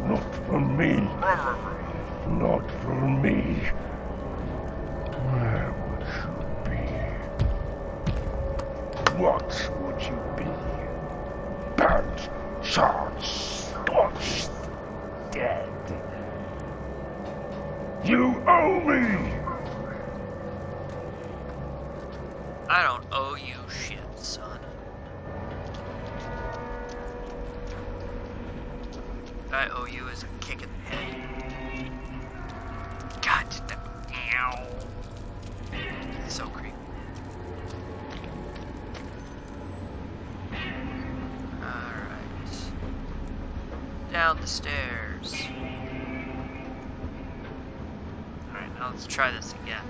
I: Not for me. Not for me. Where would you be? What would you be? Burnt, charred, scorched, dead. You owe me!
A: I don't owe you shit, son. What I owe you is a kick in the head. God, ow. It's so creepy. Alright. Down the stairs. Alright, now let's try this again.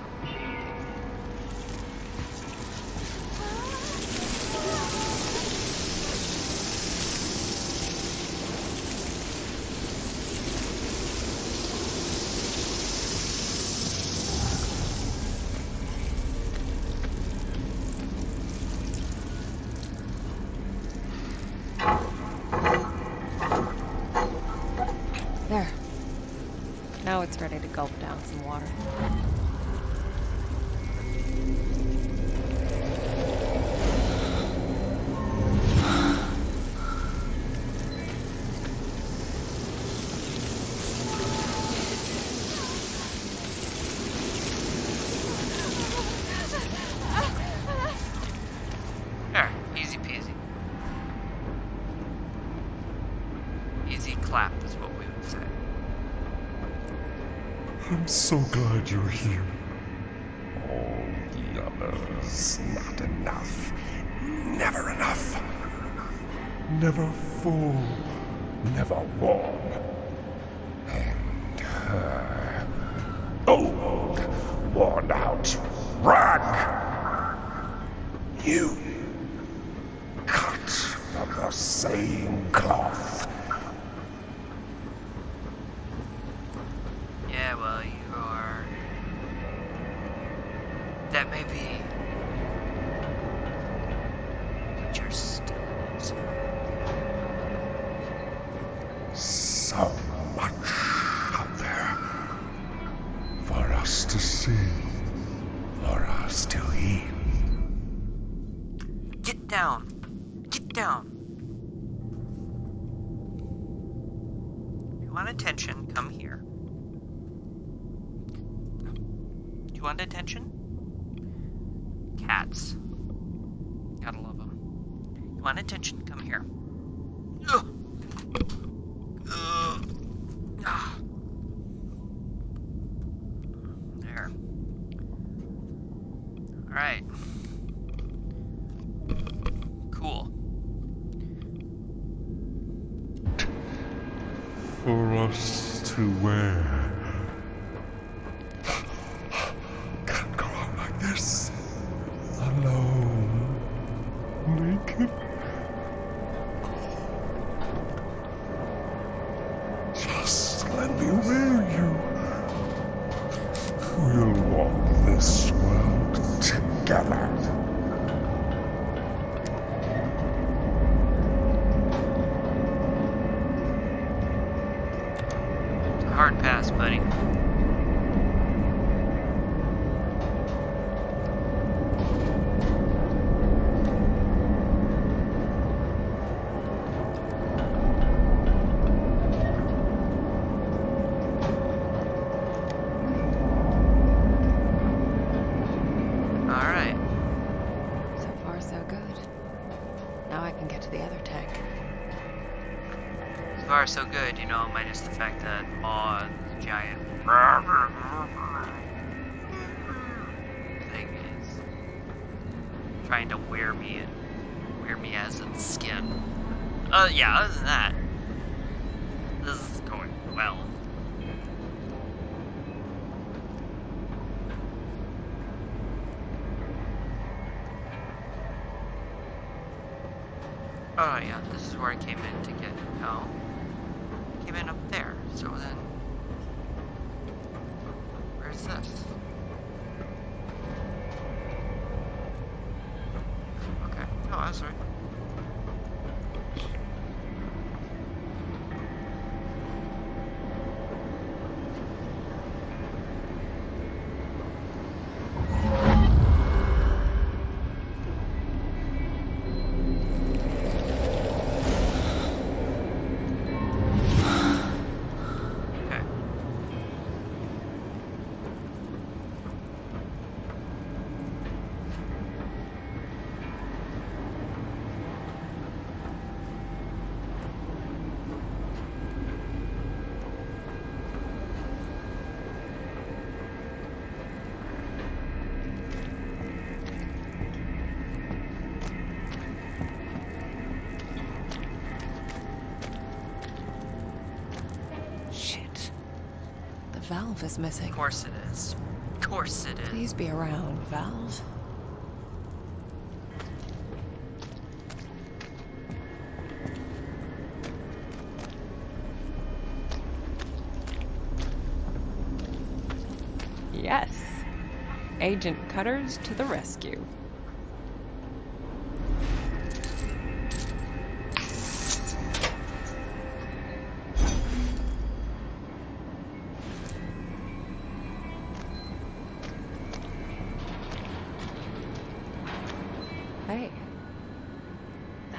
B: There. Now it's ready to go. gulp down some water.
A: There, easy peasy. Easy clap is what we would say.
I: I'm so glad you're here. All the others, not enough. Never enough. Never full. Never warm. And her. Old. Worn out. Rag. You. Cut from the same cloth.
A: Yeah, well, you are. That may be. But you're still.
I: So much out there for us to see, for us to eat.
A: Get down! Get down! If you want attention, come here. Do you want attention? Cats. Gotta love them. You want attention? Come here. Ugh. Ugh. Ah. There. Alright. Cool.
I: For us to wear. Can't go out like this. Alone. Naked. Just let me wear you. We'll walk this world together.
A: It's a hard pass, buddy. Alright.
B: So far, so good. Now I can get to the other tank.
A: So far, so good, you know, minus the fact that Maw, the giant thing, is trying to wear me as its skin. Yeah, other than that, this is going well. Oh yeah, this is where I came in to get, no. I came in up there, so then, where's this? Okay, no, that's right. Okay.
B: Shit. The valve is missing.
A: Of course it is. Of course it is.
B: Please be around, valve. Yes. Agent Cutters to the rescue.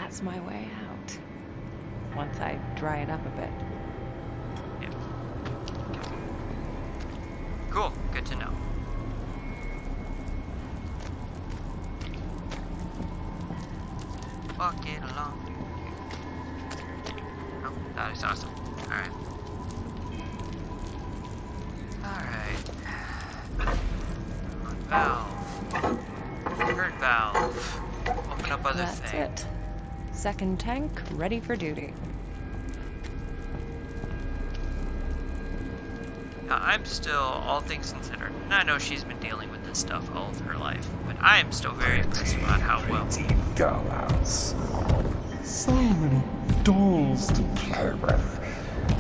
B: That's my way out. Once I dry it up a bit.
A: Yeah. Cool. Good to know. Walk it along. Oh, that is awesome. Alright. Alright. Valve. Third valve. Open up other
B: That's
A: thing.
B: it. Second tank, ready for duty.
A: Now, I'm still, all things considered, and I know she's been dealing with this stuff all of her life, but I am still very impressed about how well.
I: Dollhouse. So many dolls to play with.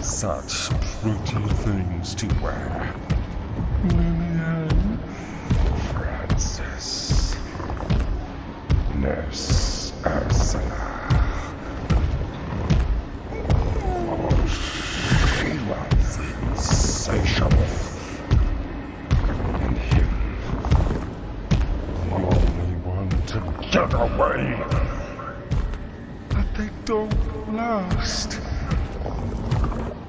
I: Such pretty things to wear. Lillian, Francis, Nurse Ursula. Oh, she was insatiable. And him, the only one to get away. But they don't last.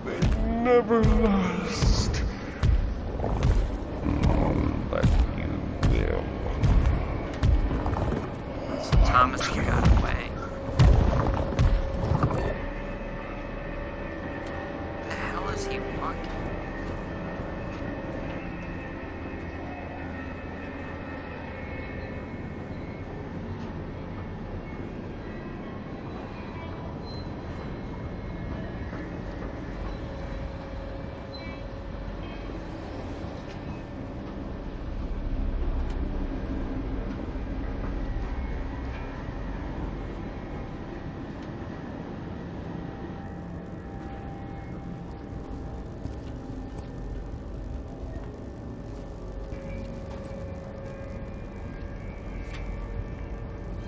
I: They never last. But you will.
A: So Thomas got away. The hell is he walking?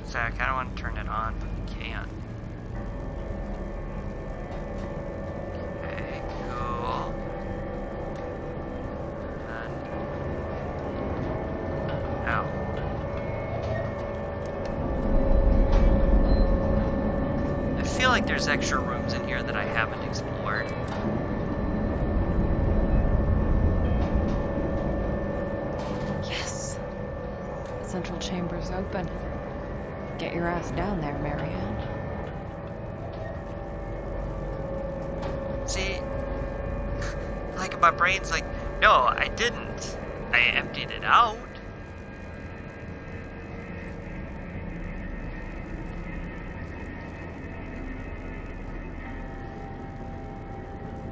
A: So I kind of want to turn it on, but I can't. Okay, cool. Ow. I feel like there's extra rooms in here that I haven't explored.
B: Yes. The central chamber's open. Get your ass down there, Marianne.
A: See, like my brain's like, no, I didn't. I emptied it out.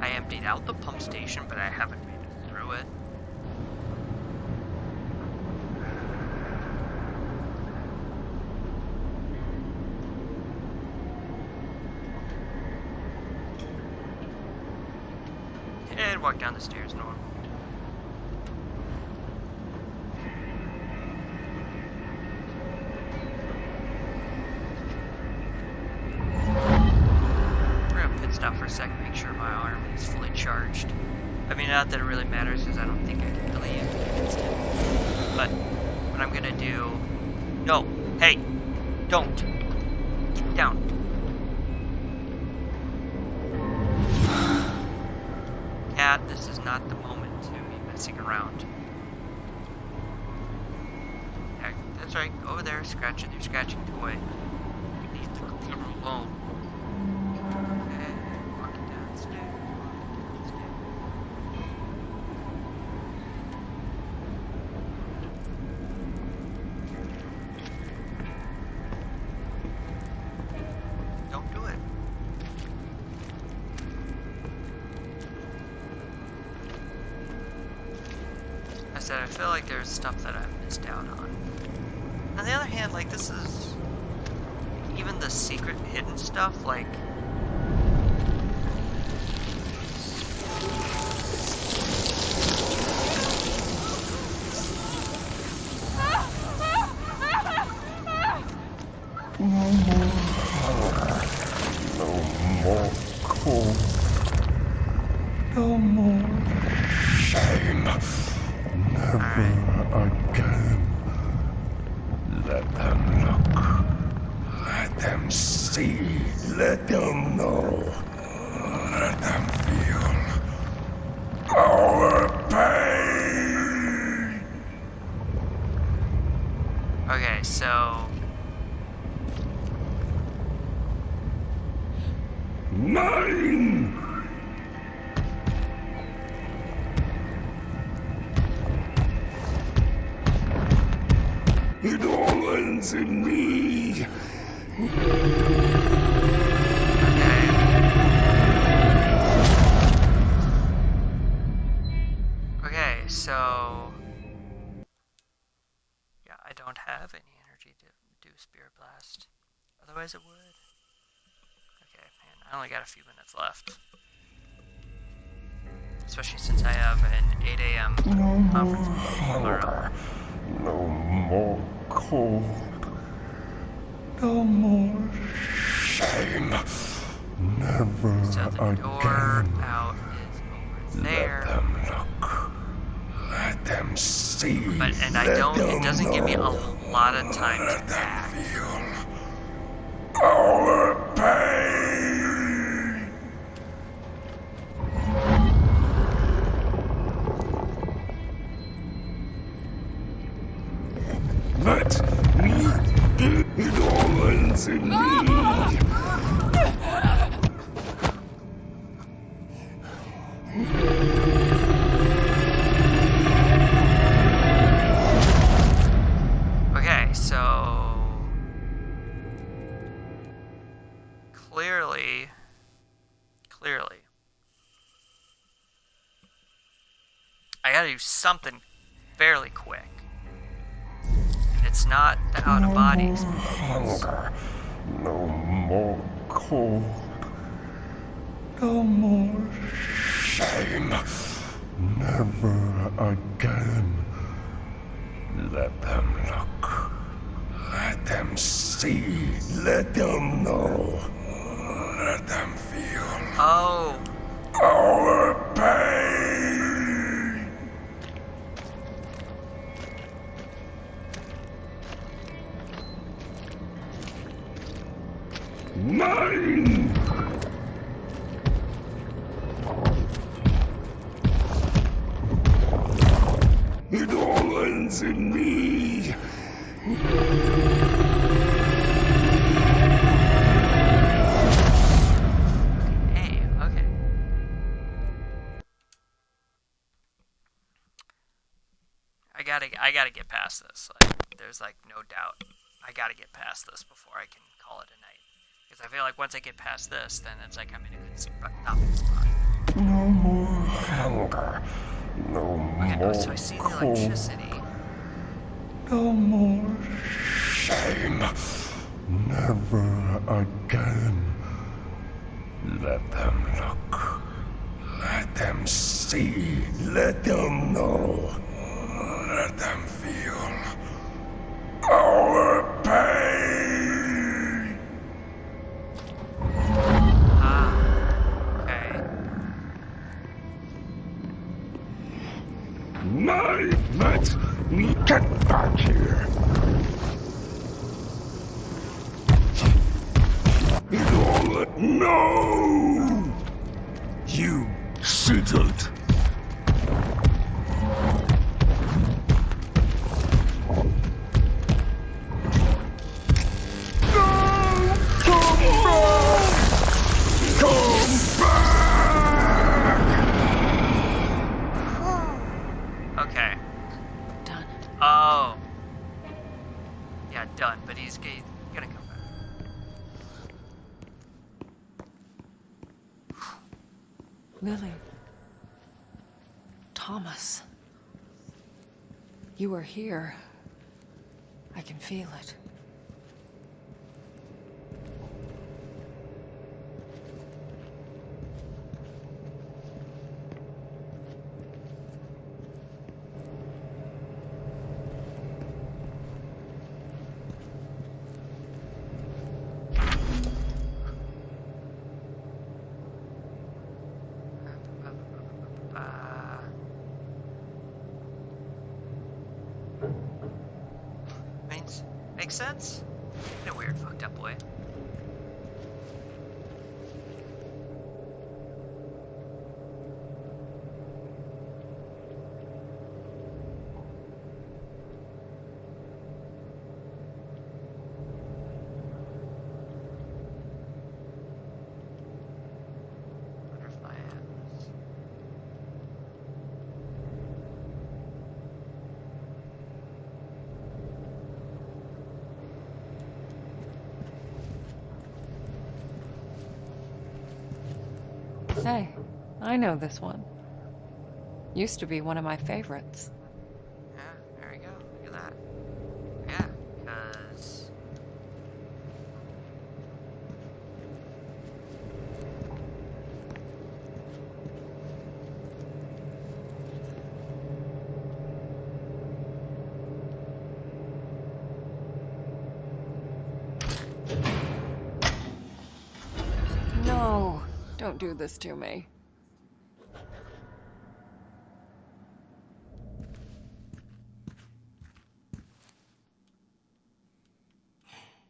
A: I emptied out the pump station, but I haven't made it through it. And walk down the stairs normal. We're gonna pit stop for a second, make sure my arm is fully charged. I mean, not that it really matters, because I don't think I can really use it. But what I'm gonna do... No! Hey! Don't! Get down. Cat, this is not the moment to be messing around. That's right, over there, scratch with your scratching toy. Leave the computer alone. Okay, walking downstairs, Don't do it. I said, I feel like there's stuff that I've missed out on. On the other hand, like, this is... Even the secret hidden stuff, like...
I: No more horror. No more cold. No more shame. Never again. Let them look. Let them see. Let them know. Let them feel our pain.
A: Okay, so
I: 9. It all ends in me.
A: okay, so yeah, I don't have any energy to do Spirit Blast. Otherwise, it would. Okay, man, I only got a few minutes left. Especially since I have an 8 a.m. conference tomorrow.
I: No more cold. No more shame. Never
A: So the door
I: again.
A: out is over there.
I: Let them look. Let them see.
A: But and I
I: Let
A: don't. It
I: them
A: doesn't give me a
I: know.
A: lot of time
I: Let
A: to
I: them
A: back.
I: feel our pain. Let me. It all ends in me.
A: Okay, so clearly, I gotta do something fairly quick. It's not the out of body experience.
I: Hunger. No more cold. No more shame. Never again. Let them look. Let them see. Let them know. Let them feel
A: Oh,
I: our pain. Nine. It all ends in me.
A: hey, okay. I gotta get past this. Like, there's like no doubt. I gotta get past this before I can call it a night. Because I feel like once I get past this, then it's like I'm in a good stopping spot.
I: No more hunger. No
A: Okay,
I: more
A: so I see the
I: cold.
A: electricity.
I: No more shame. Never again. Let them look. Let them see. Let them know. Let them feel our pain.
A: Ah, okay.
I: Let me get back here. No! You shouldn't. No! Come back! Come back!
A: Okay.
B: Done.
A: Oh. Yeah, done. But he's gonna come back.
B: Lily. Thomas. You are here. I can feel it.
A: Makes sense? In a weird, fucked up way.
B: Say, I know this one. Used to be one of my favorites.
A: Yeah, there you go. Look at that. Yeah, because...
B: No, don't do this to me.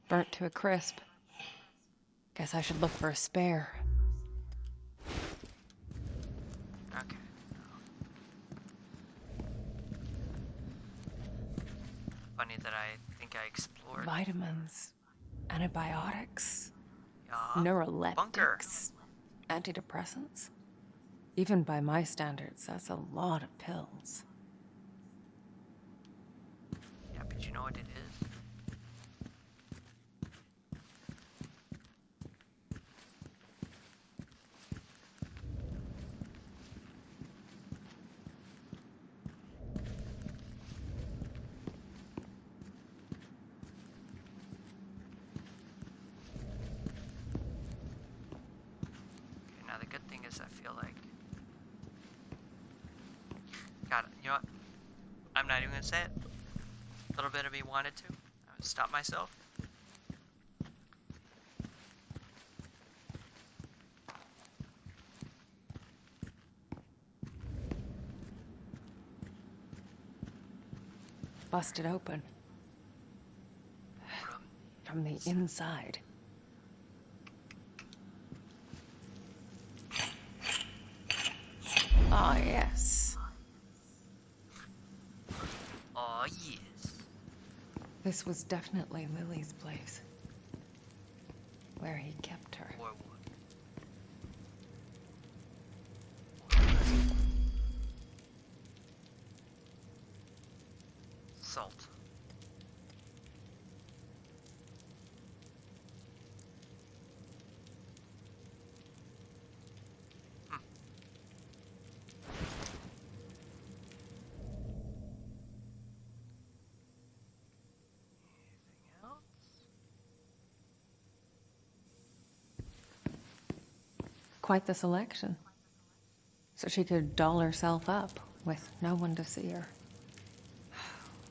B: Burnt to a crisp. Guess I should look for a spare.
A: Okay. Funny that I think I explored...
B: Vitamins, antibiotics,
A: Yeah.
B: neuroleptics,
A: Bunker.
B: antidepressants. Even by my standards, that's a lot of pills.
A: Yeah, but you know what it is? Okay, now the good thing is I feel like... God, you know what? I'm not even gonna say it. A little bit of me wanted to. I would stop myself.
B: Busted open. From the inside. Ah, yes.
A: Oh yes.
B: This was definitely Lily's place. Where he kept her.
A: Or what? Salt. Anything else?
B: Quite the selection. So she could doll herself up with no one to see her.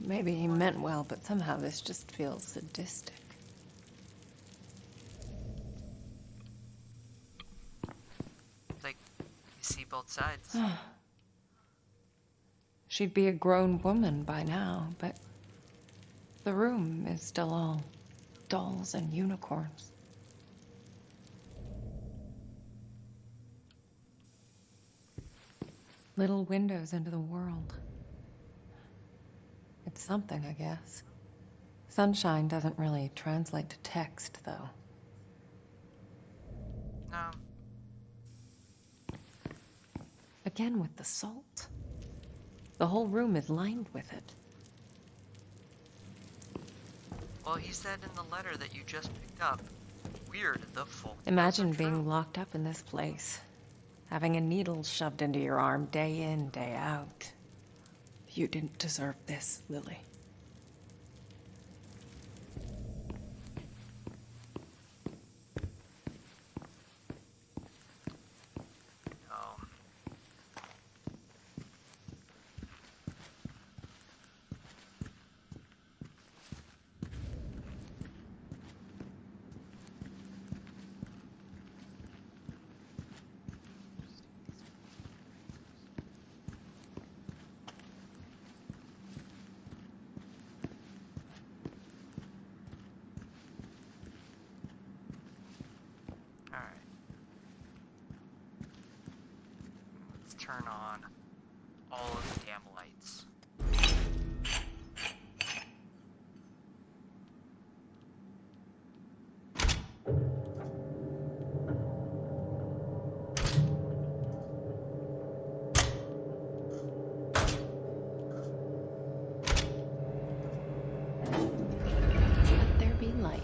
B: Maybe he meant well, but somehow this just feels sadistic.
A: Like, you see both sides.
B: She'd be a grown woman by now, but the room is still all dolls and unicorns. Little windows into the world. It's something, I guess. Sunshine doesn't really translate to text, though.
A: No.
B: Again with the salt. The whole room is lined with it.
A: Well, he said in the letter that you just picked up. Weird, the full.
B: Imagine being locked up in this place. Having a needle shoved into your arm day in, day out. You didn't deserve this, Lily.
A: No. Alright. Let's turn on all of the damn lights.
B: Let there be light.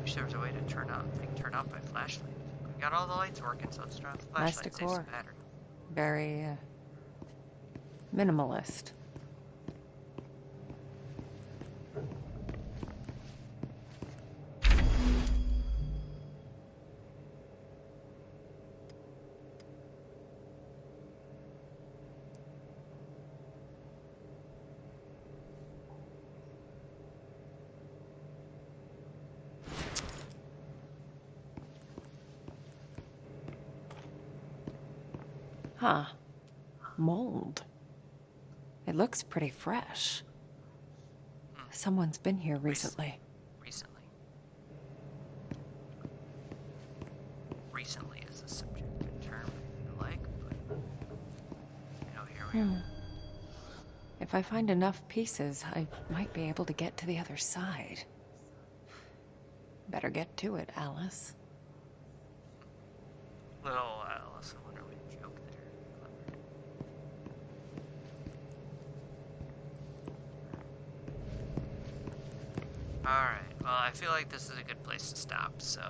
A: wish there was a way to turn out my flashlight. We got all the lights working, so let's turn off the
B: Nice
A: flashlight. Saves
B: decor.
A: some battery.
B: Very minimalist. Huh. Mold. It looks pretty fresh. Someone's been here recently.
A: Recently. Recently is a subjective term I like, but here we are.
B: If I find enough pieces, I might be able to get to the other side. Better get to it, Alice.
A: Little Alice in Wonderland joke there. Alright, well, I feel like this is a good place to stop, so.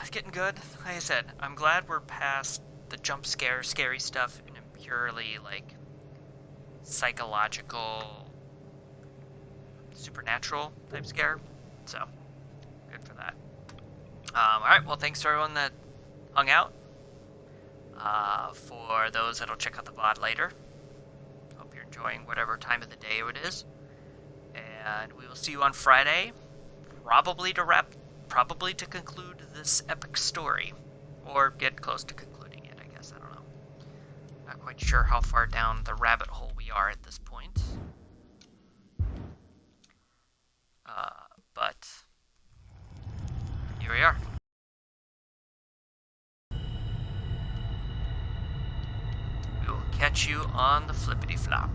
A: It's getting good. Like I said, I'm glad we're past the jump scare, scary stuff, and a purely, like, psychological, supernatural type scare. So, good for that. Alright, well, thanks to everyone that hung out. For those that'll check out the VOD later, hope you're enjoying whatever time of the day it is. And we will see you on Friday, probably to conclude this epic story. Or get close to concluding it, I guess, I don't know. Not quite sure how far down the rabbit hole we are at this point. But here we are. We will catch you on the flippity flop.